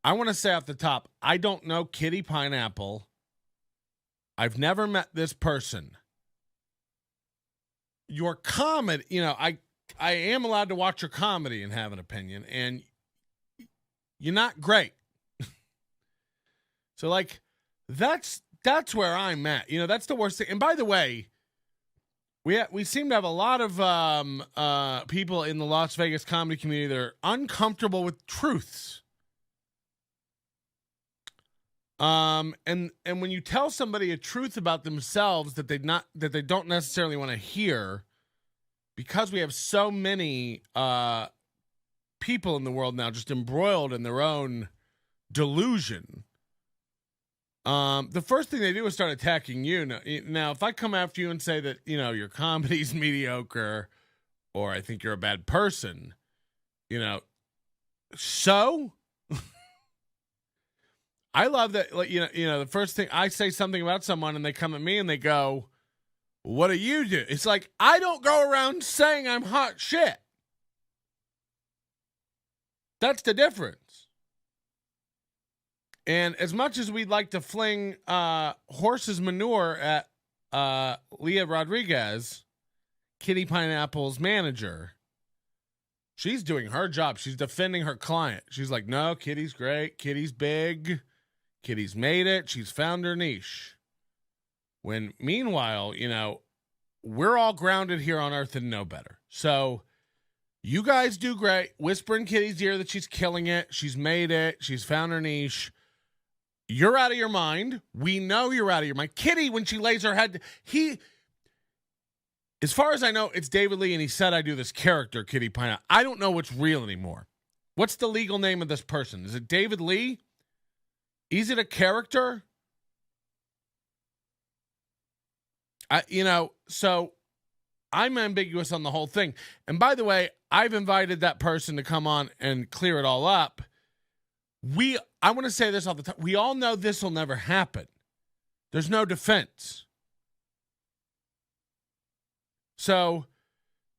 I want to say off the top, I don't know Kitty Pineapple. I've never met this person. Your comedy, I am allowed to watch your comedy and have an opinion, and you're not great. So, that's where I'm at. That's the worst thing. And by the way, we seem to have a lot of people in the Las Vegas comedy community that are uncomfortable with truths. And when you tell somebody a truth about themselves that they don't necessarily want to hear, because we have so many people in the world now just embroiled in their own delusion, the first thing they do is start attacking you. Now, if I come after you and say that, your comedy's mediocre, or I think you're a bad person, so I love that, the first thing I say something about someone and they come at me and they go, what do you do? It's like, I don't go around saying I'm hot shit. That's the difference. And as much as we'd like to fling horse's manure at Leah Rodriguez, Kitty Pineapple's manager, she's doing her job. She's defending her client. She's like, no, Kitty's great. Kitty's big. Kitty's made it. She's found her niche. When meanwhile, we're all grounded here on Earth and know better. So you guys do great. Whisper in Kitty's ear that she's killing it. She's made it. She's found her niche. You're out of your mind. We know you're out of your mind. Kitty, when she lays her head, as far as I know, it's David Lee, and he said I do this character, Kitty Pineapple. I don't know what's real anymore. What's the legal name of this person? Is it David Lee? Is it a character? So I'm ambiguous on the whole thing. And by the way, I've invited that person to come on and clear it all up. I want to say this all the time. We all know this will never happen. There's no defense. So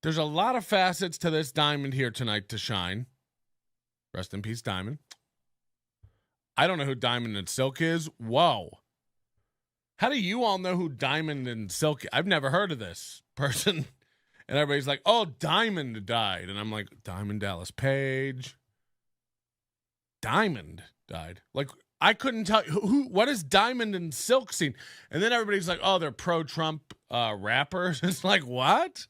there's a lot of facets to this diamond here tonight to shine. Rest in peace, Diamond. I don't know who Diamond and Silk is. Whoa. How do you all know who Diamond and Silk is? I've never heard of this person. And everybody's like, oh, Diamond died. And I'm like, Diamond Dallas Page. Diamond died. Like, I couldn't tell you what is Diamond and Silk scene. And then everybody's like, oh, they're pro-Trump rappers. It's like, what?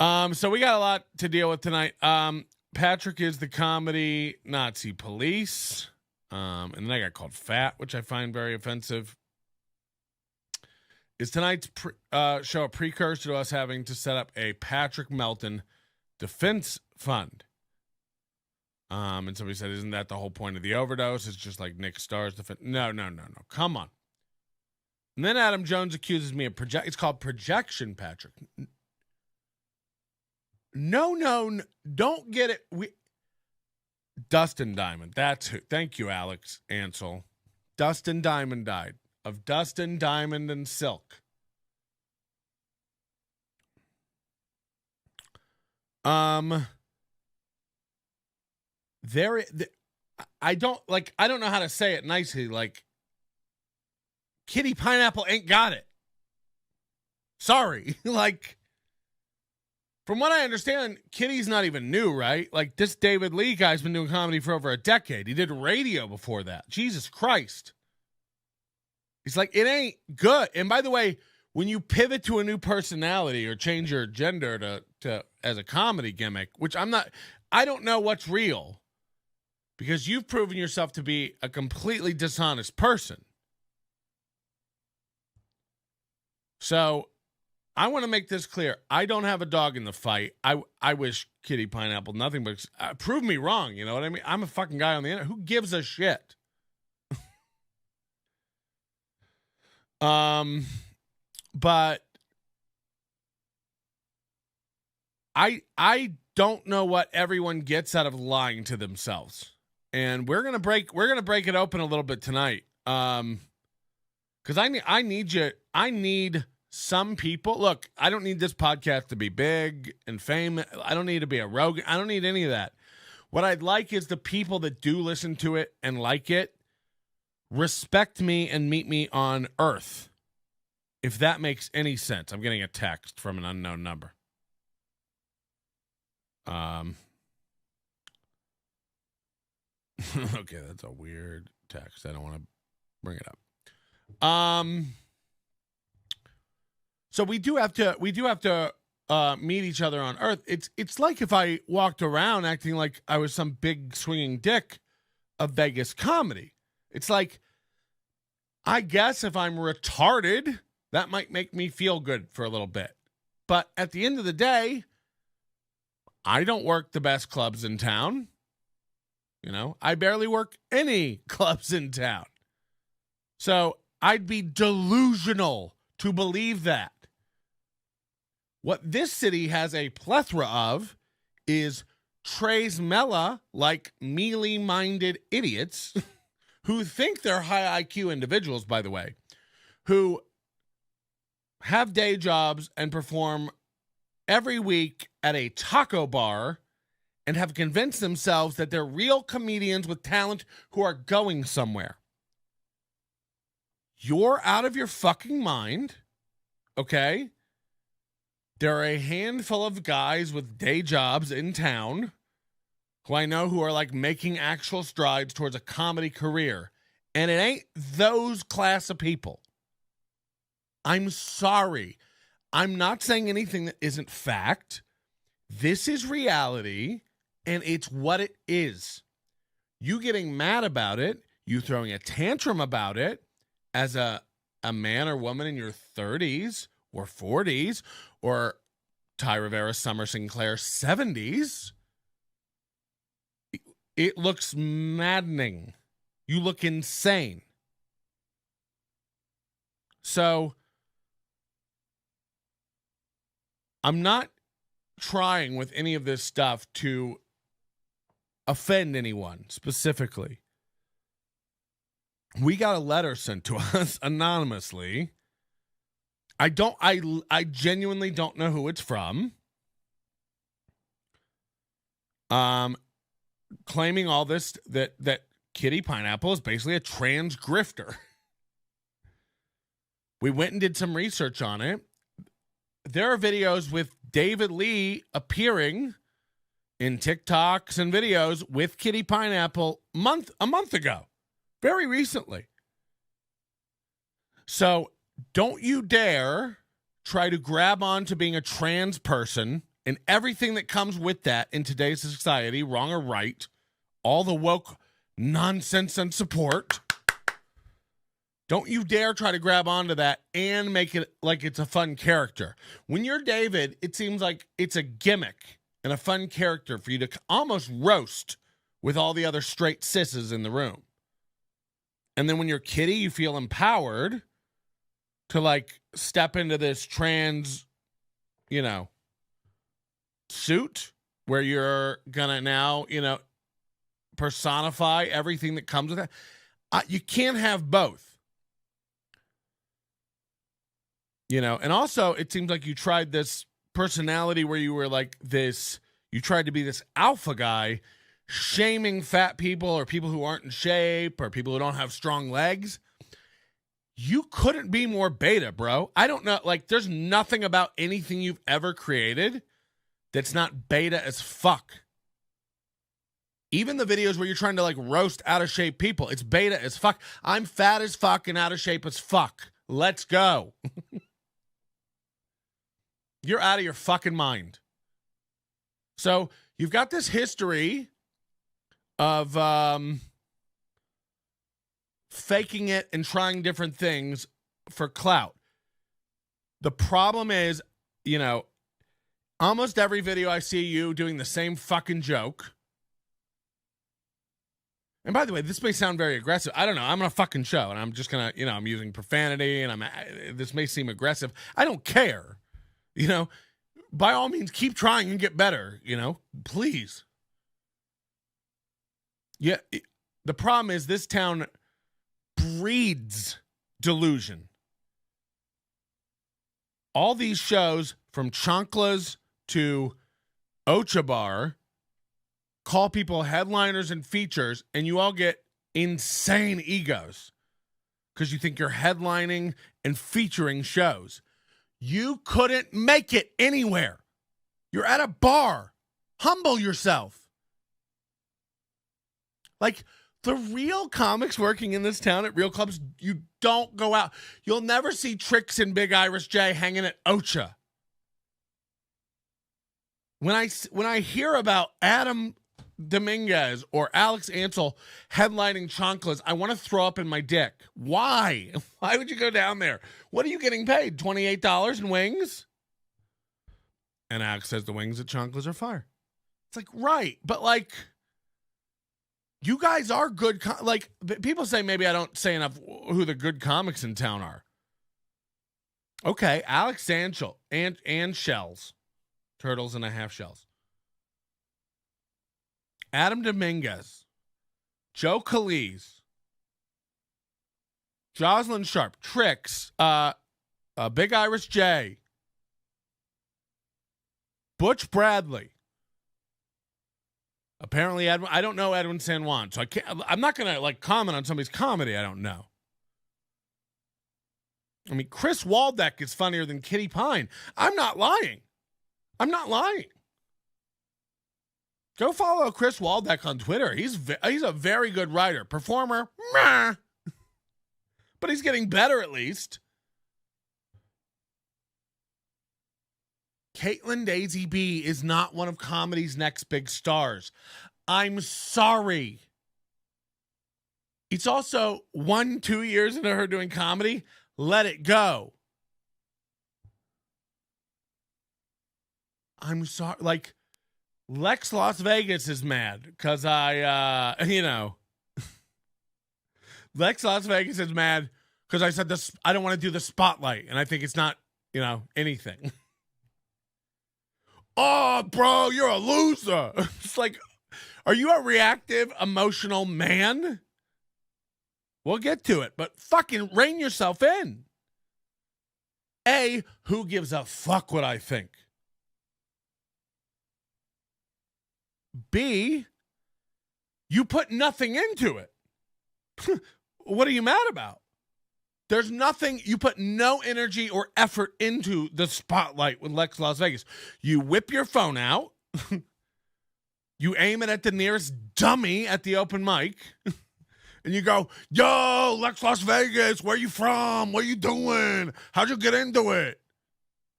So we got a lot to deal with tonight. Patrick is the comedy Nazi police. And then I got called fat, which I find very offensive. Is tonight's show a precursor to us having to set up a Patrick Melton defense fund? And somebody said, isn't that the whole point of the overdose? It's just like Nick Starr's defense. No. Come on. And then Adam Jones accuses me of it's called projection, Patrick. No. Don't get it. Dustin Diamond. That's who. Thank you, Alex Ansel. Dustin Diamond died of Dustin Diamond and Silk. I don't know how to say it nicely. Like, Kitty Pineapple ain't got it. Sorry. Like, from what I understand, Kitty's not even new, right? Like, this David Lee guy's been doing comedy for over a decade. He did radio before that. Jesus Christ. He's like, it ain't good. And by the way, when you pivot to a new personality or change your gender to as a comedy gimmick, which I don't know what's real, because you've proven yourself to be a completely dishonest person. So I want to make this clear. I don't have a dog in the fight. I wish Kitty Pineapple nothing but prove me wrong. You know what I mean? I'm a fucking guy on the internet. Who gives a shit? But I don't know what everyone gets out of lying to themselves. And we're gonna break it open a little bit tonight. Because I need some people. Look, I don't need this podcast to be big and famous. I don't need to be a Rogan. I don't need any of that. What I'd like is the people that do listen to it and like it respect me and meet me on Earth. If that makes any sense. I'm getting a text from an unknown number. Okay, that's a weird text. I don't want to bring it up. So we do have to meet each other on Earth. It's like if I walked around acting like I was some big swinging dick of Vegas comedy. It's like, I guess if I'm retarded, that might make me feel good for a little bit. But at the end of the day, I don't work the best clubs in town. You know, I barely work any clubs in town. So I'd be delusional to believe that. What this city has a plethora of is Trey's Mella, like mealy-minded idiots who think they're high IQ individuals, by the way, who have day jobs and perform every week at a taco bar and have convinced themselves that they're real comedians with talent who are going somewhere. You're out of your fucking mind, okay? There are a handful of guys with day jobs in town who I know who are like making actual strides towards a comedy career. And it ain't those class of people. I'm sorry. I'm not saying anything that isn't fact. This is reality, and it's what it is. You getting mad about it, you throwing a tantrum about it as a man or woman in your 30s or 40s or Ty Rivera, Summer Sinclair, 70s, it looks maddening. You look insane. So I'm not trying with any of this stuff to offend anyone specifically. We got a letter sent to us anonymously. I genuinely don't know who it's from. Claiming all this that Kitty Pineapple is basically a trans grifter. We went and did some research on it. There are videos with David Lee appearing in TikToks and videos with Kitty Pineapple a month ago. Very recently. So don't you dare try to grab on to being a trans person and everything that comes with that in today's society, wrong or right, all the woke nonsense and support. Don't you dare try to grab onto that and make it like it's a fun character. When you're David, it seems like it's a gimmick and a fun character for you to almost roast with all the other straight sisses in the room. And then when you're Kitty, you feel empowered to like step into this trans, suit where you're gonna now, personify everything that comes with that. You can't have both. And also it seems like you tried this personality where you were like this, you tried to be this alpha guy, shaming fat people or people who aren't in shape or people who don't have strong legs. You couldn't be more beta, bro. I don't know. Like, there's nothing about anything you've ever created that's not beta as fuck. Even the videos where you're trying to like roast out of shape people, it's beta as fuck. I'm fat as fuck and out of shape as fuck. Let's go. You're out of your fucking mind. So you've got this history of faking it and trying different things for clout. The problem is, almost every video I see you doing the same fucking joke. And by the way, this may sound very aggressive. I don't know. I'm on a fucking show and I'm just going to, I'm using profanity and this may seem aggressive. I don't care. By all means, keep trying and get better, please. Yeah, the problem is this town breeds delusion. All these shows, from Chanclas to Ocha Bar, call people headliners and features, and you all get insane egos because you think you're headlining and featuring shows. You couldn't make it anywhere. You're at a bar. Humble yourself. Like, the real comics working in this town at real clubs, you don't go out. You'll never see Tricks and Big Irish J hanging at Ocha. When I hear about Adam Dominguez or Alex Ansel headlining Chanclas, I want to throw up in my dick. Why? Why would you go down there? What are you getting paid? $28 in wings? And Alex says the wings at Chanclas are fire. It's like, right. But like, you guys are good. Like, people say maybe I don't say enough who the good comics in town are. Okay, Alex Ansel and Shells. Turtles and a half shells. Adam Dominguez. Joe Calise. Jocelyn Sharp. Tricks. Big Irish J. Butch Bradley. Apparently, Edwin. I don't know Edwin San Juan, so I'm not gonna like comment on somebody's comedy I don't know. I mean, Chris Waldeck is funnier than Kitty Pine. I'm not lying. Go follow Chris Waldeck on Twitter. He's a very good writer, performer, meh. But he's getting better at least. Caitlin Daisy B is not one of comedy's next big stars. I'm sorry. It's also 1-2 years into her doing comedy. Let it go. I'm sorry. Like, Lex Las Vegas is mad because Lex Las Vegas is mad because I said this. I don't want to do the spotlight, and I think it's not, anything. Oh, bro, you're a loser. It's like, are you a reactive, emotional man? We'll get to it, but fucking rein yourself in. A, who gives a fuck what I think? B, you put nothing into it. What are you mad about? There's nothing, you put no energy or effort into the spotlight with Lex Las Vegas. You whip your phone out. You aim it at the nearest dummy at the open mic. And you go, yo, Lex Las Vegas, where you from? What you doing? How'd you get into it?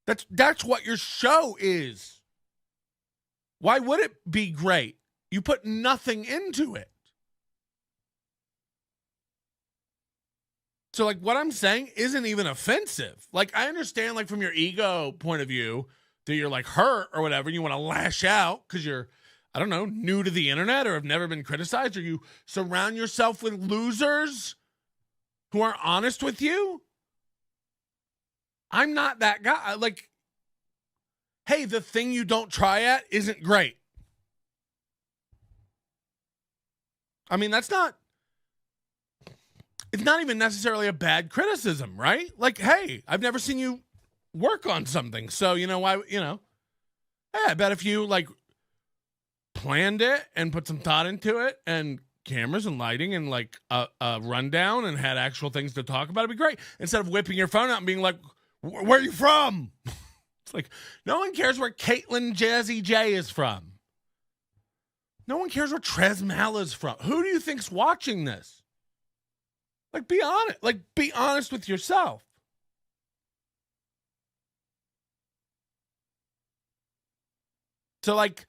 That's what your show is. Why would it be great? You put nothing into it. So, like, what I'm saying isn't even offensive. Like, I understand, like, from your ego point of view that you're, like, hurt or whatever, and you want to lash out because you're, I don't know, new to the internet or have never been criticized, or you surround yourself with losers who aren't honest with you. I'm not that guy. Like, hey, the thing you don't try at isn't great. I mean, it's not even necessarily a bad criticism, right? Like, hey, I've never seen you work on something. So, hey, I bet if you, like, planned it and put some thought into it and cameras and lighting and, like, a rundown and had actual things to talk about, it'd be great. Instead of whipping your phone out and being like, where are you from? It's like, no one cares where Caitlin Jazzy J is from. No one cares where Trez Mal is from. Who do you think's watching this? Like, be honest. Like, be honest with yourself. So, like,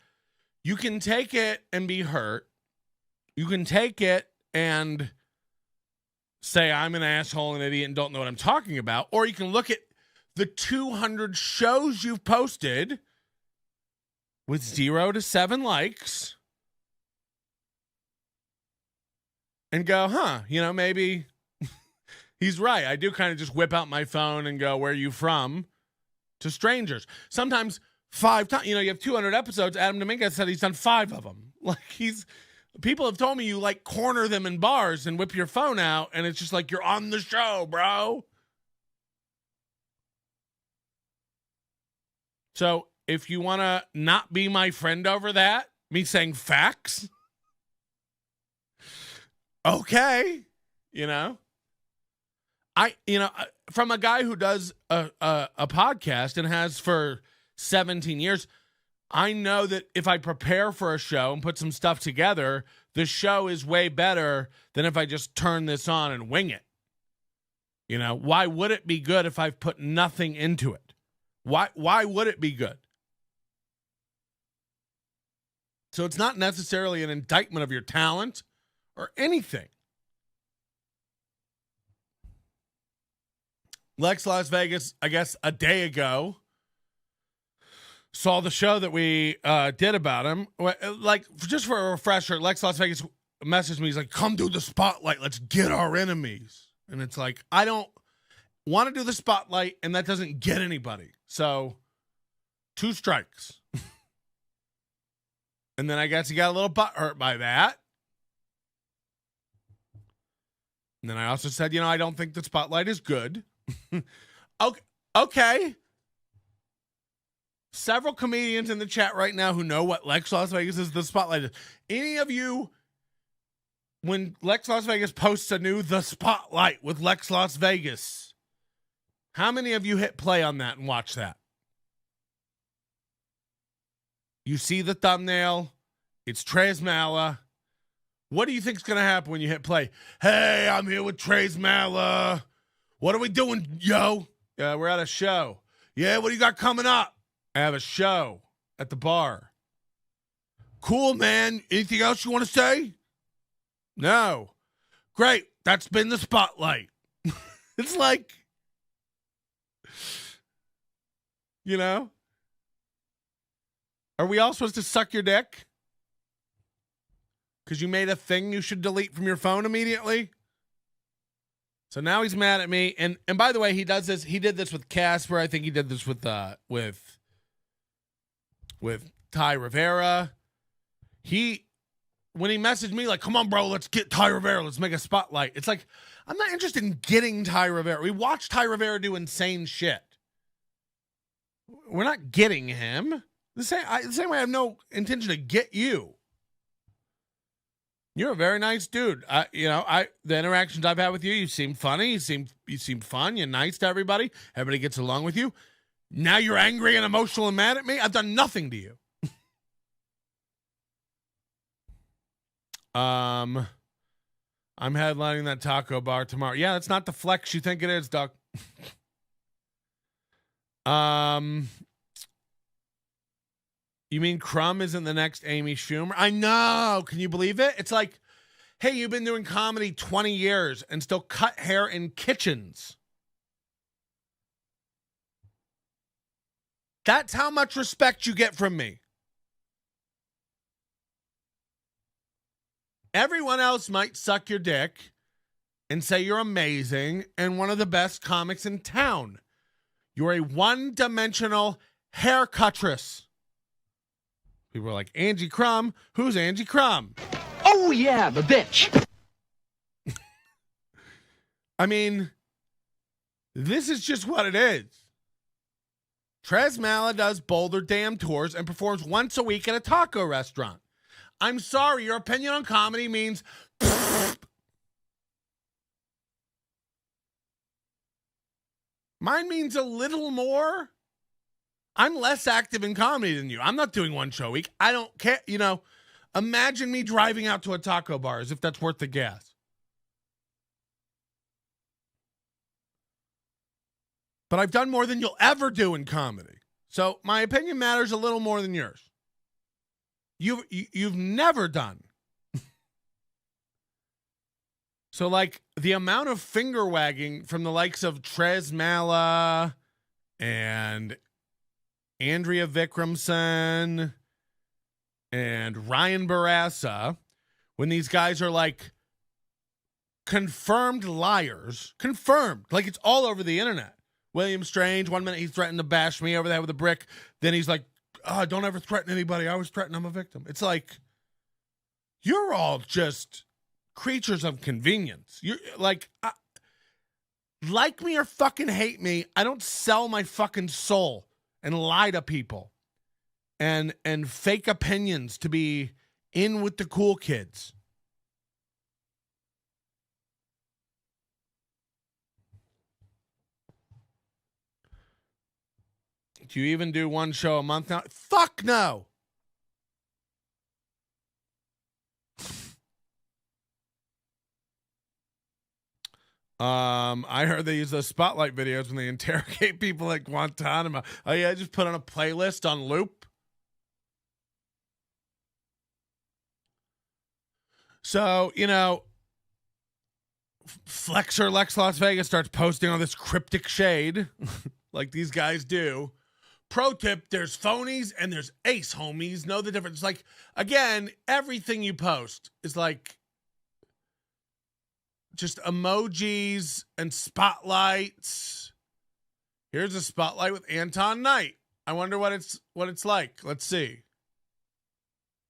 you can take it and be hurt. You can take it and say, I'm an asshole and idiot and don't know what I'm talking about. Or you can look at the 200 shows you've posted with 0 to 7 likes and go, maybe he's right. I do kind of just whip out my phone and go, where are you from? To strangers. Sometimes 5 times. You have 200 episodes. Adam Dominguez said he's done 5 of them. Like, people have told me you, like, corner them in bars and whip your phone out, and it's just like, you're on the show, bro. So if you want to not be my friend over that, me saying facts, okay, from a guy who does a podcast and has for 17 years, I know that if I prepare for a show and put some stuff together, the show is way better than if I just turn this on and wing it. Why would it be good if I've put nothing into it? Why would it be good? So it's not necessarily an indictment of your talent or anything. Lex Las Vegas, I guess a day ago, saw the show that we did about him. Like, just for a refresher, Lex Las Vegas messaged me. He's like, come do the spotlight. Let's get our enemies. And it's like, I don't want to do the spotlight, and that doesn't get anybody. So, 2 strikes. And then I guess he got a little butthurt by that. And then I also said, I don't think the spotlight is good. Okay. Several comedians in the chat right now who know what Lex Las Vegas is, the spotlight is. Any of you, when Lex Las Vegas posts a new The Spotlight with Lex Las Vegas, how many of you hit play on that and watch that? You see the thumbnail. It's Trez Mala. What do you think's going to happen when you hit play? Hey, I'm here with Trez Mala. What are we doing, yo? We're at a show. Yeah, what do you got coming up? I have a show at the bar. Cool, man. Anything else you want to say? No. Great. That's been the spotlight. It's like, are we all supposed to suck your dick? Because you made a thing you should delete from your phone immediately? So now he's mad at me. And by the way, he does this. He did this with Casper. I think he did this with Ty Rivera. When he messaged me like, come on, bro, let's get Ty Rivera. Let's make a spotlight. It's like, I'm not interested in getting Ty Rivera. We watched Ty Rivera do insane shit. We're not getting him. The same way I have no intention to get you. You're a very nice dude. The interactions I've had with you, you seem funny. You seem fun. You're nice to everybody. Everybody gets along with you. Now you're angry and emotional and mad at me. I've done nothing to you. I'm headlining that taco bar tomorrow. Yeah, that's not the flex you think it is, Doc. You mean Crumb isn't the next Amy Schumer? I know. Can you believe it? It's like, hey, you've been doing comedy 20 years and still cut hair in kitchens. That's how much respect you get from me. Everyone else might suck your dick and say you're amazing and one of the best comics in town. You're a one-dimensional haircuttress. People are like, Angie Crumb? Who's Angie Crumb? Oh, yeah, the bitch. I mean, this is just what it is. Trez Mala does Boulder Dam tours and performs once a week at a taco restaurant. I'm sorry, your opinion on comedy means... Mine means a little more. I'm less active in comedy than you. I'm not doing one show a week. I don't care. Imagine me driving out to a taco bar as if that's worth the gas. But I've done more than you'll ever do in comedy. So my opinion matters a little more than yours. You've never done. So like the amount of finger wagging from the likes of Trez Mala and Andrea Vikramson and Ryan Barassa, when these guys are like confirmed liars, like it's all over the internet. William Strange, 1 minute he threatened to bash me over the head with a brick. Then he's like, oh, don't ever threaten anybody. I always threaten I'm a victim. It's like, you're all just creatures of convenience. You're like, like me or fucking hate me, I don't sell my fucking soul and lie to people and fake opinions to be in with the cool kids. Do you even do one show a month now? Fuck no. I heard they use those spotlight videos when they interrogate people at Guantanamo. Oh yeah, just put on a playlist on loop. So, Flexer Lex Las Vegas starts posting all this cryptic shade like these guys do. Pro tip, there's phonies and there's ace homies. Know the difference. Like, again, everything you post is like just emojis and spotlights. Here's a spotlight with Anton Knight. I wonder what it's like. Let's see.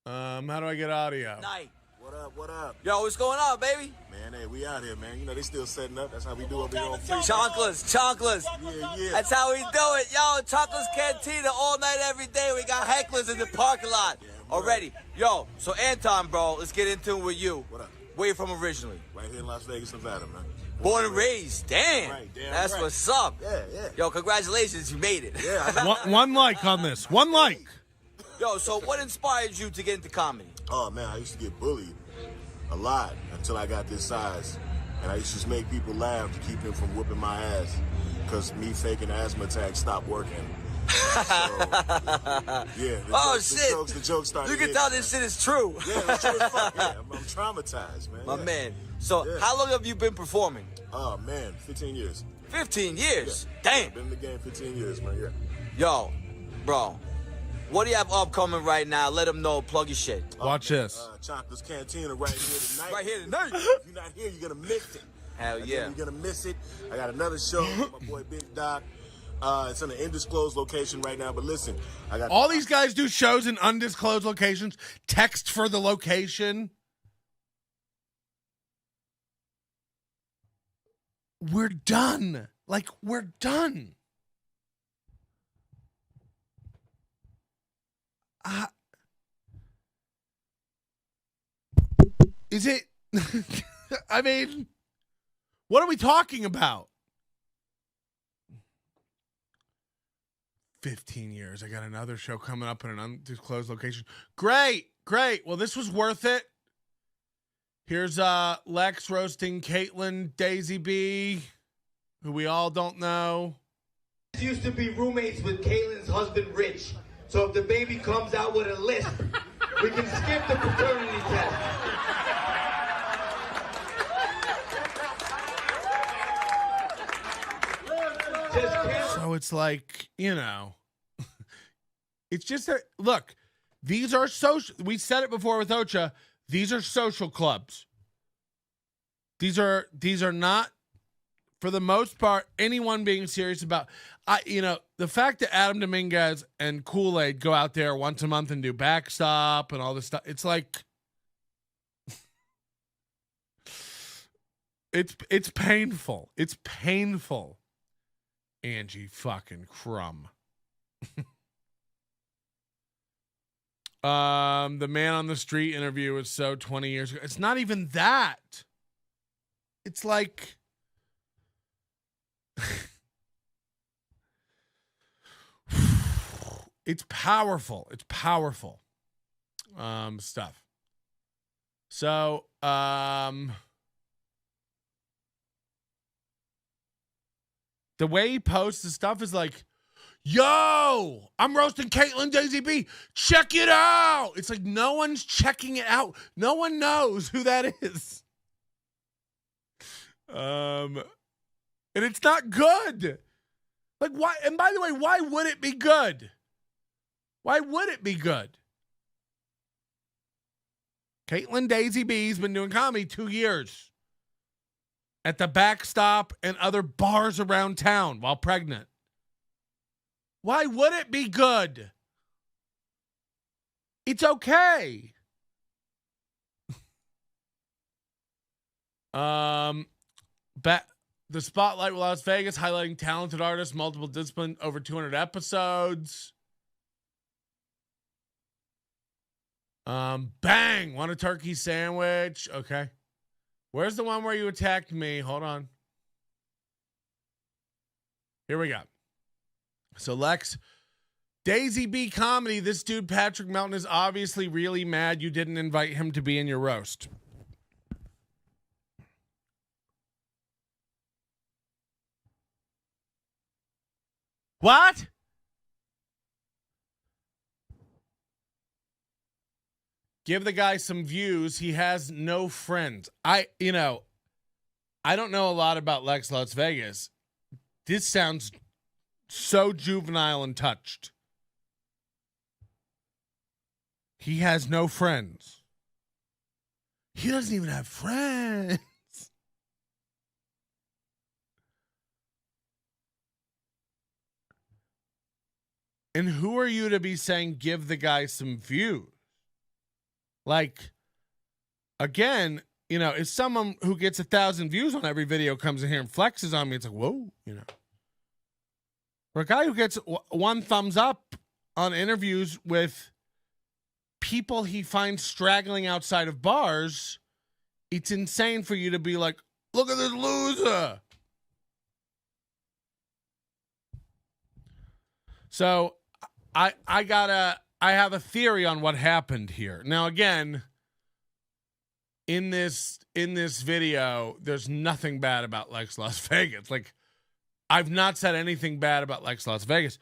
How do I get audio? Knight. What up, what up? Yo, what's going on, baby? Man, hey, we out here, man. They still setting up. That's how we do it. Chonklers. Yeah. That's how we do it. Yo, Chonklers Cantina all night, every day. We got hecklers in the parking lot already. Yo, so Anton, bro, let's get into it with you. What up? Where you from originally? Right here in Las Vegas, Nevada, man. Born and raised. Damn. Right, That's right. what's up. Yeah. Yo, congratulations. You made it. Yeah. one like on this. One like. Yo, so what inspired you to get into comedy? Oh, man, I used to get bullied a lot until I got this size. And I used to just make people laugh to keep them from whooping my ass. Because me faking asthma attacks stopped working. So, the jokes started You can tell this shit is true. Yeah, it's true as fuck. Yeah, I'm traumatized, man. My man. So, how long have you been performing? Oh, man, 15 years. 15 years? Yeah. Damn. I've been in the game 15 years, man, yeah. Yo, bro, what do you have upcoming right now? Let them know. Plug your shit. Watch this. Chocolate's Cantina right here tonight. Right here tonight. If you're not here, you're going to miss it. Hell And yeah. then you're going to miss it. I got another show with my boy Big Doc. It's in an undisclosed location right now, but listen, I got all these guys do shows in undisclosed locations. Text for the location. We're done. Like, we're done. Is it? I mean, what are we talking about? 15 years. I got another show coming up in an undisclosed location. Great. Well, this was worth it. Here's Lex roasting Caitlin Daisy B, who we all don't know. Used to be roommates with Caitlin's husband, Rich. So if the baby comes out with a lisp, we can skip the paternity test. So it's like, it's just that, look, these are social. We said it before with Ocha. These are social clubs. These are not, for the most part, anyone being serious about, the fact that Adam Dominguez and Kool-Aid go out there once a month and do backstop and all this stuff. It's like, it's painful. It's painful. Angie fucking Crumb. The man on the street interview was so 20 years ago. It's not even that. It's like it's powerful. It's powerful stuff. So the way he posts the stuff is like, yo, I'm roasting Caitlin Daisy B. Check it out. It's like no one's checking it out. No one knows who that is. And it's not good. Like, why? And by the way, why would it be good? Why would it be good? Caitlin Daisy B's been doing comedy 2 years. At the backstop and other bars around town while pregnant. Why would it be good? It's okay. The Spotlight with Las Vegas, highlighting talented artists, multiple disciplines, over 200 episodes. Bang! Want a turkey sandwich? Okay. Where's the one where you attacked me? Hold on. Here we go. So Lex, Daisy B comedy. This dude, Patrick Melton, is obviously really mad you didn't invite him to be in your roast. What? Give the guy some views. He has no friends. I don't know a lot about Lex Las Vegas. This sounds so juvenile and touched. He has no friends. He doesn't even have friends. And who are you to be saying give the guy some views? Like, again, if someone who gets 1,000 views on every video comes in here and flexes on me, it's like, whoa, For a guy who gets one thumbs up on interviews with people he finds straggling outside of bars, it's insane for you to be like, look at this loser. So I have a theory on what happened here. Now, again, in this video, there's nothing bad about Lex Las Vegas. Like, I've not said anything bad about Lex Las Vegas.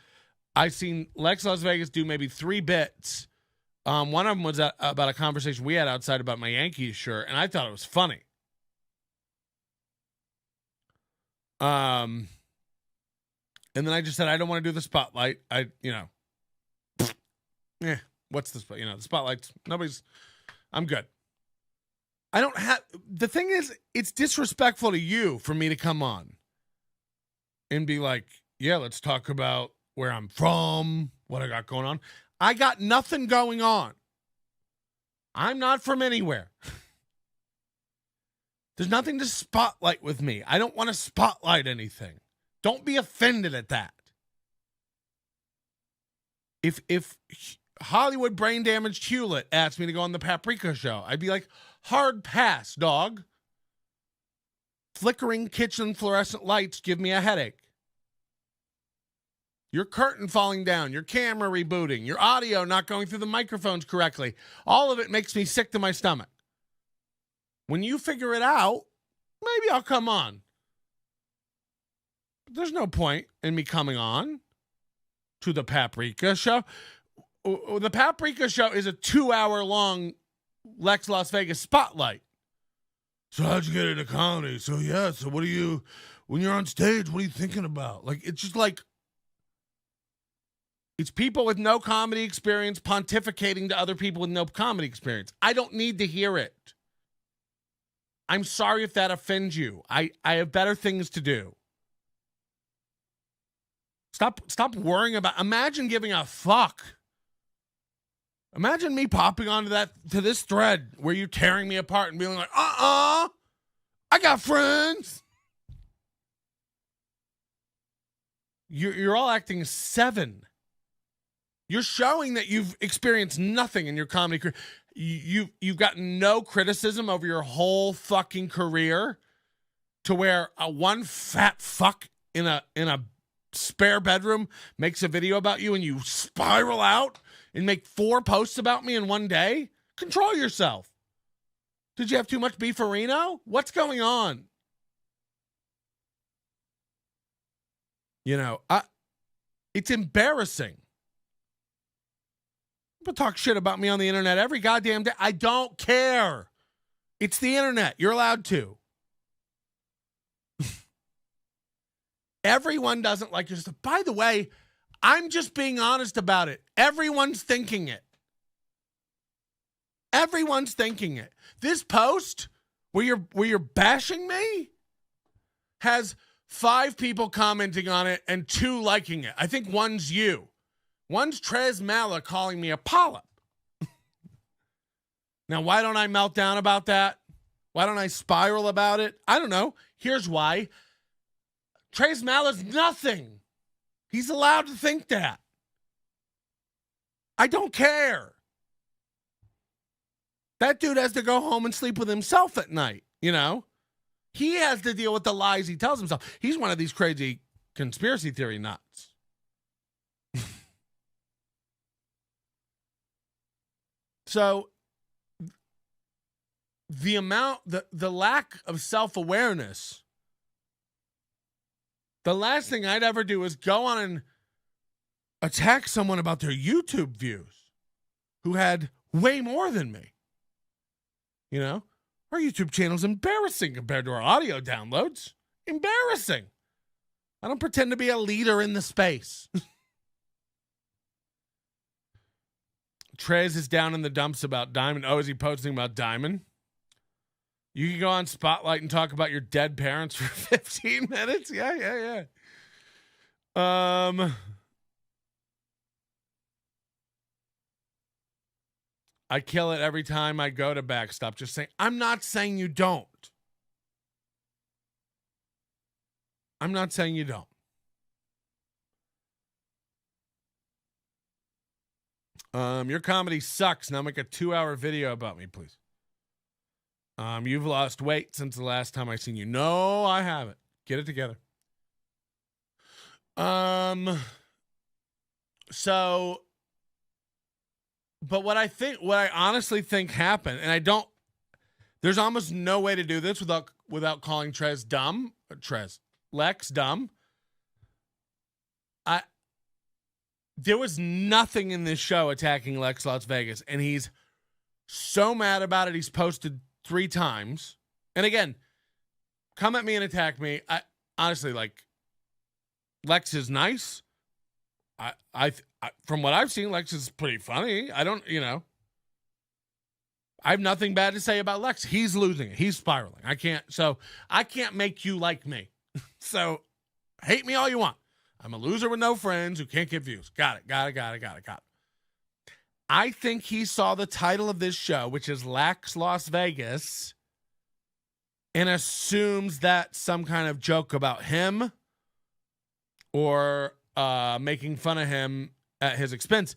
I've seen Lex Las Vegas do maybe 3 bits. One of them was about a conversation we had outside about my Yankees shirt, and I thought it was funny. And then I just said, I don't want to do the spotlight. What's the spotlight? The spotlight's I'm good. I don't have, the thing is, it's disrespectful to you for me to come on and be like, yeah, let's talk about where I'm from, what I got going on. I got nothing going on. I'm not from anywhere. There's nothing to spotlight with me. I don't want to spotlight anything. Don't be offended at that. If Hollywood brain damaged Hewlett asked me to go on the Paprika show, I'd be like, hard pass, dog. Flickering kitchen fluorescent lights give me a headache. Your curtain falling down, your camera rebooting, your audio not going through the microphones correctly. All of it makes me sick to my stomach. When you figure it out, maybe I'll come on. But there's no point in me coming on to the Paprika show. The Paprika show is a 2-hour-long Lex Las Vegas spotlight. So how'd you get into comedy? So what are you, when you're on stage, what are you thinking about? Like, it's just like, it's people with no comedy experience pontificating to other people with no comedy experience. I don't need to hear it. I'm sorry if that offends you. I have better things to do. Stop worrying about, imagine giving a fuck. Imagine me popping onto this thread where you're tearing me apart and being like, I got friends. You're all acting 7. You're showing that you've experienced nothing in your comedy career. You've gotten no criticism over your whole fucking career, to where one fat fuck in a spare bedroom makes a video about you and you spiral out and make 4 posts about me in one day. Control yourself. Did you have too much beefarino? What's going on? It's embarrassing. People talk shit about me on the internet every goddamn day. I don't care. It's the internet. You're allowed to. Everyone doesn't like your stuff. By the way, I'm just being honest about it. Everyone's thinking it. Everyone's thinking it. This post where you're bashing me has 5 people commenting on it and 2 liking it. I think one's you. One's Trez Mala calling me a polyp. Now, why don't I melt down about that? Why don't I spiral about it? I don't know. Here's why. Trez Mala's nothing. He's allowed to think that. I don't care. That dude has to go home and sleep with himself at night, He has to deal with the lies he tells himself. He's one of these crazy conspiracy theory nuts. So the lack of self-awareness, the last thing I'd ever do is go on and attack someone about their YouTube views who had way more than me. You know, our YouTube channel's embarrassing compared to our audio downloads. Embarrassing. I don't pretend to be a leader in the space. Trez is down in the dumps about Diamond. Oh, is he posting about Diamond? You can go on Spotlight and talk about your dead parents for 15 minutes? Yeah. I kill it every time I go to backstop. Just saying, I'm not saying you don't. I'm not saying you don't. Your comedy sucks. Now make a 2-hour video about me, please. You've lost weight since the last time I seen you. No, I haven't. Get it together. But what I honestly think happened, and I don't, there's almost no way to do this without calling Lex dumb. There was nothing in this show attacking Lex Las Vegas, and he's so mad about it. He's posted 3 times. And again, come at me and attack me. I honestly, like, Lex is nice. I from what I've seen, Lex is pretty funny. I have nothing bad to say about Lex. He's losing it. He's spiraling. I can't make you like me. So hate me all you want. I'm a loser with no friends who can't get views. Got it. I think he saw the title of this show, which is Lex Las Vegas, and assumes that's some kind of joke about him or making fun of him at his expense.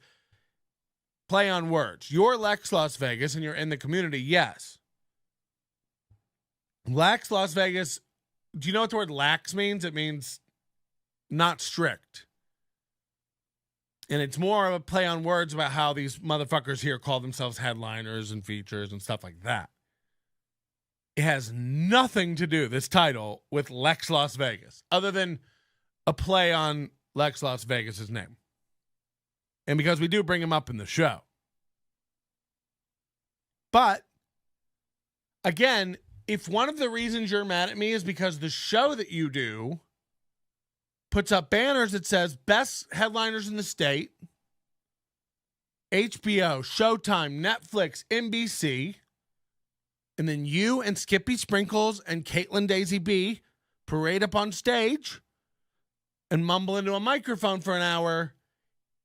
Play on words. You're Lex Las Vegas and you're in the community, yes. Lex Las Vegas, do you know what the word lax means? It means not strict. And it's more of a play on words about how these motherfuckers here call themselves headliners and features and stuff like that. It has nothing to do, this title, with Lex Las Vegas, other than a play on Lex Las Vegas' name. And because we do bring him up in the show. But, again, if one of the reasons you're mad at me is because the show that you do puts up banners that says best headliners in the state, HBO, Showtime, Netflix, NBC, and then you and Skippy Sprinkles and Caitlin Daisy B parade up on stage and mumble into a microphone for an hour,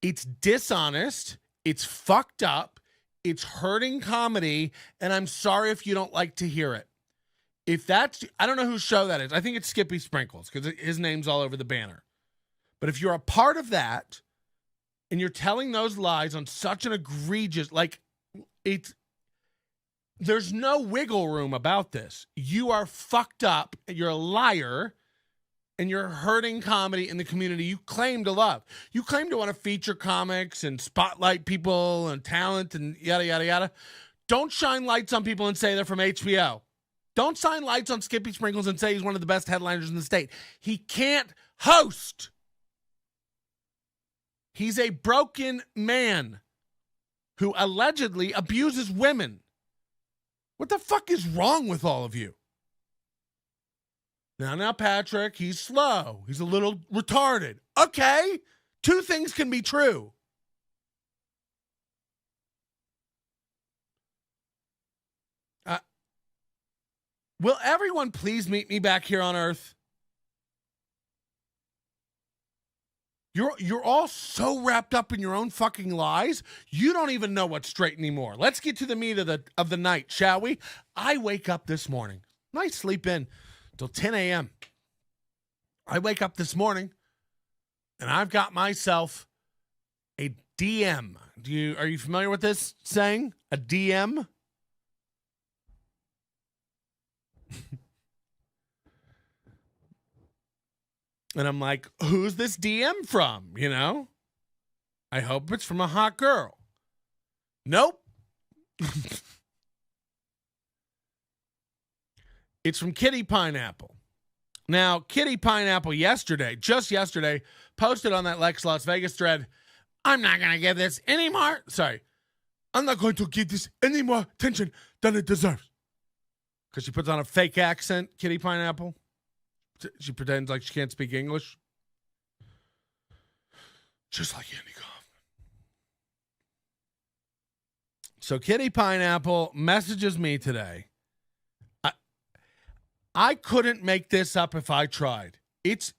it's dishonest, it's fucked up, it's hurting comedy, and I'm sorry if you don't like to hear it. If that's, I don't know whose show that is. I think it's Skippy Sprinkles because his name's all over the banner. But if you're a part of that and you're telling those lies on such an egregious, there's no wiggle room about this. You are fucked up. You're a liar and you're hurting comedy in the community you claim to love. You claim to want to feature comics and spotlight people and talent and yada, yada, yada. Don't shine lights on people and say they're from HBO. Don't shine lights on Skippy Sprinkles and say he's one of the best headliners in the state. He can't host. He's a broken man who allegedly abuses women. What the fuck is wrong with all of you? Now, Patrick, he's slow. He's a little retarded. Okay, 2 things can be true. Will everyone please meet me back here on Earth? You're all so wrapped up in your own fucking lies, you don't even know what's straight anymore. Let's get to the meat of the night, shall we? I wake up this morning. I sleep in till 10 a.m. I wake up this morning, and I've got myself a DM. Are you familiar with this saying? A DM? And I'm like, who's this DM from? You know? I hope it's from a hot girl. Nope. It's from Kitty Pineapple. Now, Kitty Pineapple just yesterday, posted on that Lex Las Vegas thread, I'm not going to give this any more. I'm not going to give this any more attention than it deserves. because she puts on a fake accent, Kitty Pineapple. She pretends like she can't speak English. Just like Andy Kaufman. So Kitty Pineapple messages me today. I couldn't make this up if I tried. It's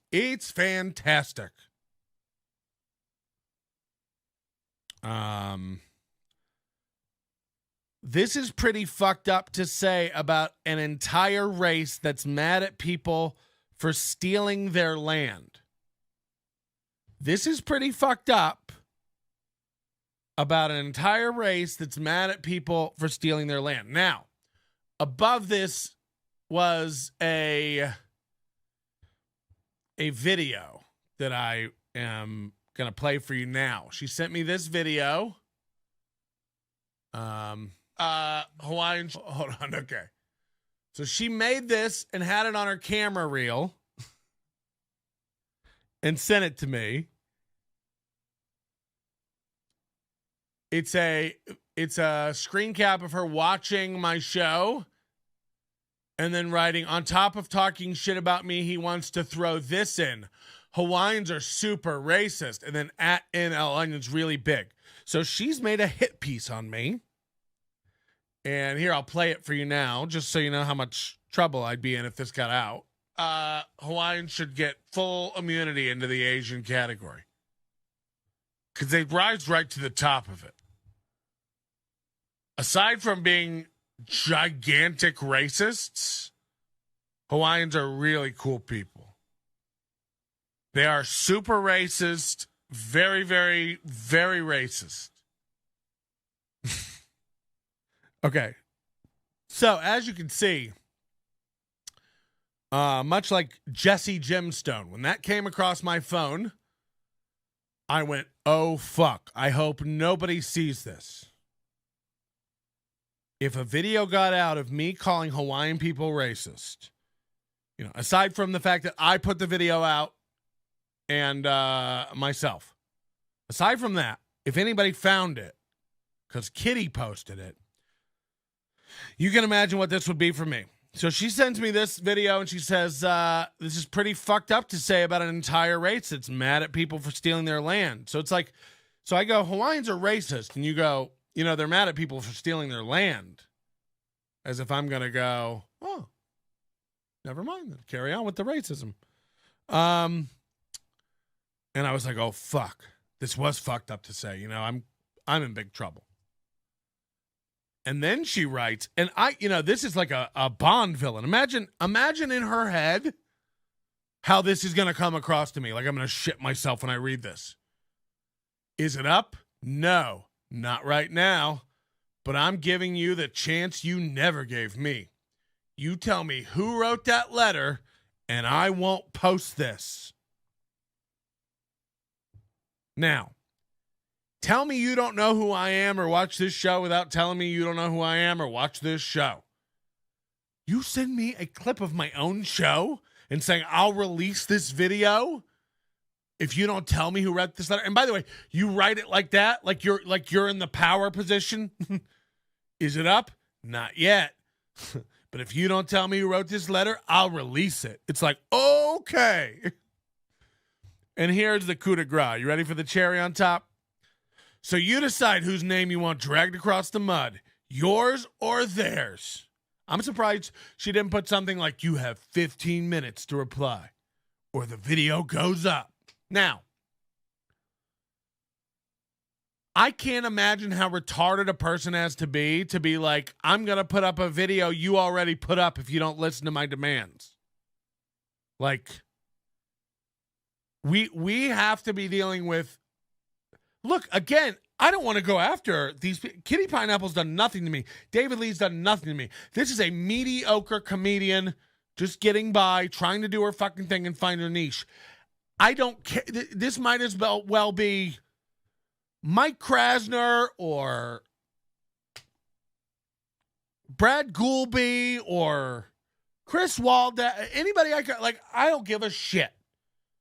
fantastic. This is pretty fucked up to say about an entire race that's mad at people for stealing their land. This is pretty fucked up about an entire race that's mad at people for stealing their land. Now, above this was a video that I am going to play for you now. She sent me this video. Hawaiian. Hold on. Okay. So she made this and had it on her camera reel and sent it to me. It's a screen cap of her watching my show and then writing, on top of talking shit about me, he wants to throw this in. Hawaiians are super racist. And then at NL Onion's really big. So she's made a hit piece on me. And here, I'll play it for you now, just so you know how much trouble I'd be in if this got out. Hawaiians should get full immunity into the Asian category. Because they rise right to the top of it. Aside from being gigantic racists, Hawaiians are really cool people. They are super racist, very, very, very racist. Okay. So, as you can see, much like Jesse Gemstone, when that came across my phone, I went, oh, fuck. I hope nobody sees this. If a video got out of me calling Hawaiian people racist, you know, aside from the fact that I put the video out and myself, aside from that, if anybody found it, because Kitty posted it, you can imagine what this would be for me. So she sends me this video and she says, this is pretty fucked up to say about an entire race that's mad at people for stealing their land. So it's like, so I go, Hawaiians are racist. And you go, you know, they're mad at people for stealing their land. As if I'm going to go, oh, never mind. Carry on with the racism. And I was like, oh, fuck. This was fucked up to say. You know, I'm in big trouble. And then she writes, and this is like a Bond villain. Imagine in her head how this is going to come across to me. Like I'm going to shit myself when I read this. Is it up? No, not right now. But I'm giving you the chance you never gave me. You tell me who wrote that letter, and I won't post this. Now, tell me you don't know who I am or watch this show without telling me you don't know who I am or watch this show. You send me a clip of my own show and saying I'll release this video if you don't tell me who wrote this letter. And by the way, you write it like that, like you're in the power position. Is it up? Not yet. But if you don't tell me who wrote this letter, I'll release it. It's like, okay. And here's the coup de grace. You ready for the cherry on top? So you decide whose name you want dragged across the mud, yours or theirs. I'm surprised she didn't put something like, you have 15 minutes to reply, or the video goes up. Now, I can't imagine how retarded a person has to be like, I'm going to put up a video you already put up if you don't listen to my demands. Like, we have to be dealing with, look, again, I don't want to go after these people. Kitty Pineapple's done nothing to me. David Lee's done nothing to me. This is a mediocre comedian just getting by, trying to do her fucking thing and find her niche. I don't care. This might as well be Mike Krasner or Brad Goulby or Chris Walden, anybody I don't give a shit.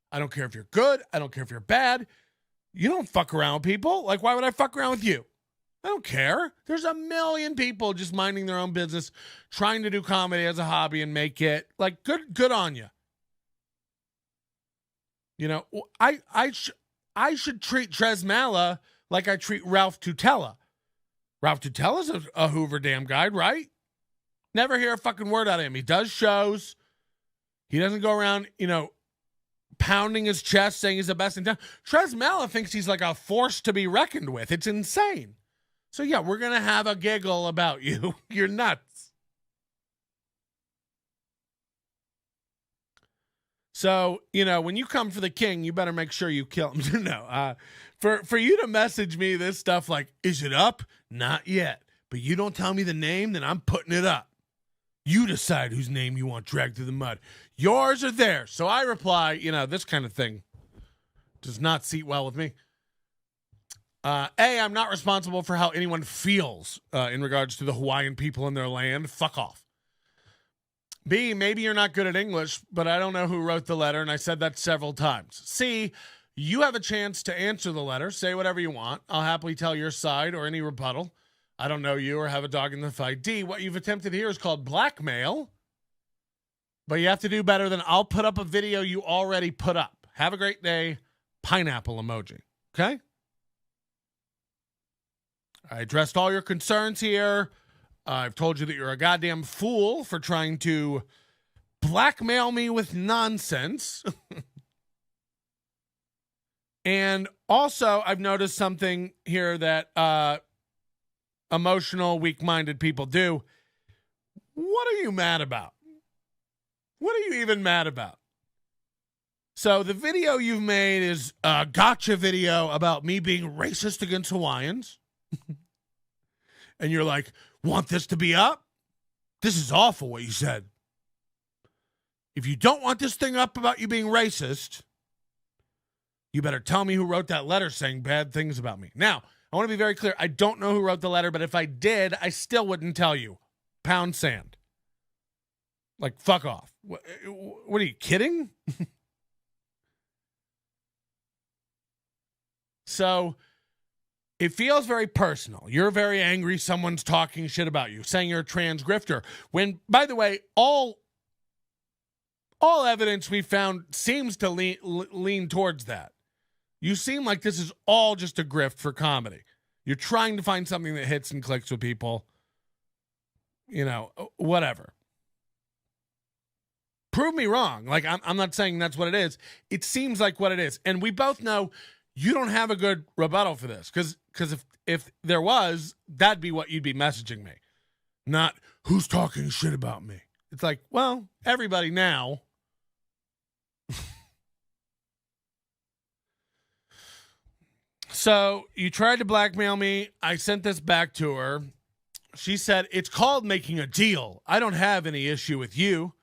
I don't care if you're good. I don't care if you're bad. You don't fuck around with people. Like, why would I fuck around with you? I don't care. There's a million people just minding their own business, trying to do comedy as a hobby and make it. Like, good on you. You know, I should treat Trez Mala like I treat Ralph Tutela. Ralph Tutela's a Hoover Dam guide, right? Never hear a fucking word out of him. He does shows. He doesn't go around, you know, pounding his chest saying he's the best in town. Trez Mala thinks he's like a force to be reckoned with. It's insane. So, yeah, we're going to have a giggle about you. You're nuts. So, you know, when you come for the king, you better make sure you kill him. No, for you to message me this stuff like, is it up? Not yet. But you don't tell me the name, then I'm putting it up. You decide whose name you want dragged through the mud. Yours or theirs. So I reply, you know, this kind of thing does not seat well with me. A, I'm not responsible for how anyone feels in regards to the Hawaiian people in their land. Fuck off. B, maybe you're not good at English, but I don't know who wrote the letter, and I said that several times. C, you have a chance to answer the letter. Say whatever you want. I'll happily tell your side or any rebuttal. I don't know you or have a dog in the fight. D, what you've attempted here is called blackmail, but you have to do better than I'll put up a video you already put up. Have a great day. Pineapple emoji. Okay? I addressed all your concerns here. I've told you that you're a goddamn fool for trying to blackmail me with nonsense. And also, I've noticed something here that emotional, weak-minded people do. What are you mad about? What are you even mad about? So the video you've made is a gotcha video about me being racist against Hawaiians. And you're like, want this to be up? This is awful what you said. If you don't want this thing up about you being racist, you better tell me who wrote that letter saying bad things about me. Now, I want to be very clear. I don't know who wrote the letter, but if I did, I still wouldn't tell you. Pound sand. Like, fuck off. What are you kidding? So, it feels very personal. You're very angry someone's talking shit about you, saying you're a trans grifter. When, by the way, all evidence we found seems to lean towards that. You seem like this is all just a grift for comedy. You're trying to find something that hits and clicks with people. You know, whatever. Prove me wrong. Like, I'm not saying that's what it is. It seems like what it is. And we both know you don't have a good rebuttal for this. Because if there was, that'd be what you'd be messaging me. Not, who's talking shit about me? It's like, well, everybody now. So you tried to blackmail me. I sent this back to her. She said, it's called making a deal. I don't have any issue with you.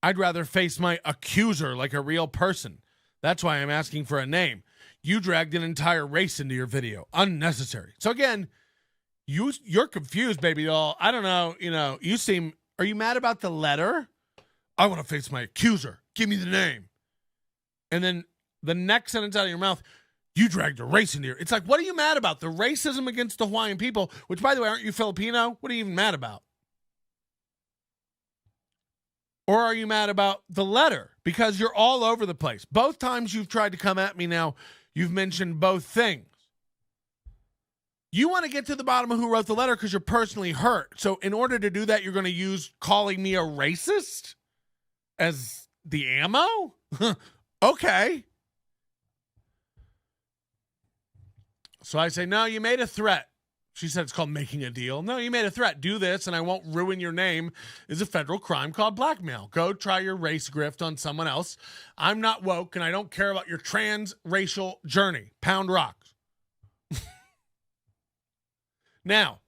I'd rather face my accuser like a real person. That's why I'm asking for a name. You dragged an entire race into your video. Unnecessary. So again, you're confused, baby doll. I don't know. You know, are you mad about the letter? I want to face my accuser. Give me the name. And then the next sentence out of your mouth, you dragged a race into here. It's like, what are you mad about? The racism against the Hawaiian people, which, by the way, aren't you Filipino? What are you even mad about? Or are you mad about the letter? Because you're all over the place. Both times you've tried to come at me now, you've mentioned both things. You want to get to the bottom of who wrote the letter because you're personally hurt. So in order to do that, you're going to use calling me a racist as the ammo? Okay. So I say, no, you made a threat. She said it's called making a deal. No, you made a threat. Do this and I won't ruin your name. Is a federal crime called blackmail. Go try your race grift on someone else. I'm not woke and I don't care about your trans-racial journey. Pound rocks. Now,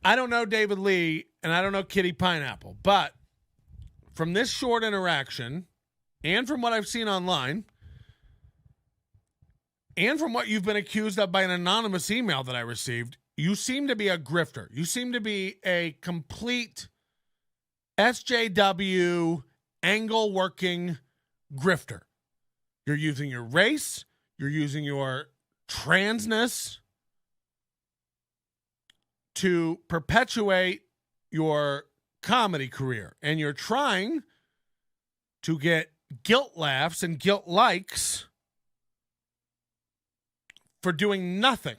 I don't know David Lee and I don't know Kitty Pineapple, but from this short interaction and from what I've seen online, and from what you've been accused of by an anonymous email that I received, you seem to be a grifter. You seem to be a complete SJW angle-working grifter. You're using your race. You're using your transness to perpetuate your comedy career. And you're trying to get guilt laughs and guilt likes for doing nothing.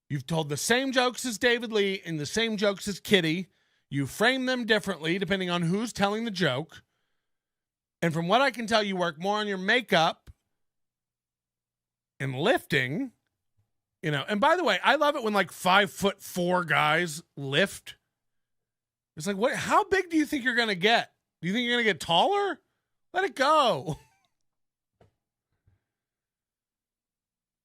You've told the same jokes as David Lee and the same jokes as Kitty. You frame them differently depending on who's telling the joke. And from what I can tell, you work more on your makeup and lifting. You know, and by the way, I love it when like 5'4" guys lift. It's like, what? How big do you think you're gonna get? Do you think you're gonna get taller? Let it go.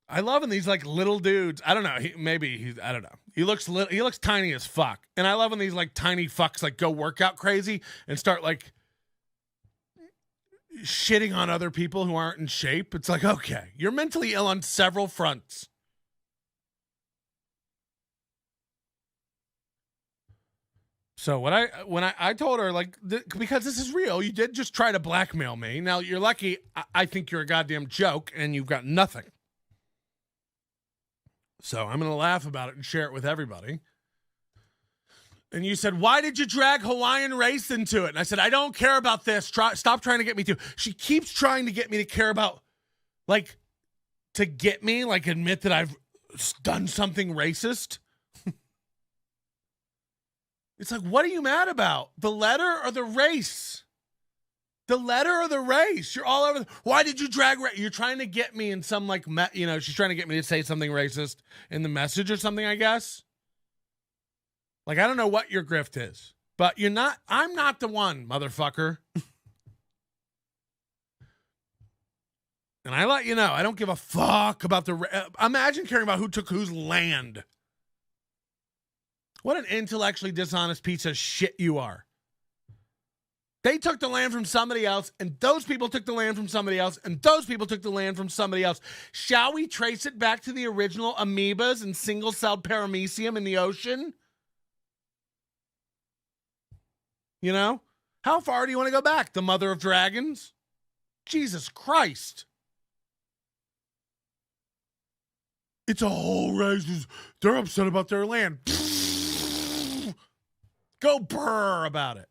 I love when these like little dudes. I don't know. I don't know. He looks little. He looks tiny as fuck. And I love when these like tiny fucks like go workout crazy and start like shitting on other people who aren't in shape. It's like, okay, you're mentally ill on several fronts. So when I told her, like, because this is real, you did just try to blackmail me. Now, you're lucky. I think you're a goddamn joke, and you've got nothing. So I'm going to laugh about it and share it with everybody. And you said, why did you drag Hawaiian race into it? And I said, I don't care about this. Stop trying to get me to. She keeps trying to get me to care about, like, to get me, like, admit that I've done something racist. It's like, what are you mad about? The letter or the race? The letter or the race? You're all over. Why did you drag? You're trying to get me in some like, she's trying to get me to say something racist in the message or something, I guess. Like, I don't know what your grift is, but you're not. I'm not the one, motherfucker. And I let you know, I don't give a fuck about imagine caring about who took whose land. What an intellectually dishonest piece of shit you are. They took the land from somebody else, and those people took the land from somebody else, and those people took the land from somebody else. Shall we trace it back to the original amoebas and single-celled paramecium in the ocean? You know? How far do you want to go back? The mother of dragons? Jesus Christ. It's a whole race. They're upset about their land. Go brr about it.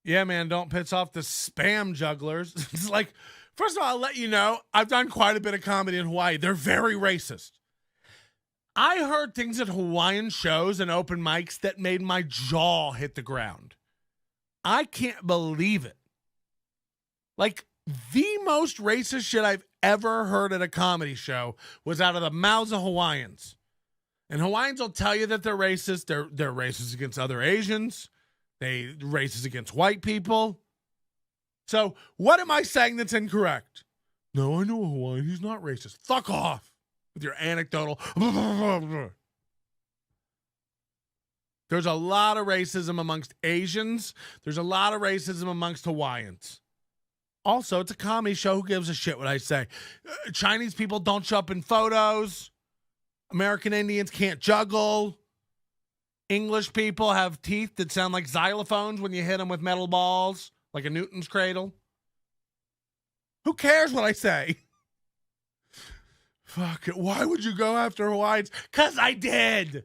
Yeah, man, don't piss off the spam jugglers. It's like, first of all, I'll let you know, I've done quite a bit of comedy in Hawaii. They're very racist. I heard things at Hawaiian shows and open mics that made my jaw hit the ground. I can't believe it. Like, the most racist shit I've ever heard at a comedy show was out of the mouths of Hawaiians. And Hawaiians will tell you that they're racist. They're racist against other Asians. They're racist against white people. So what am I saying that's incorrect? No, I know a Hawaiian. He's not racist. Fuck off with your anecdotal. There's a lot of racism amongst Asians. There's a lot of racism amongst Hawaiians. Also, it's a comedy show. Who gives a shit what I say? Chinese people don't show up in photos. American Indians can't juggle. English people have teeth that sound like xylophones when you hit them with metal balls, like a Newton's cradle. Who cares what I say? Fuck it. Why would you go after Hawaiians? 'Cause I did.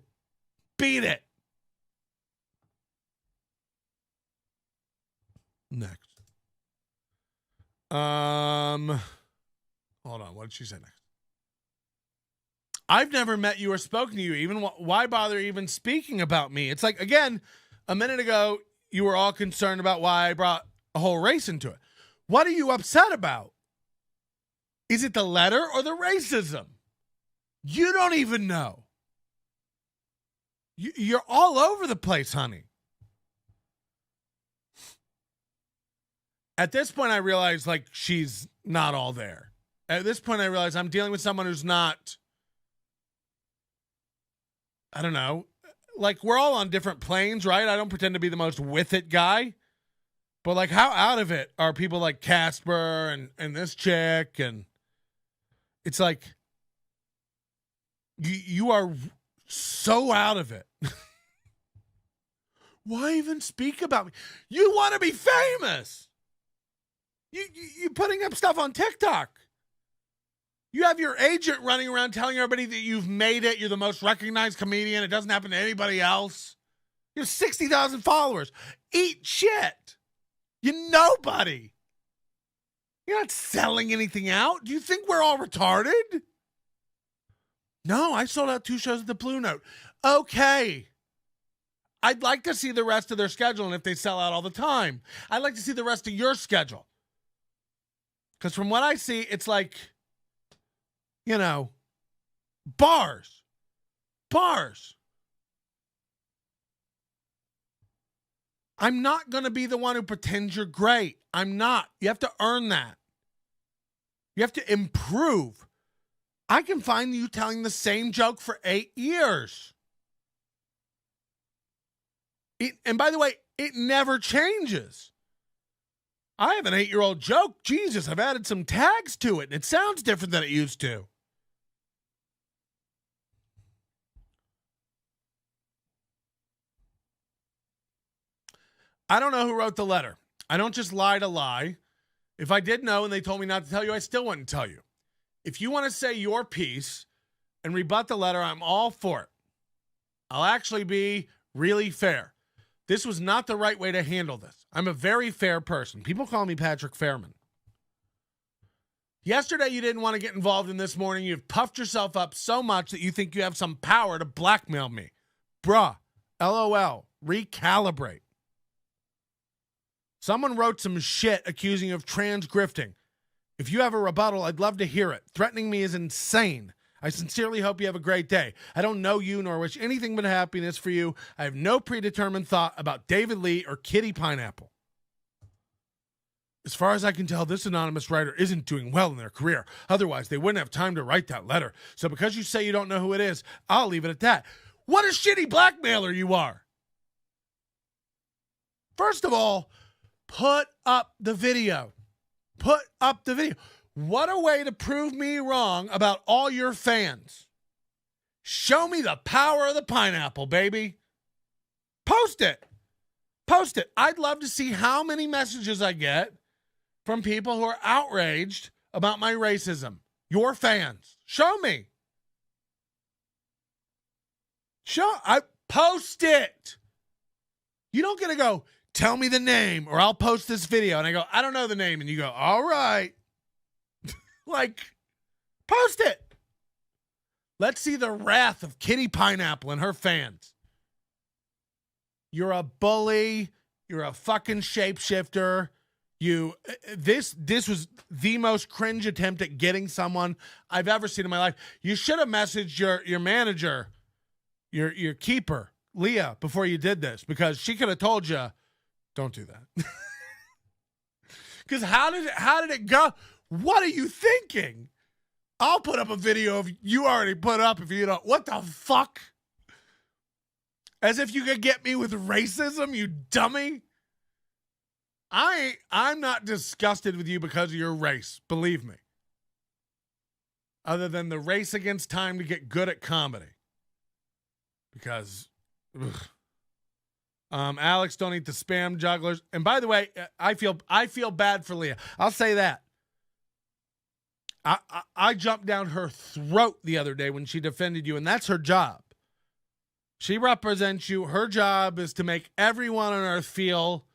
Beat it. Next. Hold on. What did she say next? I've never met you or spoken to you. Even why bother even speaking about me? It's like, again, a minute ago, you were all concerned about why I brought a whole race into it. What are you upset about? Is it the letter or the racism? You don't even know. You're all over the place, honey. At this point, I realize, like, she's not all there. At this point, I realize I'm dealing with someone who's not, I don't know, like, we're all on different planes, right? I don't pretend to be the most with it guy. But, like, how out of it are people like Casper and this chick? And it's like, you are so out of it. Why even speak about me? You want to be famous. You putting up stuff on TikTok. You have your agent running around telling everybody that you've made it. You're the most recognized comedian. It doesn't happen to anybody else. You have 60,000 followers. Eat shit. You're nobody. You're not selling anything out. Do you think we're all retarded? No, I sold out 2 shows at the Blue Note. Okay. I'd like to see the rest of their schedule, and if they sell out all the time, I'd like to see the rest of your schedule. Because from what I see, it's like, you know, bars. I'm not going to be the one who pretends you're great. I'm not. You have to earn that. You have to improve. I can find you telling the same joke for 8 years. And by the way, it never changes. I have an 8-year-old joke. Jesus, I've added some tags to it, and it sounds different than it used to. I don't know who wrote the letter. I don't just lie to lie. If I did know and they told me not to tell you, I still wouldn't tell you. If you want to say your piece and rebut the letter, I'm all for it. I'll actually be really fair. This was not the right way to handle this. I'm a very fair person. People call me Patrick Fairman. Yesterday, you didn't want to get involved in this morning. You've puffed yourself up so much that you think you have some power to blackmail me. Bruh, LOL, recalibrate. Someone wrote some shit accusing you of trans grifting. If you have a rebuttal, I'd love to hear it. Threatening me is insane. I sincerely hope you have a great day. I don't know you nor wish anything but happiness for you. I have no predetermined thought about David Lee or Kitty Pineapple. As far as I can tell, this anonymous writer isn't doing well in their career. Otherwise, they wouldn't have time to write that letter. So because you say you don't know who it is, I'll leave it at that. What a shitty blackmailer you are. First of all, put up the video. Put up the video. What a way to prove me wrong about all your fans. Show me the power of the pineapple, baby. Post it. Post it. I'd love to see how many messages I get from people who are outraged about my racism. Your fans. Show me. Post it. You don't get to go, tell me the name or I'll post this video. And I go, I don't know the name. And you go, all right. Like, post it. Let's see the wrath of Kitty Pineapple and her fans. You're a bully. You're a fucking shapeshifter. This was the most cringe attempt at getting someone I've ever seen in my life. You should have messaged your manager, your keeper, Leah, before you did this, because she could have told you, don't do that. Because how did it go? What are you thinking? I'll put up a video of you already put up if you don't. What the fuck? As if you could get me with racism, you dummy. I'm not disgusted with you because of your race, believe me. Other than the race against time to get good at comedy. Because, Alex, don't eat the spam jugglers. And by the way, I feel bad for Leah. I'll say that. I jumped down her throat the other day when she defended you, and that's her job. She represents you. Her job is to make everyone on earth feel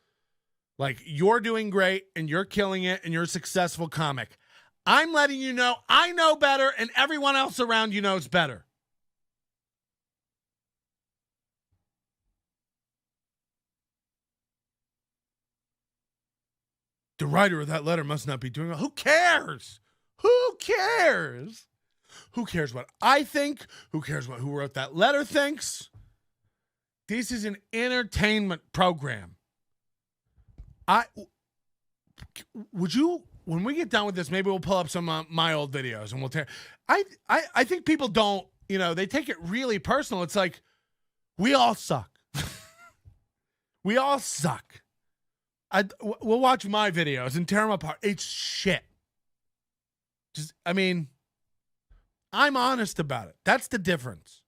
like you're doing great and you're killing it and you're a successful comic. I'm letting you know I know better and everyone else around you knows better. The writer of that letter must not be doing well. Who cares? Who cares? Who cares what I think? Who cares what who wrote that letter thinks? This is an entertainment program. Would you, when we get done with this, maybe we'll pull up some of my old videos and we'll tear. I think people don't, they take it really personal. It's like, we all suck. We all suck. We'll watch my videos and tear them apart. It's shit. I'm honest about it. That's the difference.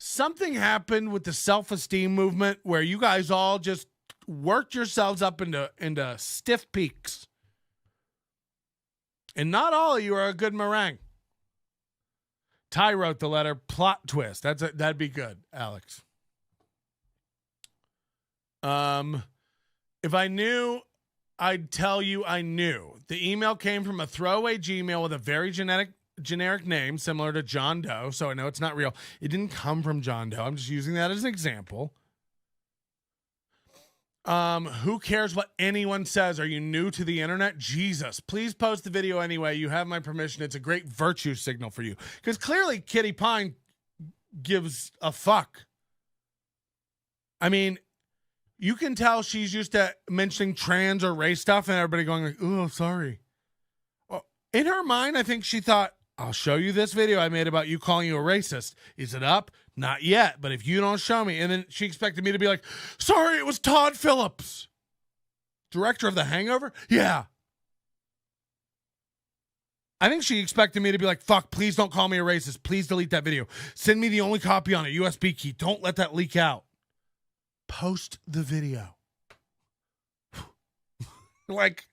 Something happened with the self-esteem movement where you guys all just worked yourselves up into stiff peaks. And not all of you are a good meringue. Ty wrote the letter, plot twist. That'd be good, Alex. If I knew, I'd tell you I knew. The email came from a throwaway Gmail with a very generic name, similar to John Doe, so I know it's not real. It didn't come from John Doe. I'm just using that as an example. Who cares what anyone says? Are you new to the internet? Jesus, please post the video anyway. You have my permission. It's a great virtue signal for you. Because clearly Kitty Pine gives a fuck. I mean, you can tell she's used to mentioning trans or race stuff and everybody going like, oh, sorry. Well, in her mind, I think she thought, I'll show you this video I made about you calling you a racist. Is it up? Not yet, but if you don't show me. And then she expected me to be like, sorry, it was Todd Phillips, director of The Hangover? Yeah. I think she expected me to be like, fuck, please don't call me a racist. Please delete that video. Send me the only copy on a USB key. Don't let that leak out. Post the video. Like,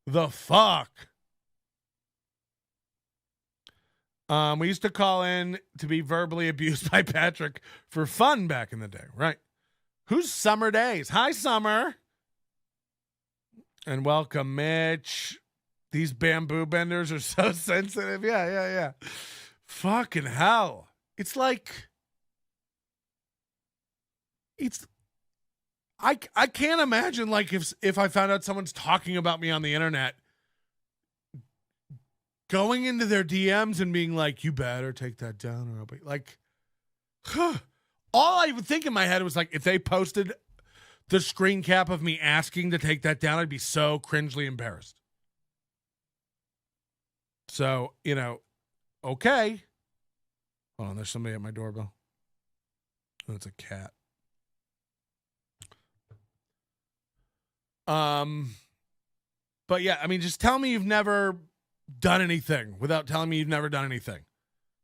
the fuck? We used to call in to be verbally abused by Patrick for fun back in the day, right? Who's Summer Days? Hi, Summer. And welcome, Mitch. These bamboo benders are so sensitive. Yeah. Fucking hell. It's like, I can't imagine, like, if I found out someone's talking about me on the internet, going into their DMs and being like, you better take that down or I'll be like, all I would think in my head was like, if they posted the screen cap of me asking to take that down, I'd be so cringely embarrassed. So, okay. Hold on, there's somebody at my doorbell. Oh, it's a cat. But yeah, I mean, just tell me you've never done anything without telling me you've never done anything,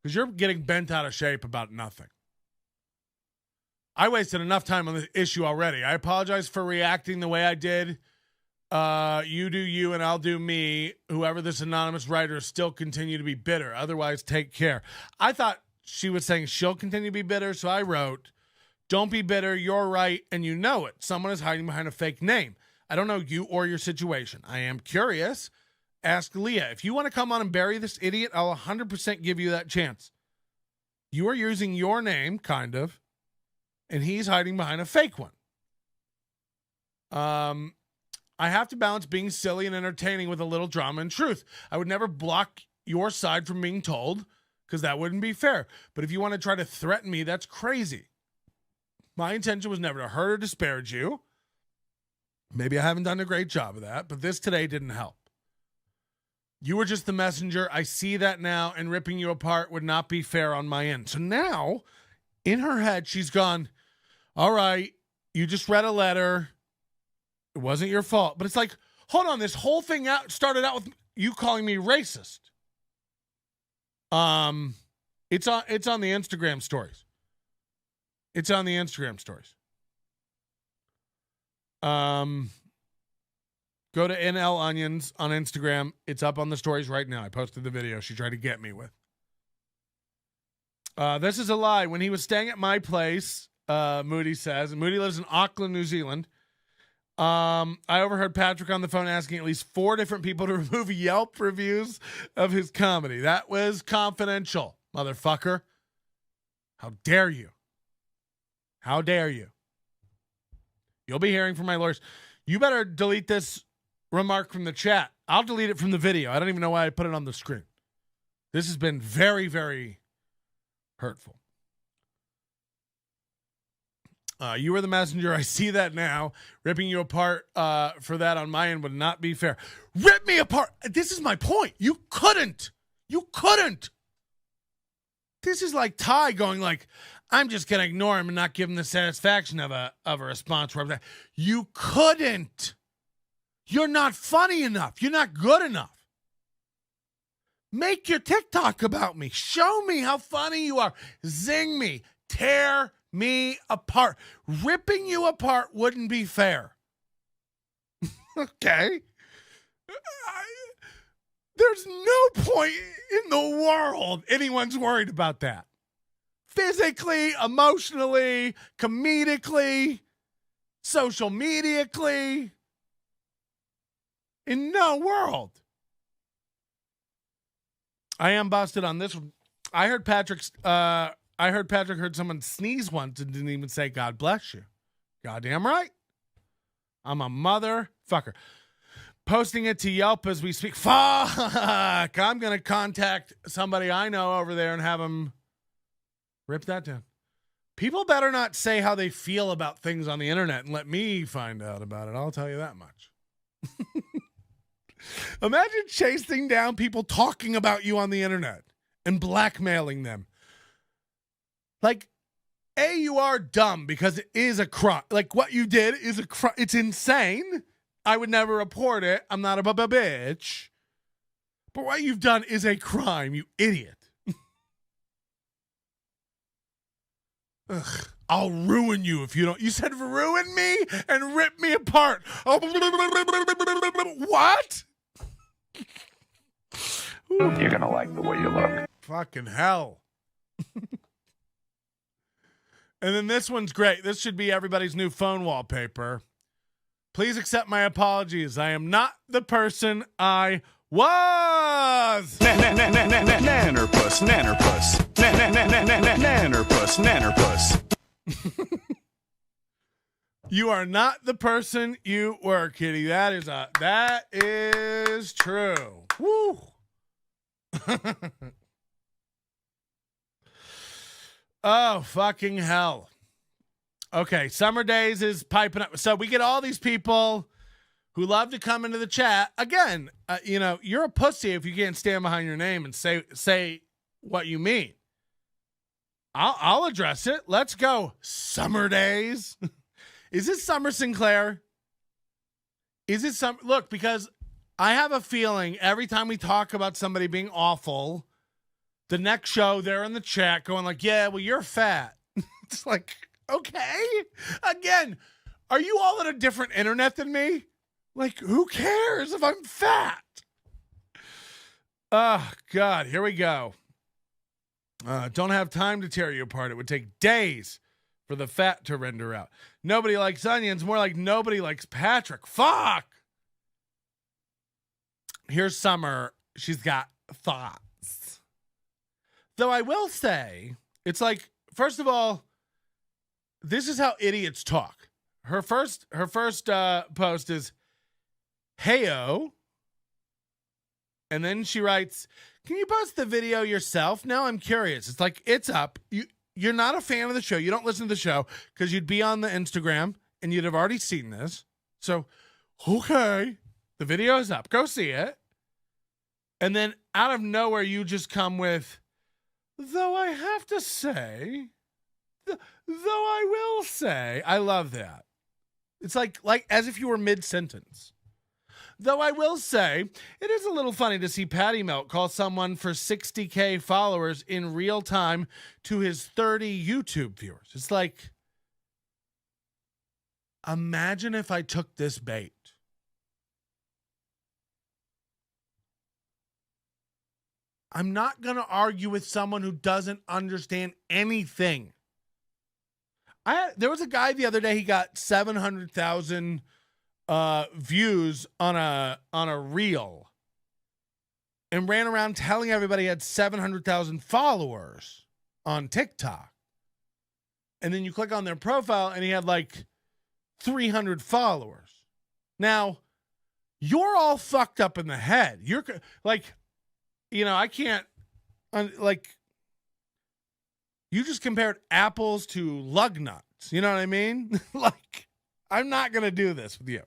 because you're getting bent out of shape about nothing. I wasted enough time on the issue already. I apologize for reacting the way I did. You do you and I'll do me. Whoever this anonymous writer is, still continue to be bitter. Otherwise, take care. I thought she was saying she'll continue to be bitter, so I wrote, don't be bitter, you're right, and you know it. Someone is hiding behind a fake name. I don't know you or your situation. I am curious. Ask Leah. If you want to come on and bury this idiot, I'll 100% give you that chance. You are using your name, kind of, and he's hiding behind a fake one. I have to balance being silly and entertaining with a little drama and truth. I would never block your side from being told, because that wouldn't be fair. But if you want to try to threaten me, that's crazy. My intention was never to hurt or disparage you. Maybe I haven't done a great job of that, but this today didn't help. You were just the messenger. I see that now, and ripping you apart would not be fair on my end. So now, in her head, she's gone, all right, you just read a letter. It wasn't your fault. But it's like, hold on, this whole thing started out with you calling me racist. It's on the Instagram stories. It's on the Instagram stories. Go to NL Onions on Instagram. It's up on the stories right now. I posted the video she tried to get me with. This is a lie. When he was staying at my place, Moody says, and Moody lives in Auckland, New Zealand, I overheard Patrick on the phone asking at least 4 different people to remove Yelp reviews of his comedy. That was confidential, motherfucker. How dare you? How dare you? You'll be hearing from my lawyers. You better delete this remark from the chat. I'll delete it from the video. I don't even know why I put it on the screen. This has been very, very hurtful. You were the messenger. I see that now. Ripping you apart for that on my end would not be fair. Rip me apart. This is my point. You couldn't. You couldn't. This is like Ty going like, I'm just going to ignore him and not give him the satisfaction of a response. You couldn't. You're not funny enough. You're not good enough. Make your TikTok about me. Show me how funny you are. Zing me. Tear me apart. Ripping you apart wouldn't be fair. Okay. There's no point in the world anyone's worried about that. Physically, emotionally, comedically, social mediacally. In no world. I am busted on this one. I heard Patrick heard someone sneeze once and didn't even say God bless you. Goddamn right. I'm a motherfucker. Posting it to Yelp as we speak. Fuck. I'm going to contact somebody I know over there and have them rip that down. People better not say how they feel about things on the internet and let me find out about it. I'll tell you that much. Imagine chasing down people talking about you on the internet and blackmailing them. Like, A, you are dumb because it is a crime. Like, what you did is a crime. It's insane. I would never report it. I'm not a bitch. But what you've done is a crime, you idiot. Ugh, I'll ruin you if you don't. You said ruin me and rip me apart. Oh, what? You're going to like the way you look. Fucking hell. And then this one's great. This should be everybody's new phone wallpaper. Please accept my apologies. I am not the person I was. Nannerpuss, nannerpuss. Nannerpuss, nannerpuss. You are not the person you were, Kitty. That is true. Woo. Oh, fucking hell. Okay, Summer Days is piping up. So we get all these people who love to come into the chat. Again, you're a pussy if you can't stand behind your name and say what you mean. I'll address it. Let's go. Summer Days. Is this Summer Sinclair? Is it some? Look, because I have a feeling every time we talk about somebody being awful, the next show they're in the chat going like, yeah, well, you're fat. It's like, okay. Again, are you all on a different internet than me? Like, who cares if I'm fat? Oh, God, here we go. Don't have time to tear you apart. It would take days for the fat to render out. Nobody likes onions. More like nobody likes Patrick. Fuck. Here's Summer. She's got thoughts. Though I will say, it's like, first of all, this is how idiots talk. Her first post is, heyo. And then she writes, can you post the video yourself? Now I'm curious. It's like, it's up. You're not a fan of the show. You don't listen to the show because you'd be on the Instagram and you'd have already seen this. So, okay, the video is up. Go see it. And then out of nowhere, you just come with, though I have to say, though I will say, I love that. It's like as if you were mid-sentence. Though I will say, it is a little funny to see Patty Melt call someone for 60K followers in real time to his 30 YouTube viewers. It's like, imagine if I took this bait. I'm not going to argue with someone who doesn't understand anything. There was a guy the other day, he got 700,000 views on a reel and ran around telling everybody he had 700,000 followers on TikTok. And then you click on their profile and he had like 300 followers. Now, you're all fucked up in the head. You're like, I can't, like, you just compared apples to lug nuts. You know what I mean? Like, I'm not going to do this with you.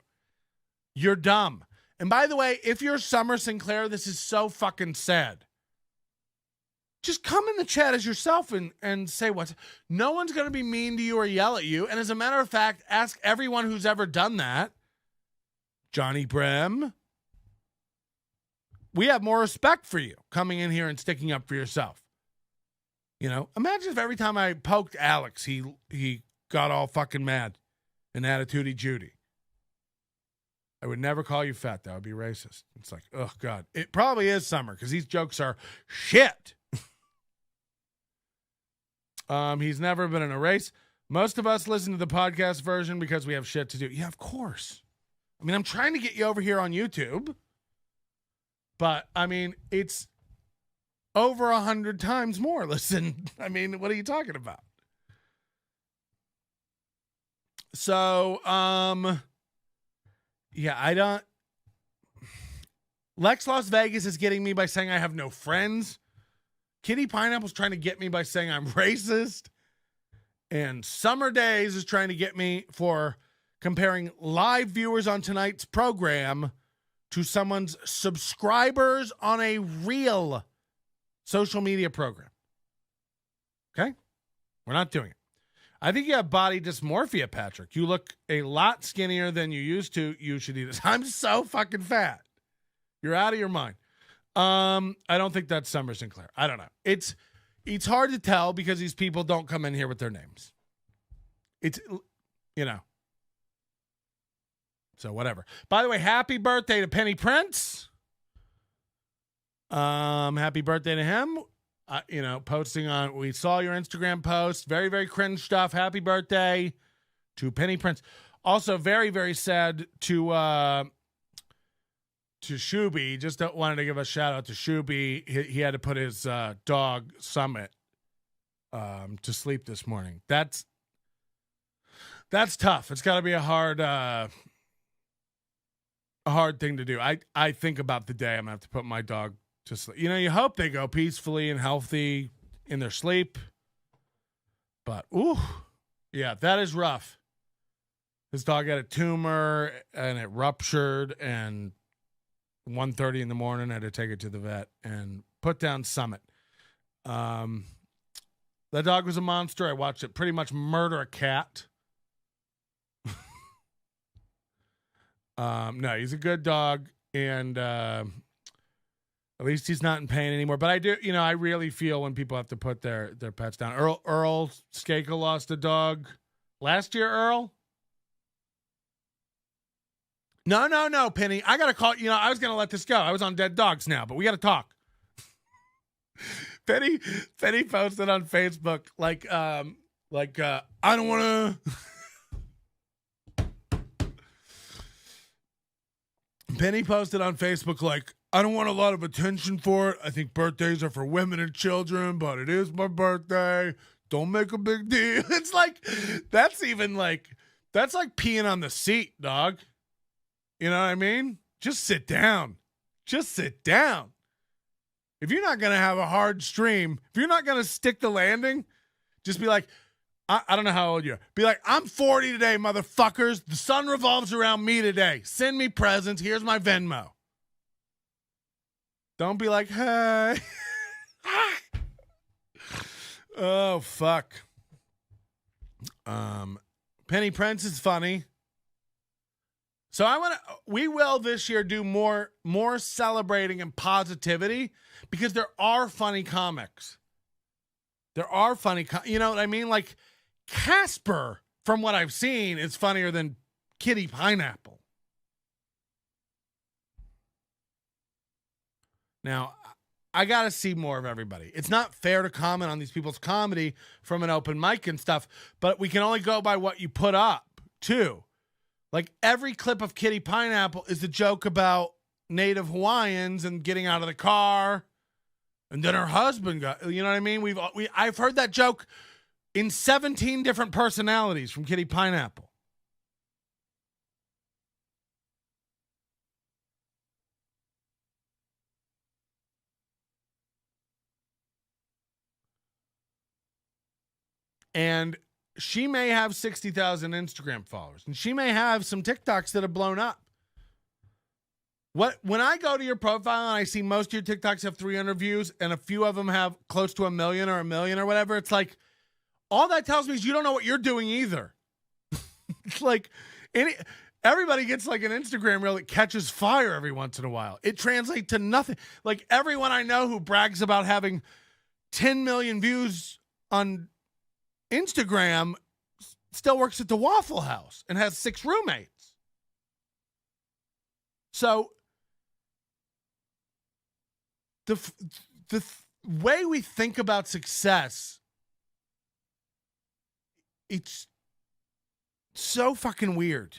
You're dumb. And by the way, if you're Summer Sinclair, this is so fucking sad. Just come in the chat as yourself and say no one's going to be mean to you or yell at you. And as a matter of fact, ask everyone who's ever done that. Johnny Brem. We have more respect for you coming in here and sticking up for yourself. Imagine if every time I poked Alex, he got all fucking mad and attitudey Judy. I would never call you fat. That would be racist. It's like, oh, God. It probably is Summer because these jokes are shit. He's never been in a race. Most of us listen to the podcast version because we have shit to do. Yeah, of course. I mean, I'm trying to get you over here on YouTube. But, I mean, it's over 100 times more. Listen, I mean, what are you talking about? So, yeah, I don't. Lex Las Vegas is getting me by saying I have no friends. Kitty Pineapple's trying to get me by saying I'm racist. And Summer Days is trying to get me for comparing live viewers on tonight's program to someone's subscribers on a real social media program. Okay? We're not doing it. I think you have body dysmorphia, Patrick. You look a lot skinnier than you used to. You should eat this. I'm so fucking fat. You're out of your mind. I don't think that's Summer Sinclair. I don't know. It's hard to tell because these people don't come in here with their names. It's, you know. So whatever. By the way, happy birthday to Penny Prince. Happy birthday to him. You know, posting on, we saw your Instagram post. Very, very cringe stuff. Happy birthday to Penny Prince. Also, very, very sad to Shuby. Just wanted to give a shout out to Shuby. He had to put his dog Summit to sleep this morning. That's tough. It's got to be a hard thing to do. I think about the day I'm gonna have to put my dog to sleep. You know, you hope they go peacefully and healthy in their sleep. But, ooh, yeah, that is rough. His dog had a tumor, and it ruptured, and 1:30 in the morning, I had to take it to the vet and put down Summit. That dog was a monster. I watched it pretty much murder a cat. No, he's a good dog, and at least he's not in pain anymore. But I do, you know, I really feel when people have to put their pets down. Earl Skakel lost a dog last year, Earl? No, Penny. I got to call, you know, I was going to let this go. I was on Dead Dogs now, but we got to talk. Penny posted on Facebook like I don't want to. Penny posted on Facebook like, I don't want a lot of attention for it. I think birthdays are for women and children, but it is my birthday. Don't make a big deal. It's like, that's like peeing on the seat, dog. You know what I mean? Just sit down. Just sit down. If you're not going to have a hard stream, if you're not going to stick the landing, just be like, I don't know how old you are. Be like, I'm 40 today, motherfuckers. The sun revolves around me today. Send me presents. Here's my Venmo. Don't be like, hey. Oh, fuck. Penny Prince is funny. So we will this year do more celebrating and positivity because there are funny comics. There are funny, you know what I mean? Like Casper, from what I've seen, is funnier than Kitty Pineapple. Now, I got to see more of everybody. It's not fair to comment on these people's comedy from an open mic and stuff, but we can only go by what you put up, too. Like, every clip of Kitty Pineapple is a joke about Native Hawaiians and getting out of the car, and then her husband got, you know what I mean? I've heard that joke in 17 different personalities from Kitty Pineapple. And she may have 60,000 Instagram followers, and she may have some TikToks that have blown up. When I go to your profile and I see most of your TikToks have 300 views and a few of them have close to 1 million or 1 million or whatever, it's like, all that tells me is you don't know what you're doing either. It's like everybody gets like an Instagram reel that catches fire every once in a while. It translates to nothing. Like everyone I know who brags about having 10 million views on Instagram still works at the Waffle House and has 6 roommates. So the way we think about success, it's so fucking weird.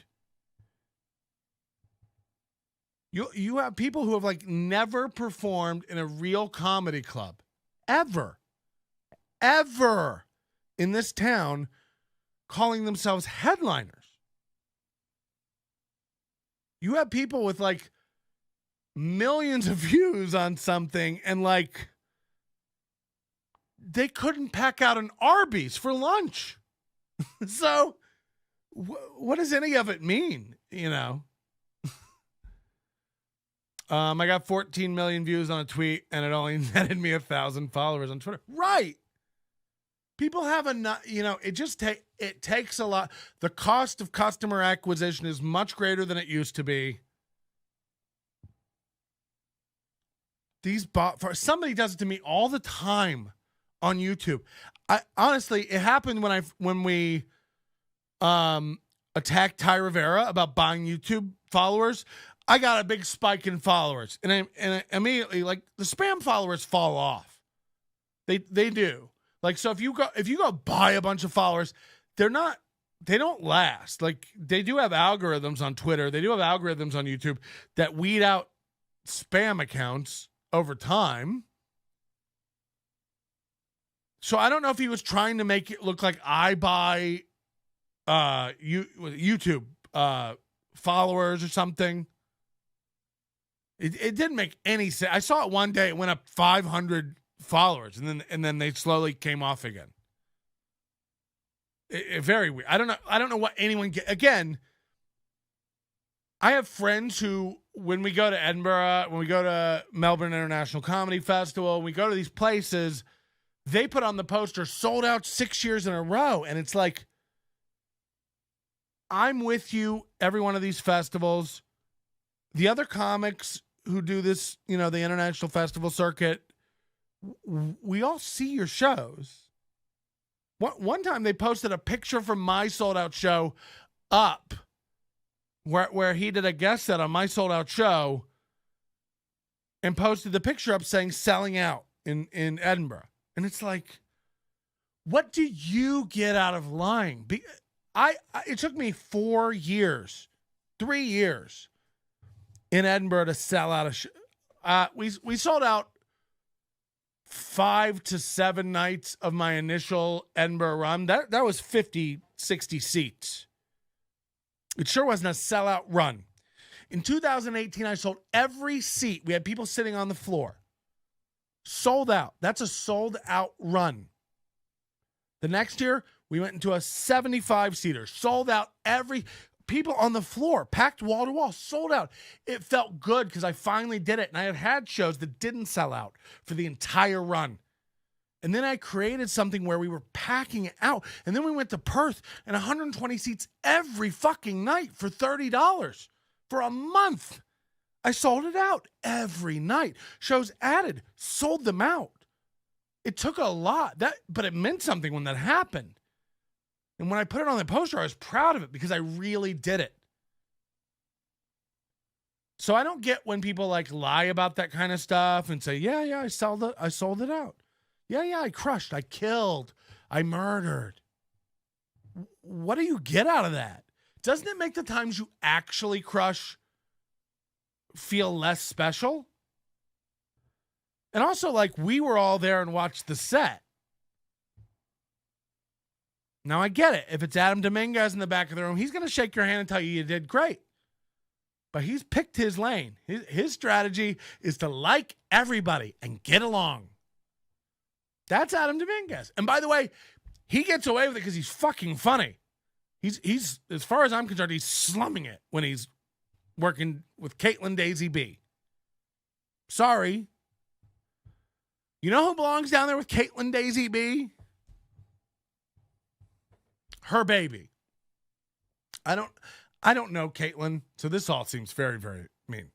You have people who have like never performed in a real comedy club ever in this town calling themselves headliners. You have people with like millions of views on something and like they couldn't pack out an Arby's for lunch. So what does any of it mean? You know? I got 14 million views on a tweet and it only netted me 1,000 followers on Twitter. Right. People have it takes a lot. The cost of customer acquisition is much greater than it used to be. Somebody does it to me all the time on YouTube. Honestly, it happened when we attacked Ty Rivera about buying YouTube followers. I got a big spike in followers, and I immediately, like, the spam followers fall off. They do. Like, so if you go buy a bunch of followers, they don't last. Like, they do have algorithms on Twitter, they do have algorithms on YouTube that weed out spam accounts over time. So I don't know if he was trying to make it look like I buy YouTube followers or something. It didn't make any sense. I saw it one day. It went up 500 followers, and then they slowly came off again. Very weird. I don't know what anyone again. I have friends who, when we go to Edinburgh, when we go to Melbourne International Comedy Festival, when we go to these places, they put on the poster sold out 6 years in a row, and it's like, I'm with you every one of these festivals. The other comics who do this, the international festival circuit, we all see your shows. One time they posted a picture from my sold out show up where he did a guest set on my sold out show and posted the picture up saying selling out in Edinburgh. And it's like, what do you get out of lying? It took me 3 years in Edinburgh to sell out a show. We sold out 5 to 7 nights of my initial Edinburgh run. That was 50, 60 seats. It sure wasn't a sellout run. In 2018, I sold every seat. We had people sitting on the floor. Sold out. That's a sold out run. The next year, we went into a 75-seater. Sold out people on the floor, packed wall to wall, sold out. It felt good because I finally did it. And I had shows that didn't sell out for the entire run. And then I created something where we were packing it out. And then we went to Perth and 120 seats every fucking night for $30 for a month. I sold it out every night. Shows added, sold them out. It took a lot, but it meant something when that happened. And when I put it on the poster, I was proud of it because I really did it. So I don't get when people like lie about that kind of stuff and say, yeah, I sold it out. Yeah, I crushed, I killed, I murdered. What do you get out of that? Doesn't it make the times you actually crush feel less special? And also, like, we were all there and watched the set. Now, I get it. If it's Adam Dominguez in the back of the room, he's going to shake your hand and tell you did great. But he's picked his lane. His strategy is to like everybody and get along. That's Adam Dominguez. And by the way, he gets away with it because he's fucking funny. He's as far as I'm concerned, he's slumming it when he's working with Caitlin Daisy B. Sorry. You know who belongs down there with Caitlin Daisy B? Her baby. I don't know Caitlin, so this all seems very, very mean.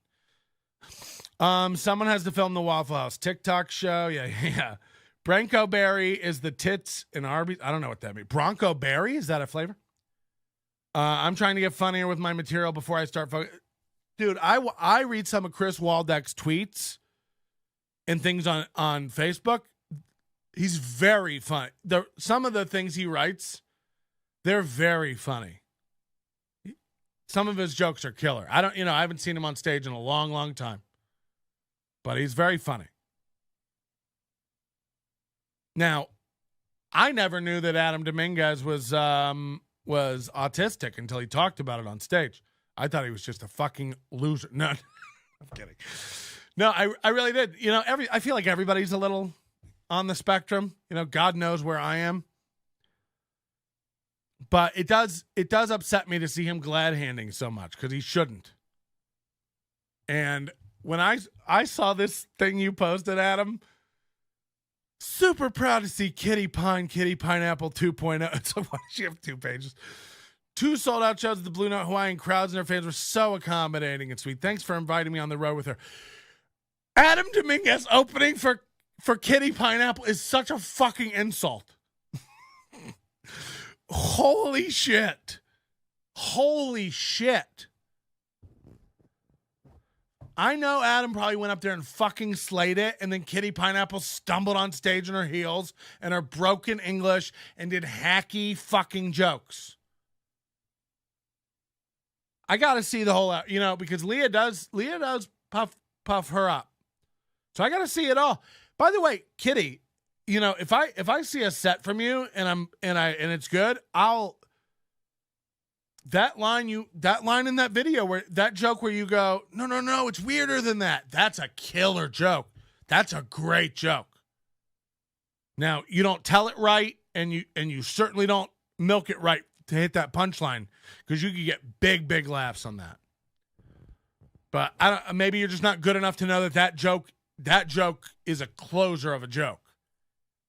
Someone has to film the Waffle House TikTok show. Yeah. Branco Berry is the tits in Arby's. I don't know what that means. Bronco Berry? Is that a flavor? I'm trying to get funnier with my material before I start. Dude, I read some of Chris Waldeck's tweets and things on Facebook. He's very funny. Some of the things he writes, they're very funny. Some of his jokes are killer. I haven't seen him on stage in a long, long time. But he's very funny. Now, I never knew that Adam Dominguez was autistic until he talked about it on stage. I thought he was just a fucking loser. No, I'm kidding. No, I really did. I feel like everybody's a little on the spectrum. God knows where I am. But it does upset me to see him glad-handing so much because he shouldn't. And when I saw this thing you posted, Adam, super proud to see Kitty Pineapple 2.0. So why does she have 2 pages? 2 sold-out shows at the Blue Note Hawaiian. Crowds and her fans were so accommodating and sweet. Thanks for inviting me on the road with her. Adam Dominguez opening for Kitty Pineapple is such a fucking insult. Holy shit. Holy shit. I know Adam probably went up there and fucking slayed it, and then Kitty Pineapple stumbled on stage in her heels and her broken English and did hacky fucking jokes. I got to see the whole, because Leah does puff her up. So I got to see it all. By the way, Kitty, if I see a set from you and it's good, that line in that video where that joke where you go, no, it's weirder than that. That's a killer joke. That's a great joke. Now, you don't tell it right, and you certainly don't milk it right to hit that punchline, because you could get big laughs on that. But maybe you're just not good enough to know that joke is a closer of a joke.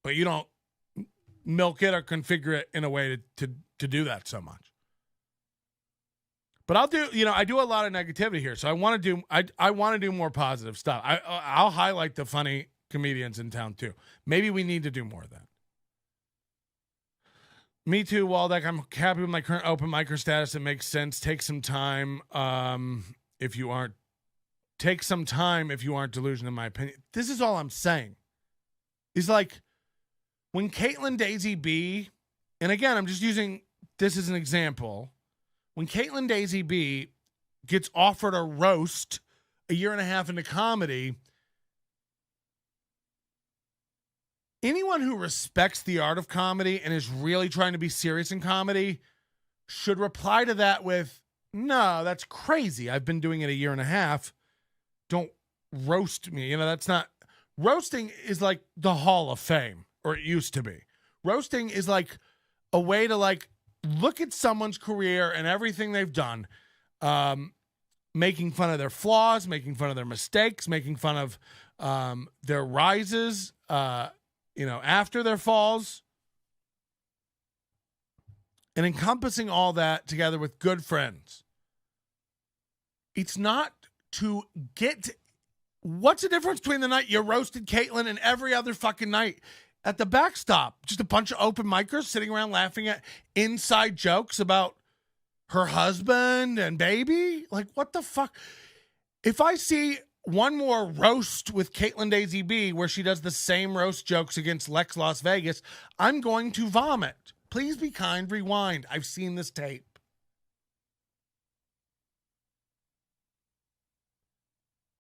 But you don't milk it or configure it in a way to do that so much. But I do a lot of negativity here, so I want to do more positive stuff. I'll highlight the funny comedians in town too. Maybe we need to do more of that. Me too, Waldeck. I'm happy with my current open micer status. It makes sense. Take some time if you aren't delusional, in my opinion. This is all I'm saying. Is like when Caitlin Daisy B, and again, I'm just using this as an example. When Caitlin Daisy B gets offered a roast a year and a half into comedy, anyone who respects the art of comedy and is really trying to be serious in comedy should reply to that with, no, that's crazy. I've been doing it a year and a half. Don't roast me. That's not... Roasting is like the Hall of Fame, or it used to be. Roasting is like a way to look at someone's career and everything they've done, making fun of their flaws, making fun of their mistakes, making fun of their rises, after their falls, and encompassing all that together with good friends. It's not to get... What's the difference between the night you roasted Caitlin and every other fucking night at the backstop? Just a bunch of open micers sitting around laughing at inside jokes about her husband and baby? Like, what the fuck? If I see one more roast with Caitlin Daisy B where she does the same roast jokes against Lex Las Vegas, I'm going to vomit. Please be kind, rewind. I've seen this tape.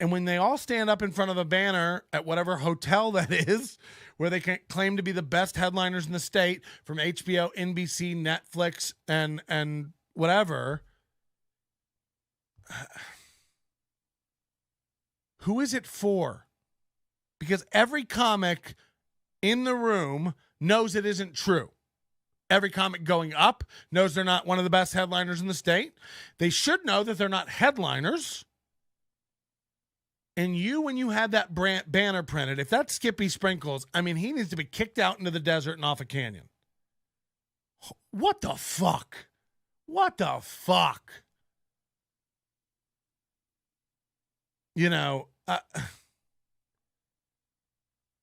And when they all stand up in front of a banner at whatever hotel that is, where they can claim to be the best headliners in the state from HBO, NBC, Netflix, and whatever, who is it for? Because every comic in the room knows it isn't true. Every comic going up knows they're not one of the best headliners in the state. They should know that they're not headliners. And when you had that banner printed, if that's Skippy Sprinkles, he needs to be kicked out into the desert and off a canyon. What the fuck? What the fuck?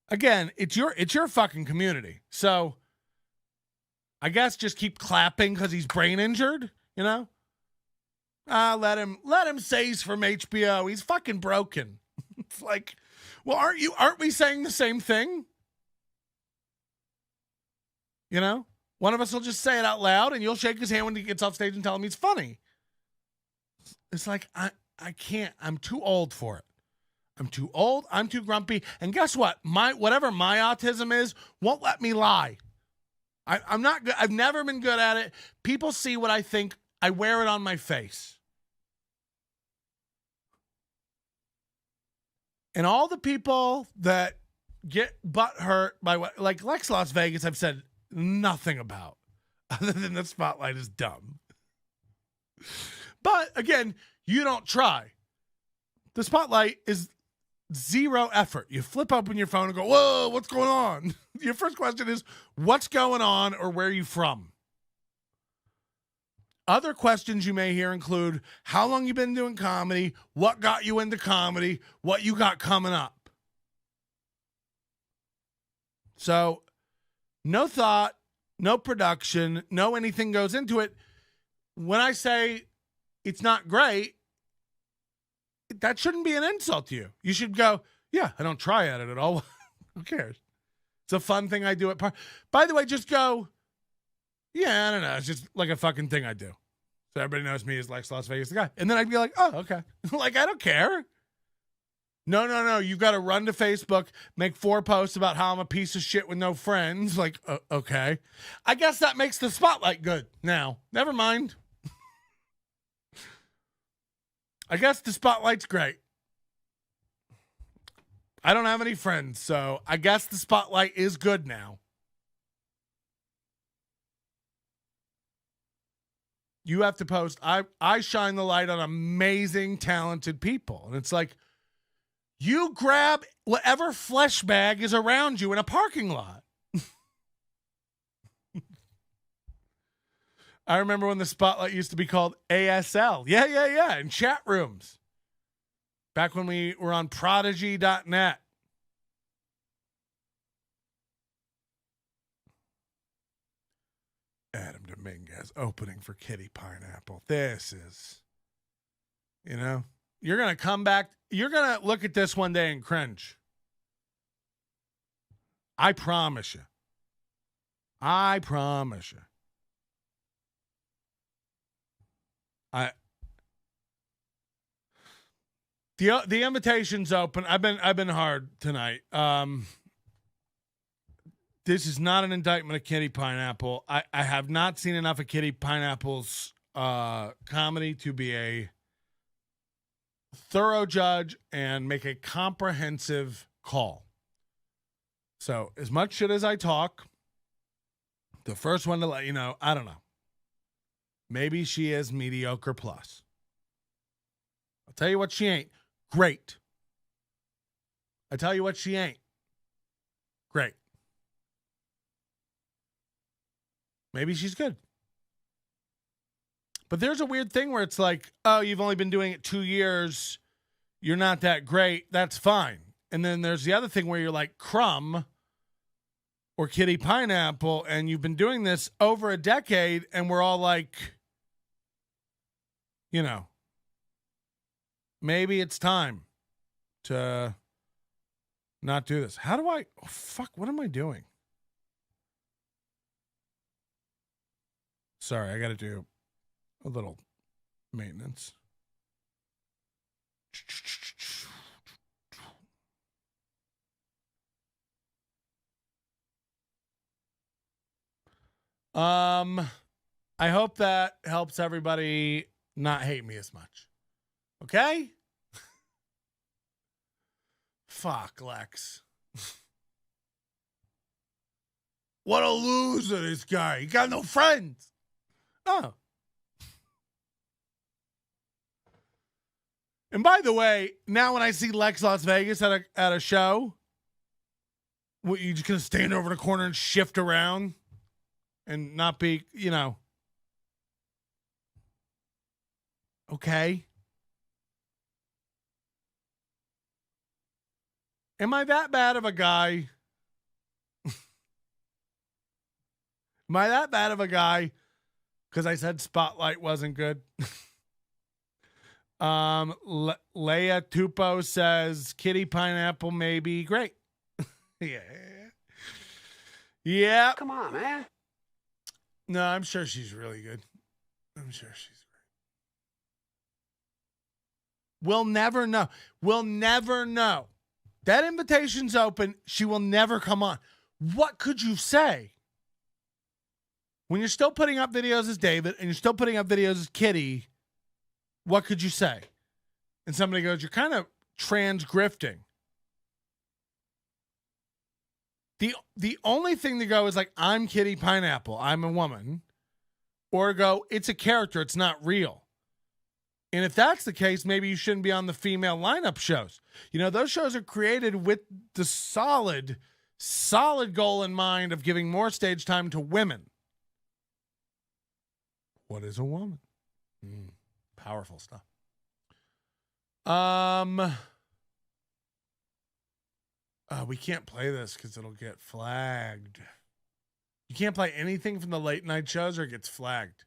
Again, it's your fucking community. So I guess just keep clapping because he's brain injured, Let him say he's from HBO. He's fucking broken. It's like, well, aren't we saying the same thing? You know? One of us will just say it out loud and you'll shake his hand when he gets off stage and tell him he's funny. It's like, I can't. I'm too old for it. I'm too old. I'm too grumpy. And guess what? Whatever my autism is won't let me lie. I'm not good. I've never been good at it. People see what I think. I wear it on my face. And all the people that get butthurt by what, like Lex Las Vegas, I've said nothing about, other than the spotlight is dumb. But again, you don't try. The spotlight is zero effort. You flip open your phone and go, whoa, what's going on? Your first question is, what's going on, or where are you from? Other questions you may hear include, how long you been doing comedy, what got you into comedy, what you got coming up. So, no thought, no production, no anything goes into it. When I say it's not great, that shouldn't be an insult to you. You should go, yeah, I don't try at it at all. Who cares? It's a fun thing I do at By the way, just go, yeah, I don't know. It's just like a fucking thing I do. So everybody knows me as Lex Las Vegas the guy. And then I'd be like, oh, okay. Like, I don't care. No. You've got to run to Facebook, make 4 posts about how I'm a piece of shit with no friends. Like, okay. I guess that makes the spotlight good now. Never mind. I guess the spotlight's great. I don't have any friends, so I guess the spotlight is good now. You have to post. I shine the light on amazing, talented people. And it's like, you grab whatever flesh bag is around you in a parking lot. I remember when the spotlight used to be called ASL. Yeah. In chat rooms. Back when we were on prodigy.net. Adam Dominguez opening for Kitty Pineapple. This is, you're going to come back. You're going to look at this one day and cringe. I promise you. The invitation's open. I've been hard tonight. This is not an indictment of Kitty Pineapple. I have not seen enough of Kitty Pineapple's comedy to be a thorough judge and make a comprehensive call. So as much shit as I talk, the first one to let you know, I don't know. Maybe she is mediocre plus. I'll tell you what she ain't. Great. I tell you what she ain't. Great. Maybe she's good. But there's a weird thing where it's like, oh, you've only been doing it 2 years. You're not that great. That's fine. And then there's the other thing where you're like Crumb or Kitty Pineapple, and you've been doing this over a decade, and we're all like, maybe it's time to not do this. How do I, what am I doing? Sorry, I got to do a little maintenance. I hope that helps everybody not hate me as much. Okay? Fuck, Lex. What a loser, this guy. He got no friends. Oh. And by the way, now when I see Lex Las Vegas at a show, what, you just gonna stand over the corner and shift around and not be, okay. Am I that bad of a guy? Am I that bad of a guy because I said Spotlight wasn't good? Leia Tupo says Kitty Pineapple may be great. Yeah. Yeah. Come on, man. No, I'm sure she's really good. I'm sure she's great. We'll never know. We'll never know. That invitation's open. She will never come on. What could you say? When you're still putting up videos as David and you're still putting up videos as Kitty, what could you say? And somebody goes, you're kind of trans grifting. The only thing to go is like, I'm Kitty Pineapple, I'm a woman. Or go, it's a character, it's not real. And if that's the case, maybe you shouldn't be on the female lineup shows. You know, those shows are created with the solid goal in mind of giving more stage time to women. What is a woman? Powerful stuff. We can't play this because it'll get flagged. You can't play anything from the late night shows or it gets flagged.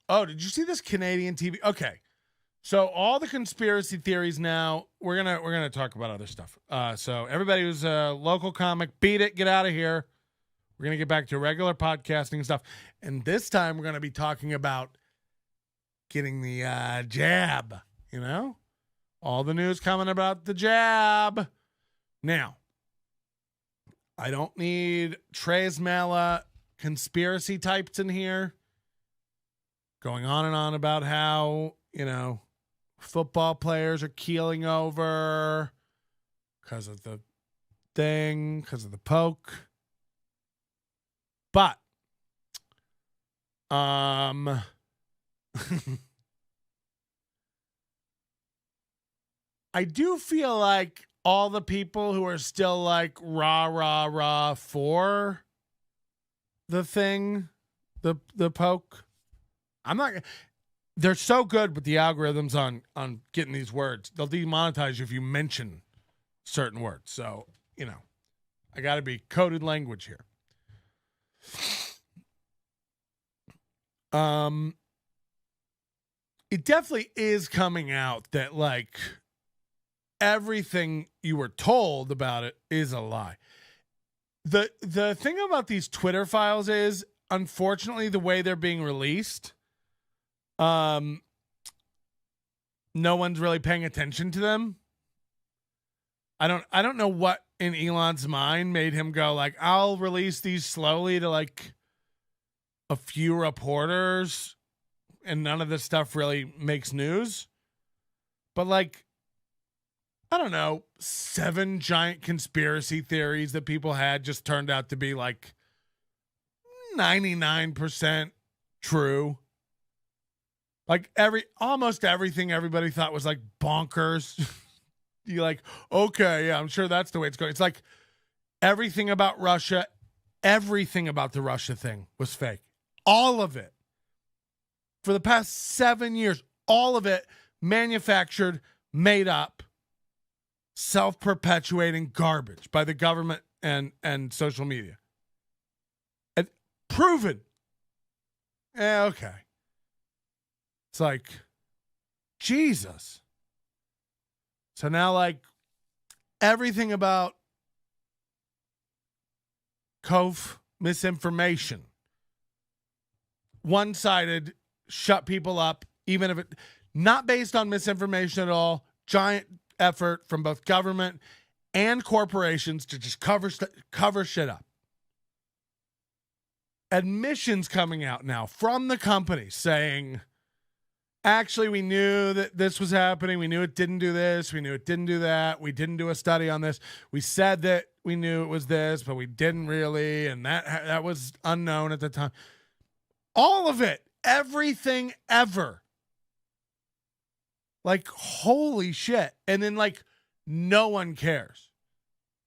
Oh, did you see this Canadian TV? Okay. So all the conspiracy theories now, we're gonna talk about other stuff. So everybody who's a local comic, beat it, get out of here. We're gonna get back to regular podcasting stuff. And this time we're gonna be talking about getting the jab, you know? All the news coming about the jab. Now, I don't need Trey's Mala conspiracy types in here going on and on about how, you know, football players are keeling over because of the thing, because of the poke. But, I do feel like all the people who are still like rah for the thing, the poke, they're so good with the algorithms on getting these words. They'll demonetize you if you mention certain words. So, you know, I got to be coded language here. It definitely is coming out that like everything you were told about it is a lie. The thing about these Twitter files is, unfortunately, the way they're being released, no one's really paying attention to them. I don't know what in Elon's mind made him go like, I'll release these slowly to like a few reporters and none of this stuff really makes news. But like, I don't know, 7 giant conspiracy theories that people had just turned out to be like 99% true. Like almost everything everybody thought was like bonkers. You're like, okay, yeah, I'm sure that's the way it's going. It's like everything about Russia, everything about the Russia thing was fake. All of it. For the past 7 years, all of it manufactured, made up, self-perpetuating garbage by the government and social media. And proven. Yeah, okay. It's like, Jesus. So now, like, everything about Cove misinformation, one-sided, shut people up, even if it not based on misinformation at all. Giant effort from both government and corporations to just cover shit up. Admissions coming out now from the company saying, actually, we knew that this was happening. We knew it didn't do this. We knew it didn't do that. We didn't do a study on this. We said that we knew it was this, but we didn't really, and that was unknown at the time. All of it. Everything ever. Like, holy shit. And then, like, no one cares.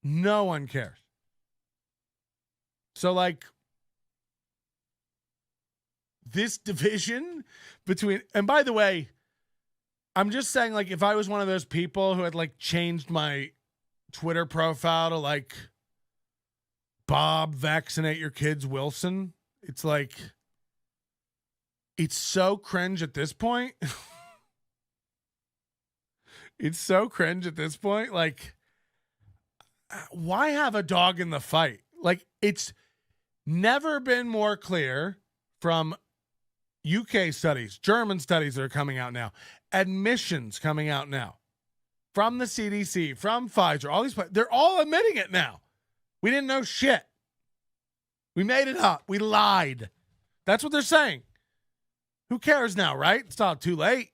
No one cares. So, like, this division between, and by the way, I'm just saying, like, if I was one of those people who had, like, changed my Twitter profile to, like, Bob, vaccinate your kids, Wilson, it's like, It's so cringe at this point. It's so cringe at this point. Like, why have a dog in the fight? Like, it's never been more clear from UK studies, German studies that are coming out now, admissions coming out now, from the CDC, from Pfizer, all these, they're all admitting it now. We didn't know shit. We made it up. We lied. That's what they're saying. Who cares now, right? It's not too late.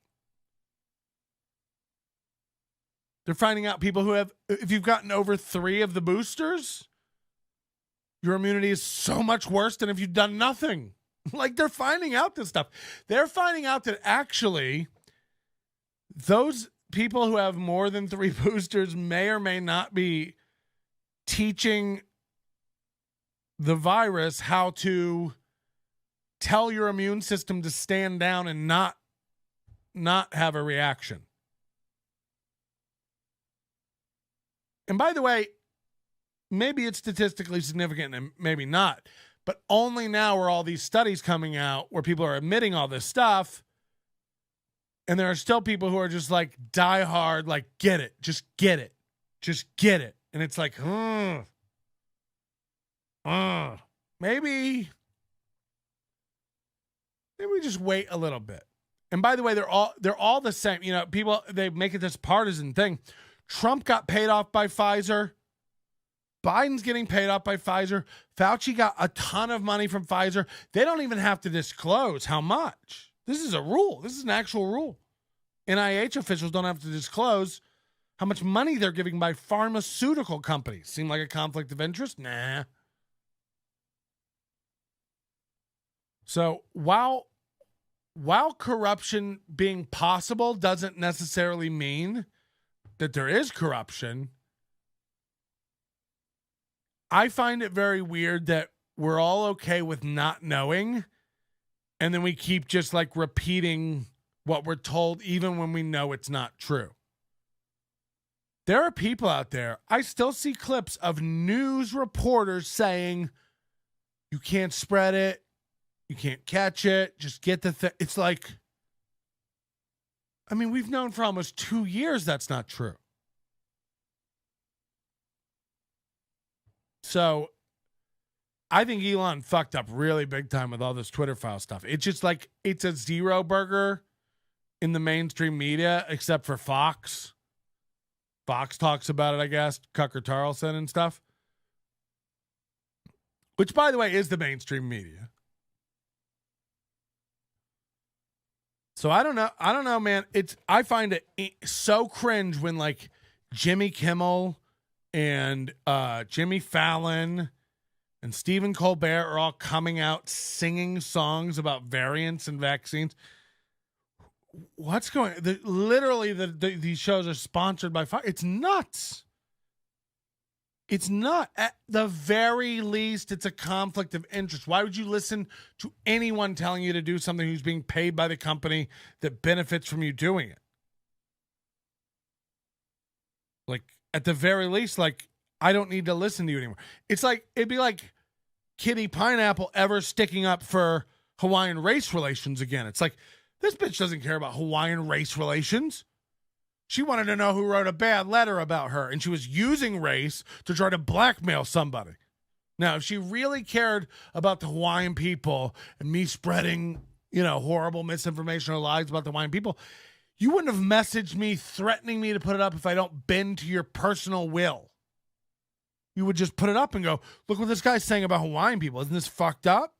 They're finding out people who have, if you've gotten over 3 of the boosters, your immunity is so much worse than if you've done nothing. Like, they're finding out this stuff. They're finding out that actually those people who have more than 3 boosters may or may not be teaching the virus how to tell your immune system to stand down and not have a reaction. And by the way, maybe it's statistically significant and maybe not, but only now are all these studies coming out where people are admitting all this stuff, and there are still people who are just like die hard, like, get it, just get it, just get it. And it's like, maybe we just wait a little bit. And by the way, they're all the same. You know, people, they make it this partisan thing. Trump got paid off by Pfizer. Biden's getting paid off by Pfizer. Fauci got a ton of money from Pfizer. They don't even have to disclose how much. This is a rule. This is an actual rule. NIH officials don't have to disclose how much money they're giving by pharmaceutical companies. Seem like a conflict of interest? Nah. So while corruption being possible doesn't necessarily mean that there is corruption, I find it very weird that we're all okay with not knowing, and then we keep just like repeating what we're told even when we know it's not true. There are people out there, I still see clips of news reporters saying, you can't spread it, you can't catch it, just get the thing. It's like, I mean, we've known for almost 2 years that's not true. So I think Elon fucked up really big time with all this Twitter file stuff. It's just like, it's a zero burger in the mainstream media, except for Fox. Fox talks about it, I guess, Tucker Carlson and stuff. Which, by the way, is the mainstream media. So I don't know, man. I find it so cringe when like Jimmy Kimmel and Jimmy Fallon and Stephen Colbert are all coming out singing songs about variants and vaccines. What's going on? Literally, these shows are sponsored by Fox. It's nuts. It's not. At the very least, it's a conflict of interest. Why would you listen to anyone telling you to do something who's being paid by the company that benefits from you doing it? Like, at the very least, like, I don't need to listen to you anymore. It's like, it'd be like Kitty Pineapple ever sticking up for Hawaiian race relations again. It's like, this bitch doesn't care about Hawaiian race relations. She wanted to know who wrote a bad letter about her, and she was using race to try to blackmail somebody. Now, if she really cared about the Hawaiian people and me spreading, horrible misinformation or lies about the Hawaiian people, you wouldn't have messaged me threatening me to put it up if I don't bend to your personal will. You would just put it up and go, look what this guy's saying about Hawaiian people. Isn't this fucked up?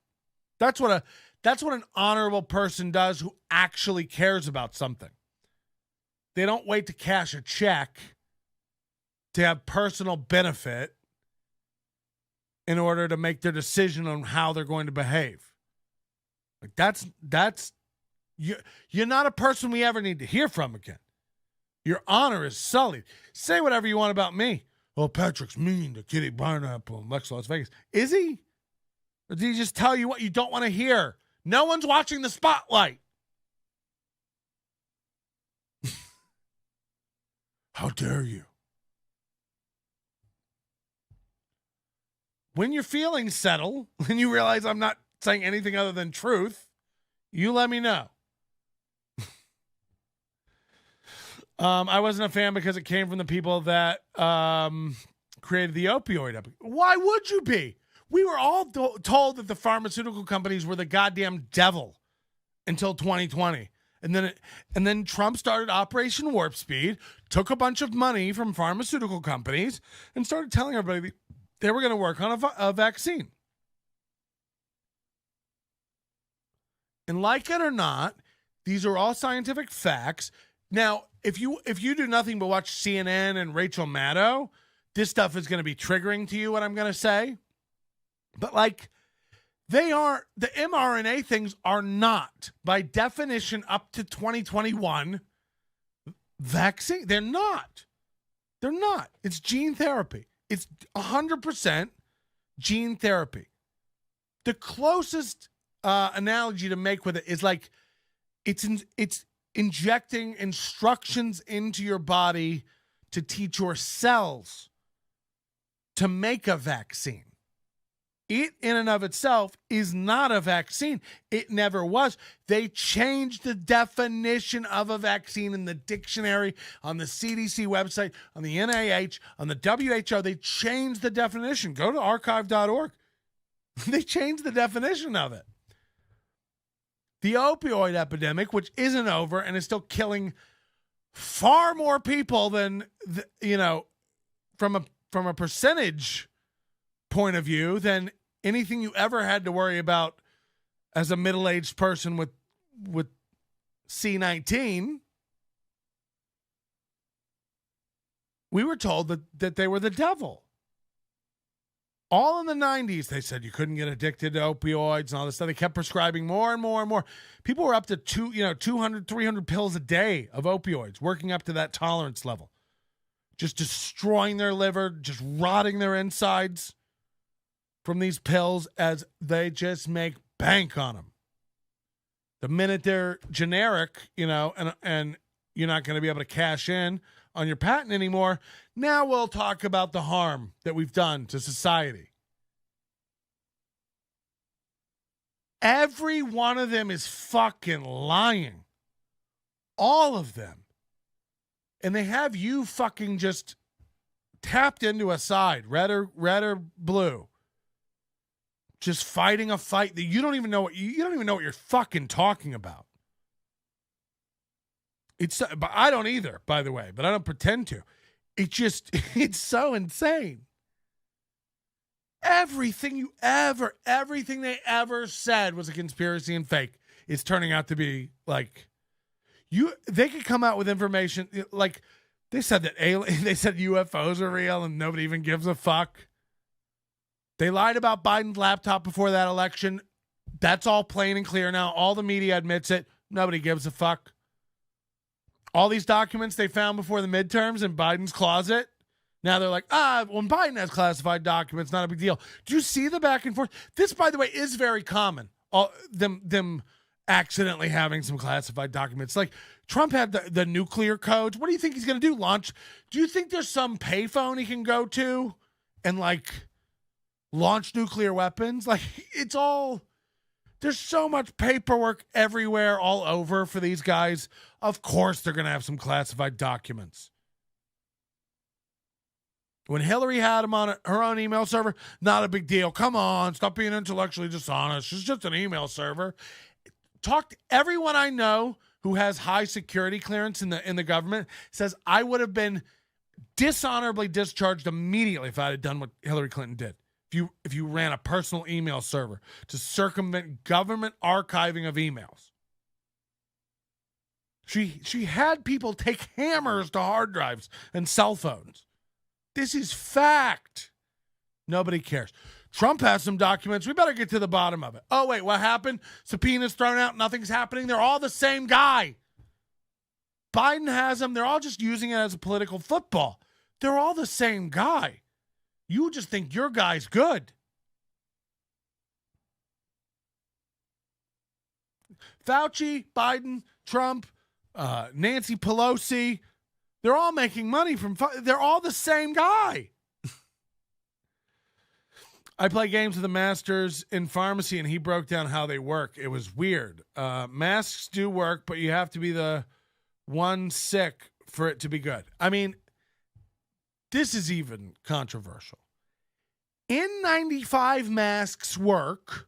That's what an honorable person does who actually cares about something. They don't wait to cash a check to have personal benefit in order to make their decision on how they're going to behave. Like that's you're not a person we ever need to hear from again. Your honor is sullied. Say whatever you want about me. Oh, Patrick's mean to Kitty Pineapple and Lex Las Vegas. Is he? Or did he just tell you what you don't want to hear? No one's watching the spotlight. How dare you? When your feelings settle, when you realize I'm not saying anything other than truth, You let me know. I wasn't a fan because it came from the people that created the opioid epidemic. Why would you be? We were all told that the pharmaceutical companies were the goddamn devil until 2020. And then Trump started Operation Warp Speed, took a bunch of money from pharmaceutical companies, and started telling everybody they were going to work on a vaccine. And like it or not, these are all scientific facts. Now, if you do nothing but watch CNN and Rachel Maddow, this stuff is going to be triggering to you, what I'm going to say. But like, the mRNA things are not, by definition, up to 2021 vaccine. They're not. They're not. It's gene therapy. It's 100% gene therapy. The closest analogy to make with it is like it's injecting instructions into your body to teach your cells to make a vaccine. It in and of itself is not a vaccine. It never was. They changed the definition of a vaccine in the dictionary, on the CDC website, on the NIH, on the WHO. They changed the definition. Go to archive.org. They changed the definition of it. The opioid epidemic, which isn't over and is still killing far more people than, from a percentage point of view than anything you ever had to worry about as a middle-aged person with C19. We were told that they were the devil. All in the 90s, they said you couldn't get addicted to opioids and all this stuff. They kept prescribing more and more and more. People were up to 200, 300 pills a day of opioids, working up to that tolerance level. Just destroying their liver, just rotting their insides from these pills as they just make bank on them. The minute they're generic, and you're not going to be able to cash in on your patent anymore, now we'll talk about the harm that we've done to society. Every one of them is fucking lying. All of them. And they have you fucking just tapped into a side, red or blue. Just fighting a fight that you don't even know what you're fucking talking about. But I don't either, by the way, but I don't pretend to. It's so insane. Everything they ever said was a conspiracy and fake. It's turning out to be like they could come out with information like they said that they said UFOs are real and nobody even gives a fuck. They lied about Biden's laptop before that election. That's all plain and clear now. All the media admits it. Nobody gives a fuck. All these documents they found before the midterms in Biden's closet. Now they're like, when Biden has classified documents, not a big deal. Do you see the back and forth? This, by the way, is very common. Them accidentally having some classified documents. Like Trump had the nuclear codes. What do you think he's going to do? Launch? Do you think there's some payphone he can go to and launch nuclear weapons? There's so much paperwork everywhere, all over for these guys. Of course they're going to have some classified documents. When Hillary had them on her own email server, not a big deal. Come on, stop being intellectually dishonest. She's just an email server. Talk to everyone I know who has high security clearance in the government, says I would have been dishonorably discharged immediately if I had done what Hillary Clinton did. If you ran a personal email server to circumvent government archiving of emails. She had people take hammers to hard drives and cell phones. This is fact. Nobody cares. Trump has some documents. We better get to the bottom of it. Oh, wait, what happened? Subpoenas thrown out. Nothing's happening. They're all the same guy. Biden has them. They're all just using it as a political football. They're all the same guy. You just think your guy's good. Fauci, Biden, Trump, Nancy Pelosi, they're all making money they're all the same guy. I play games with the masters in pharmacy, and he broke down how they work. It was weird. Masks do work, but you have to be the one sick for it to be good. I mean, this is even controversial. N95 masks work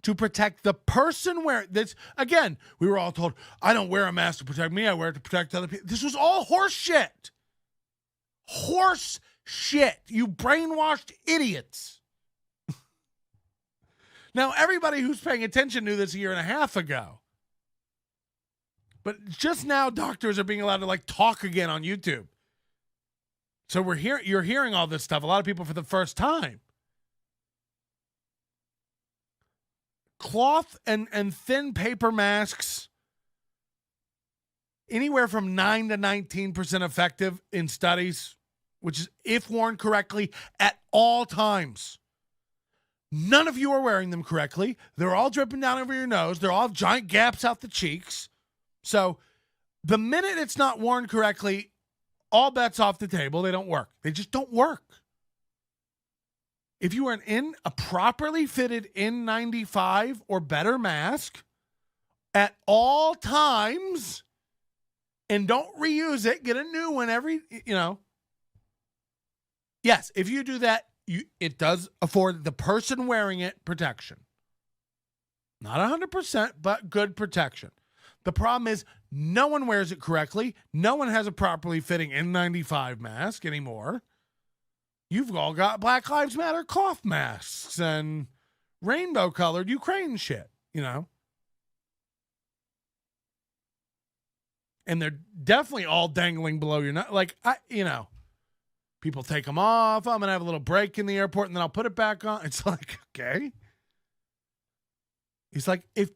to protect the person wearing this. Again, we were all told, I don't wear a mask to protect me. I wear it to protect other people. This was all horse shit. Horse shit. You brainwashed idiots. Now, everybody who's paying attention knew this a year and a half ago. But just now, doctors are being allowed to talk again on YouTube. So you're hearing all this stuff. A lot of people for the first time. Cloth and thin paper masks, anywhere from 9 to 19% effective in studies, which is if worn correctly at all times. None of you are wearing them correctly. They're all dripping down over your nose. They're all giant gaps out the cheeks. So the minute it's not worn correctly, all bets off the table. They don't work. They just don't work. If you are a properly fitted N95 or better mask at all times and don't reuse it, get a new one every. Yes, if you do that, it does afford the person wearing it protection. Not 100%, but good protection. The problem is no one wears it correctly. No one has a properly fitting N95 mask anymore. You've all got Black Lives Matter cloth masks and rainbow-colored Ukraine shit, And they're definitely all dangling below your nose. People take them off. I'm going to have a little break in the airport, and then I'll put it back on. It's like, okay. It's like, if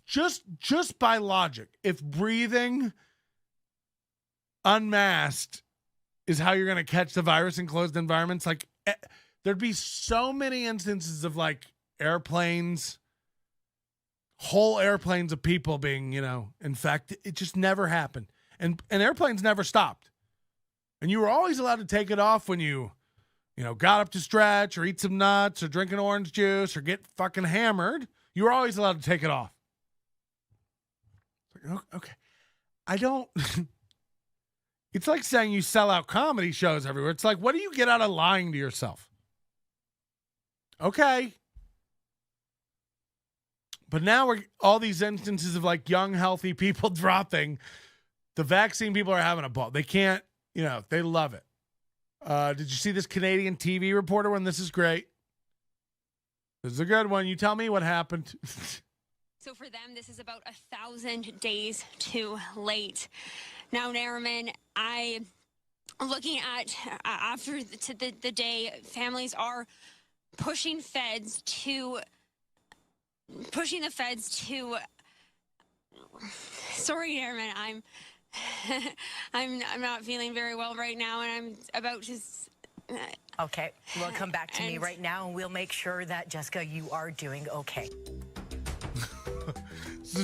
just by logic, if breathing unmasked is how you're going to catch the virus in closed environments, there'd be so many instances of airplanes, whole airplanes of people being, infected. It just never happened. And airplanes never stopped. And you were always allowed to take it off when you got up to stretch or eat some nuts or drink an orange juice or get fucking hammered. You were always allowed to take it off. Okay. I don't... It's like saying you sell out comedy shows everywhere. It's like, what do you get out of lying to yourself? Okay. But now we're all these instances of young, healthy people dropping. The vaccine people are having a ball. They can't, they love it. Did you see this Canadian TV reporter one? This is great. This is a good one. You tell me what happened. So for them, this is about 1,000 days too late. Now, Nariman, I'm looking at after the day, families are pushing the feds to. Sorry, Nariman, I'm not feeling very well right now, and I'm about to. Okay, well, come back to me right now, and we'll make sure that, Jessica, you are doing okay. So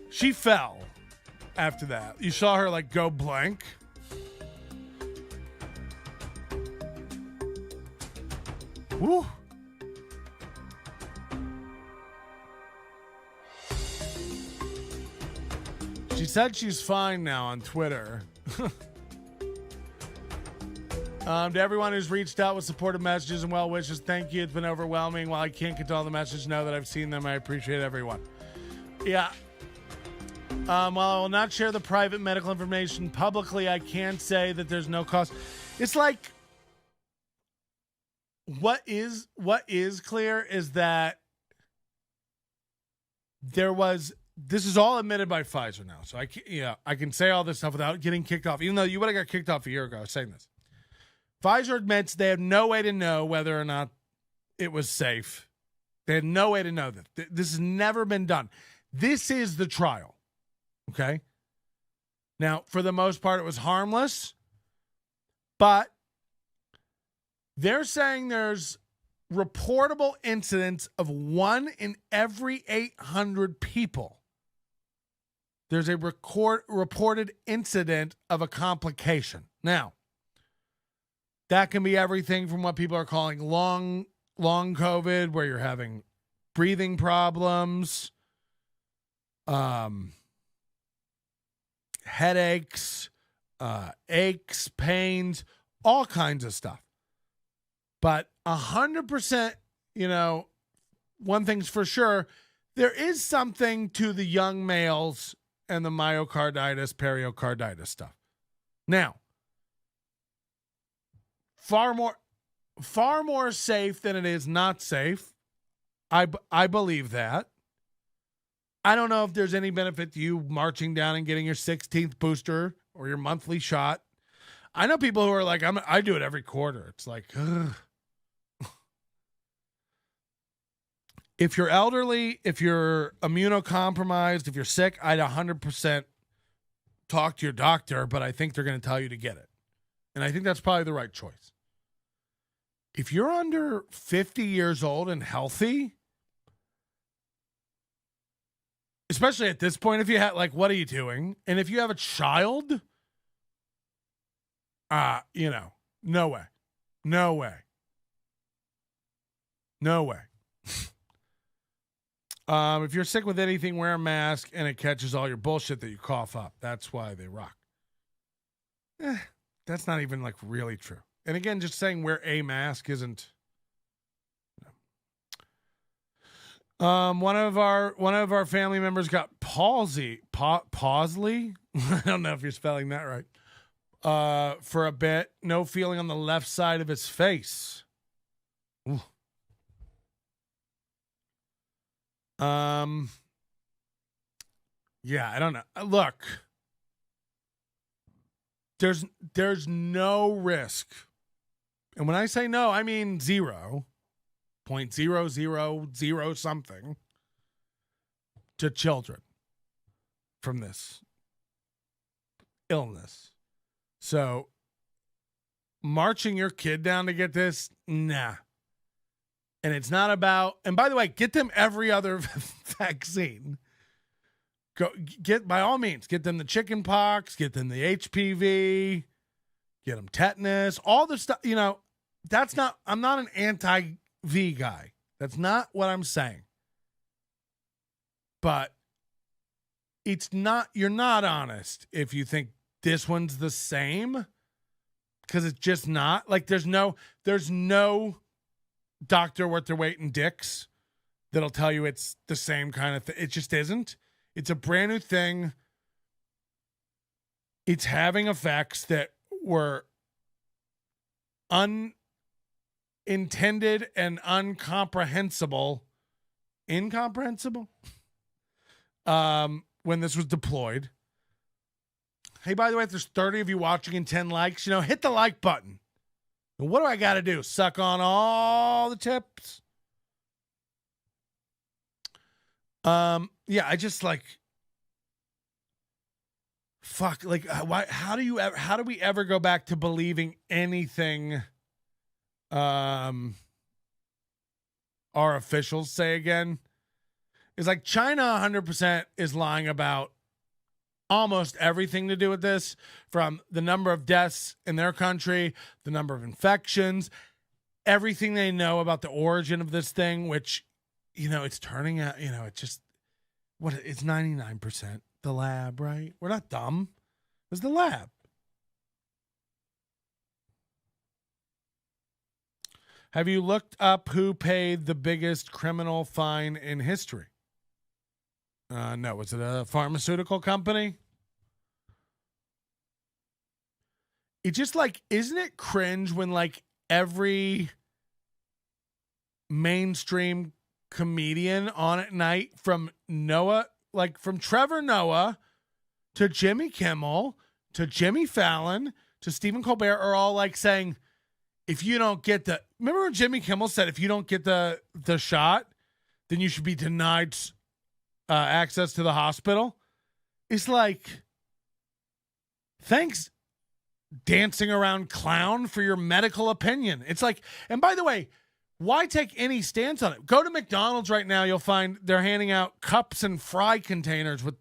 she fell after that. You saw her go blank. Woo. She said she's fine now on Twitter. To everyone who's reached out with supportive messages and well wishes, thank you. It's been overwhelming. While I can't get to all the messages, know that I've seen them. I appreciate everyone. Yeah. While I will not share the private medical information publicly, I can say that there's no cost. It's like, what is clear is that this is all admitted by Pfizer now. So I can say all this stuff without getting kicked off, even though you would have got kicked off a year ago. I was saying this. Pfizer admits they have no way to know whether or not it was safe. They had no way to know that. This has never been done. This is the trial. Okay? Now, for the most part, it was harmless, but they're saying there's reportable incidents of 1 in every 800 people. There's a reported incident of a complication. Now, That can be everything from what people are calling long COVID, where you're having breathing problems, headaches, aches, pains, all kinds of stuff. But 100%, one thing's for sure, there is something to the young males and the myocarditis, pericarditis stuff. Now, far more safe than it is not safe. I believe that. I don't know if there's any benefit to you marching down and getting your 16th booster or your monthly shot. I know people who are like, I do it every quarter. It's like, ugh. If you're elderly, if you're immunocompromised, if you're sick, I'd 100% talk to your doctor, but I think they're going to tell you to get it. And I think that's probably the right choice. If you're under 50 years old and healthy, especially at this point, if you have, like, what are you doing? And if you have a child, no way. No way. No way. If you're sick with anything, wear a mask, and it catches all your bullshit that you cough up. That's why they rock. That's not even, like, really true. And again, just saying wear a mask isn't. One of our family members got palsy. Pawsley? I don't know if you're spelling that right. For a bit, no feeling on the left side of his face. Ooh. Yeah, I don't know. Look, there's no risk. And when I say no, I mean 0.0000 something to children from this illness. So marching your kid down to get this, nah. And it's not about, and by the way, get them every other vaccine. By all means, get them the chicken pox, get them the HPV, get them tetanus, all the stuff, I'm not an anti-V guy. That's not what I'm saying. But you're not honest if you think this one's the same, because it's just not. Like, there's no doctor worth their weight in dicks that'll tell you it's the same kind of thing. It just isn't. It's a brand new thing. It's having effects that were unintended and incomprehensible when this was deployed. Hey, by the way, if there's 30 of you watching and 10 likes, hit the like button. And what do I got to do? Suck on all the tips? Yeah, I just fuck, why, how do we ever go back to believing anything our officials say again? It's like China 100% is lying about almost everything to do with this, from the number of deaths in their country, the number of infections, everything they know about the origin of this thing, which, it's turning out, it's 99% the lab, right? We're not dumb. It's the lab. Have you looked up who paid the biggest criminal fine in history? No. Was it a pharmaceutical company? It's just isn't it cringe when every mainstream comedian on at night, from from Trevor Noah to Jimmy Kimmel to Jimmy Fallon to Stephen Colbert, are all saying, if you don't get remember when Jimmy Kimmel said, if you don't get the shot, then you should be denied access to the hospital? It's thanks, dancing around clown, for your medical opinion. It's and by the way, why take any stance on it? Go to McDonald's right now. You'll find they're handing out cups and fry containers with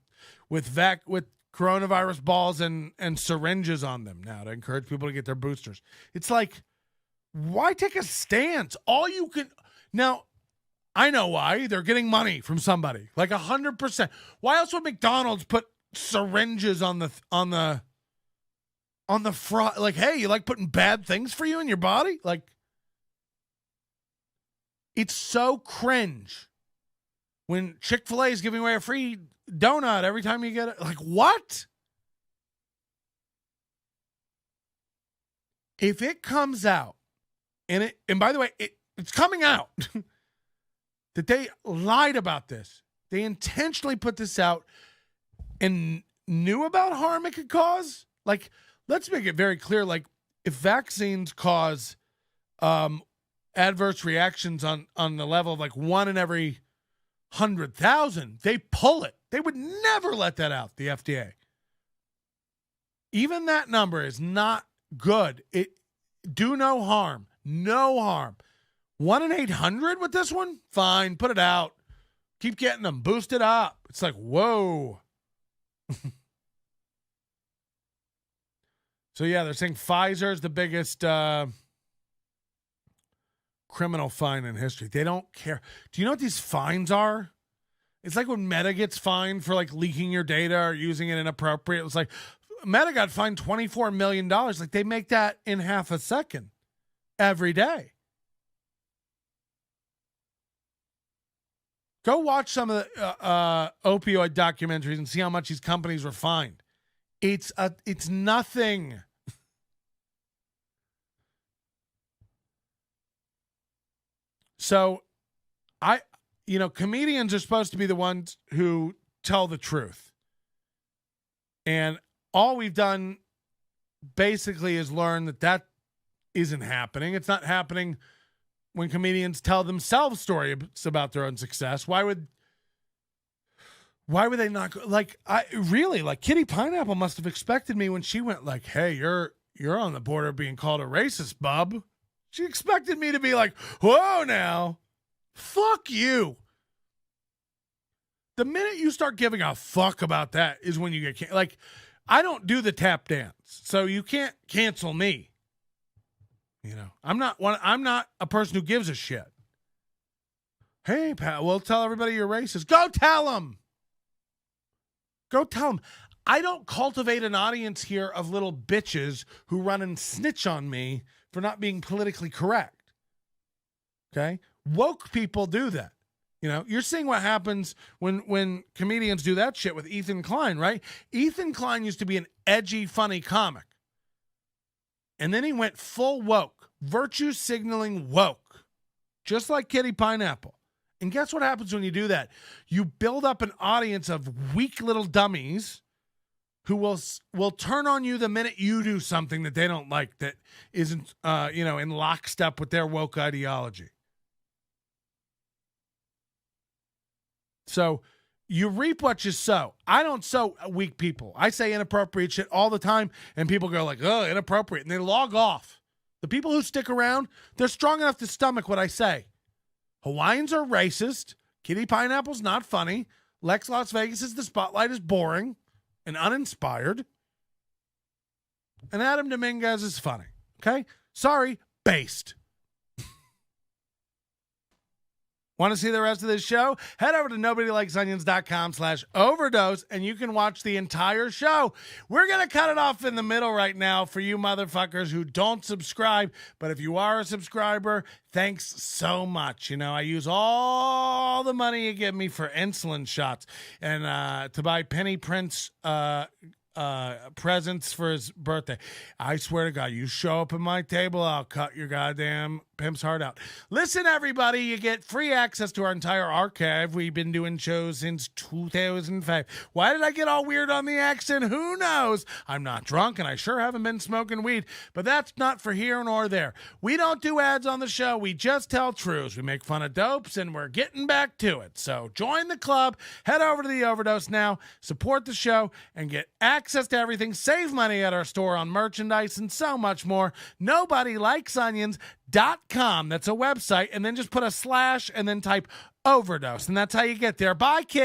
coronavirus balls and syringes on them now to encourage people to get their boosters. It's Why take a stance? All you can now. I know why. They're getting money from somebody, like 100%. Why else would McDonald's put syringes on the front? Like, hey, you like putting bad things for you in your body? Like, it's so cringe when Chick-fil-A is giving away a free donut every time you get it. Like, what? If it comes out, and by the way, it's coming out that they lied about this. They intentionally put this out and knew about harm it could cause. Like, let's make it very clear. Like, if vaccines cause adverse reactions on the level of like 1 in every 100,000, they pull it. They would never let that out, the FDA. Even that number is not good. It do no harm. No harm. 1 in 800 with this one? Fine, put it out. Keep getting them. Boost it up. It's like, whoa. So, yeah, they're saying Pfizer is the biggest criminal fine in history. They don't care. Do you know what these fines are? It's like when Meta gets fined for, like, leaking your data or using it inappropriate. It's like Meta got fined $24 million. Like, they make that in half a second every day. Go watch some of the opioid documentaries and see how much these companies were fined. It's nothing. So, comedians are supposed to be the ones who tell the truth. And all we've done basically is learn that isn't happening. It's not happening when comedians tell themselves stories about their own success. Why would they not go, like Kitty Pineapple must have expected me when she went like, hey, you're on the border of being called a racist, bub. She expected me to be like, whoa now. Fuck you. The minute you start giving a fuck about that is when you get like, I don't do the tap dance, so you can't cancel me. I'm not a person who gives a shit. Hey, Pat, well, tell everybody you're racist. Go tell them. Go tell them. I don't cultivate an audience here of little bitches who run and snitch on me for not being politically correct. Okay? Woke people do that. You're seeing what happens when comedians do that shit with Ethan Klein, right? Ethan Klein used to be an edgy, funny comic. And then he went full woke, virtue signaling woke, just like Kitty Pineapple. And guess what happens when you do that? You build up an audience of weak little dummies who will turn on you the minute you do something that they don't like, that isn't, in lockstep with their woke ideology. So you reap what you sow. I don't sow weak people. I say inappropriate shit all the time, and people go like, oh, inappropriate, and they log off. The people who stick around, they're strong enough to stomach what I say. Hawaiians are racist. Kitty Pineapple's not funny. Lex Las Vegas is the spotlight is boring and uninspired. And Adam Dominguez is funny. Okay? Sorry, based. Want to see the rest of this show? Head over to nobodylikesonions.com/overdose and you can watch the entire show. We're going to cut it off in the middle right now for you motherfuckers who don't subscribe. But if you are a subscriber, thanks so much. I use all the money you give me for insulin shots and to buy Penny Prince presents for his birthday. I swear to God, you show up at my table, I'll cut your goddamn pimp's heart out. Listen, everybody, you get free access to our entire archive. We've been doing shows since 2005. Why did I get all weird on the accent? Who knows? I'm not drunk, and I sure haven't been smoking weed, but that's not for here nor there. We don't do ads on the show. We just tell truths. We make fun of dopes, and we're getting back to it. So join the club. Head over to the Overdose now. Support the show, and get access to everything. Save money at our store on merchandise and so much more. NobodyLikesOnions.com. That's a website, and then just put a / and then type overdose, and that's how you get there. Bye, Kill.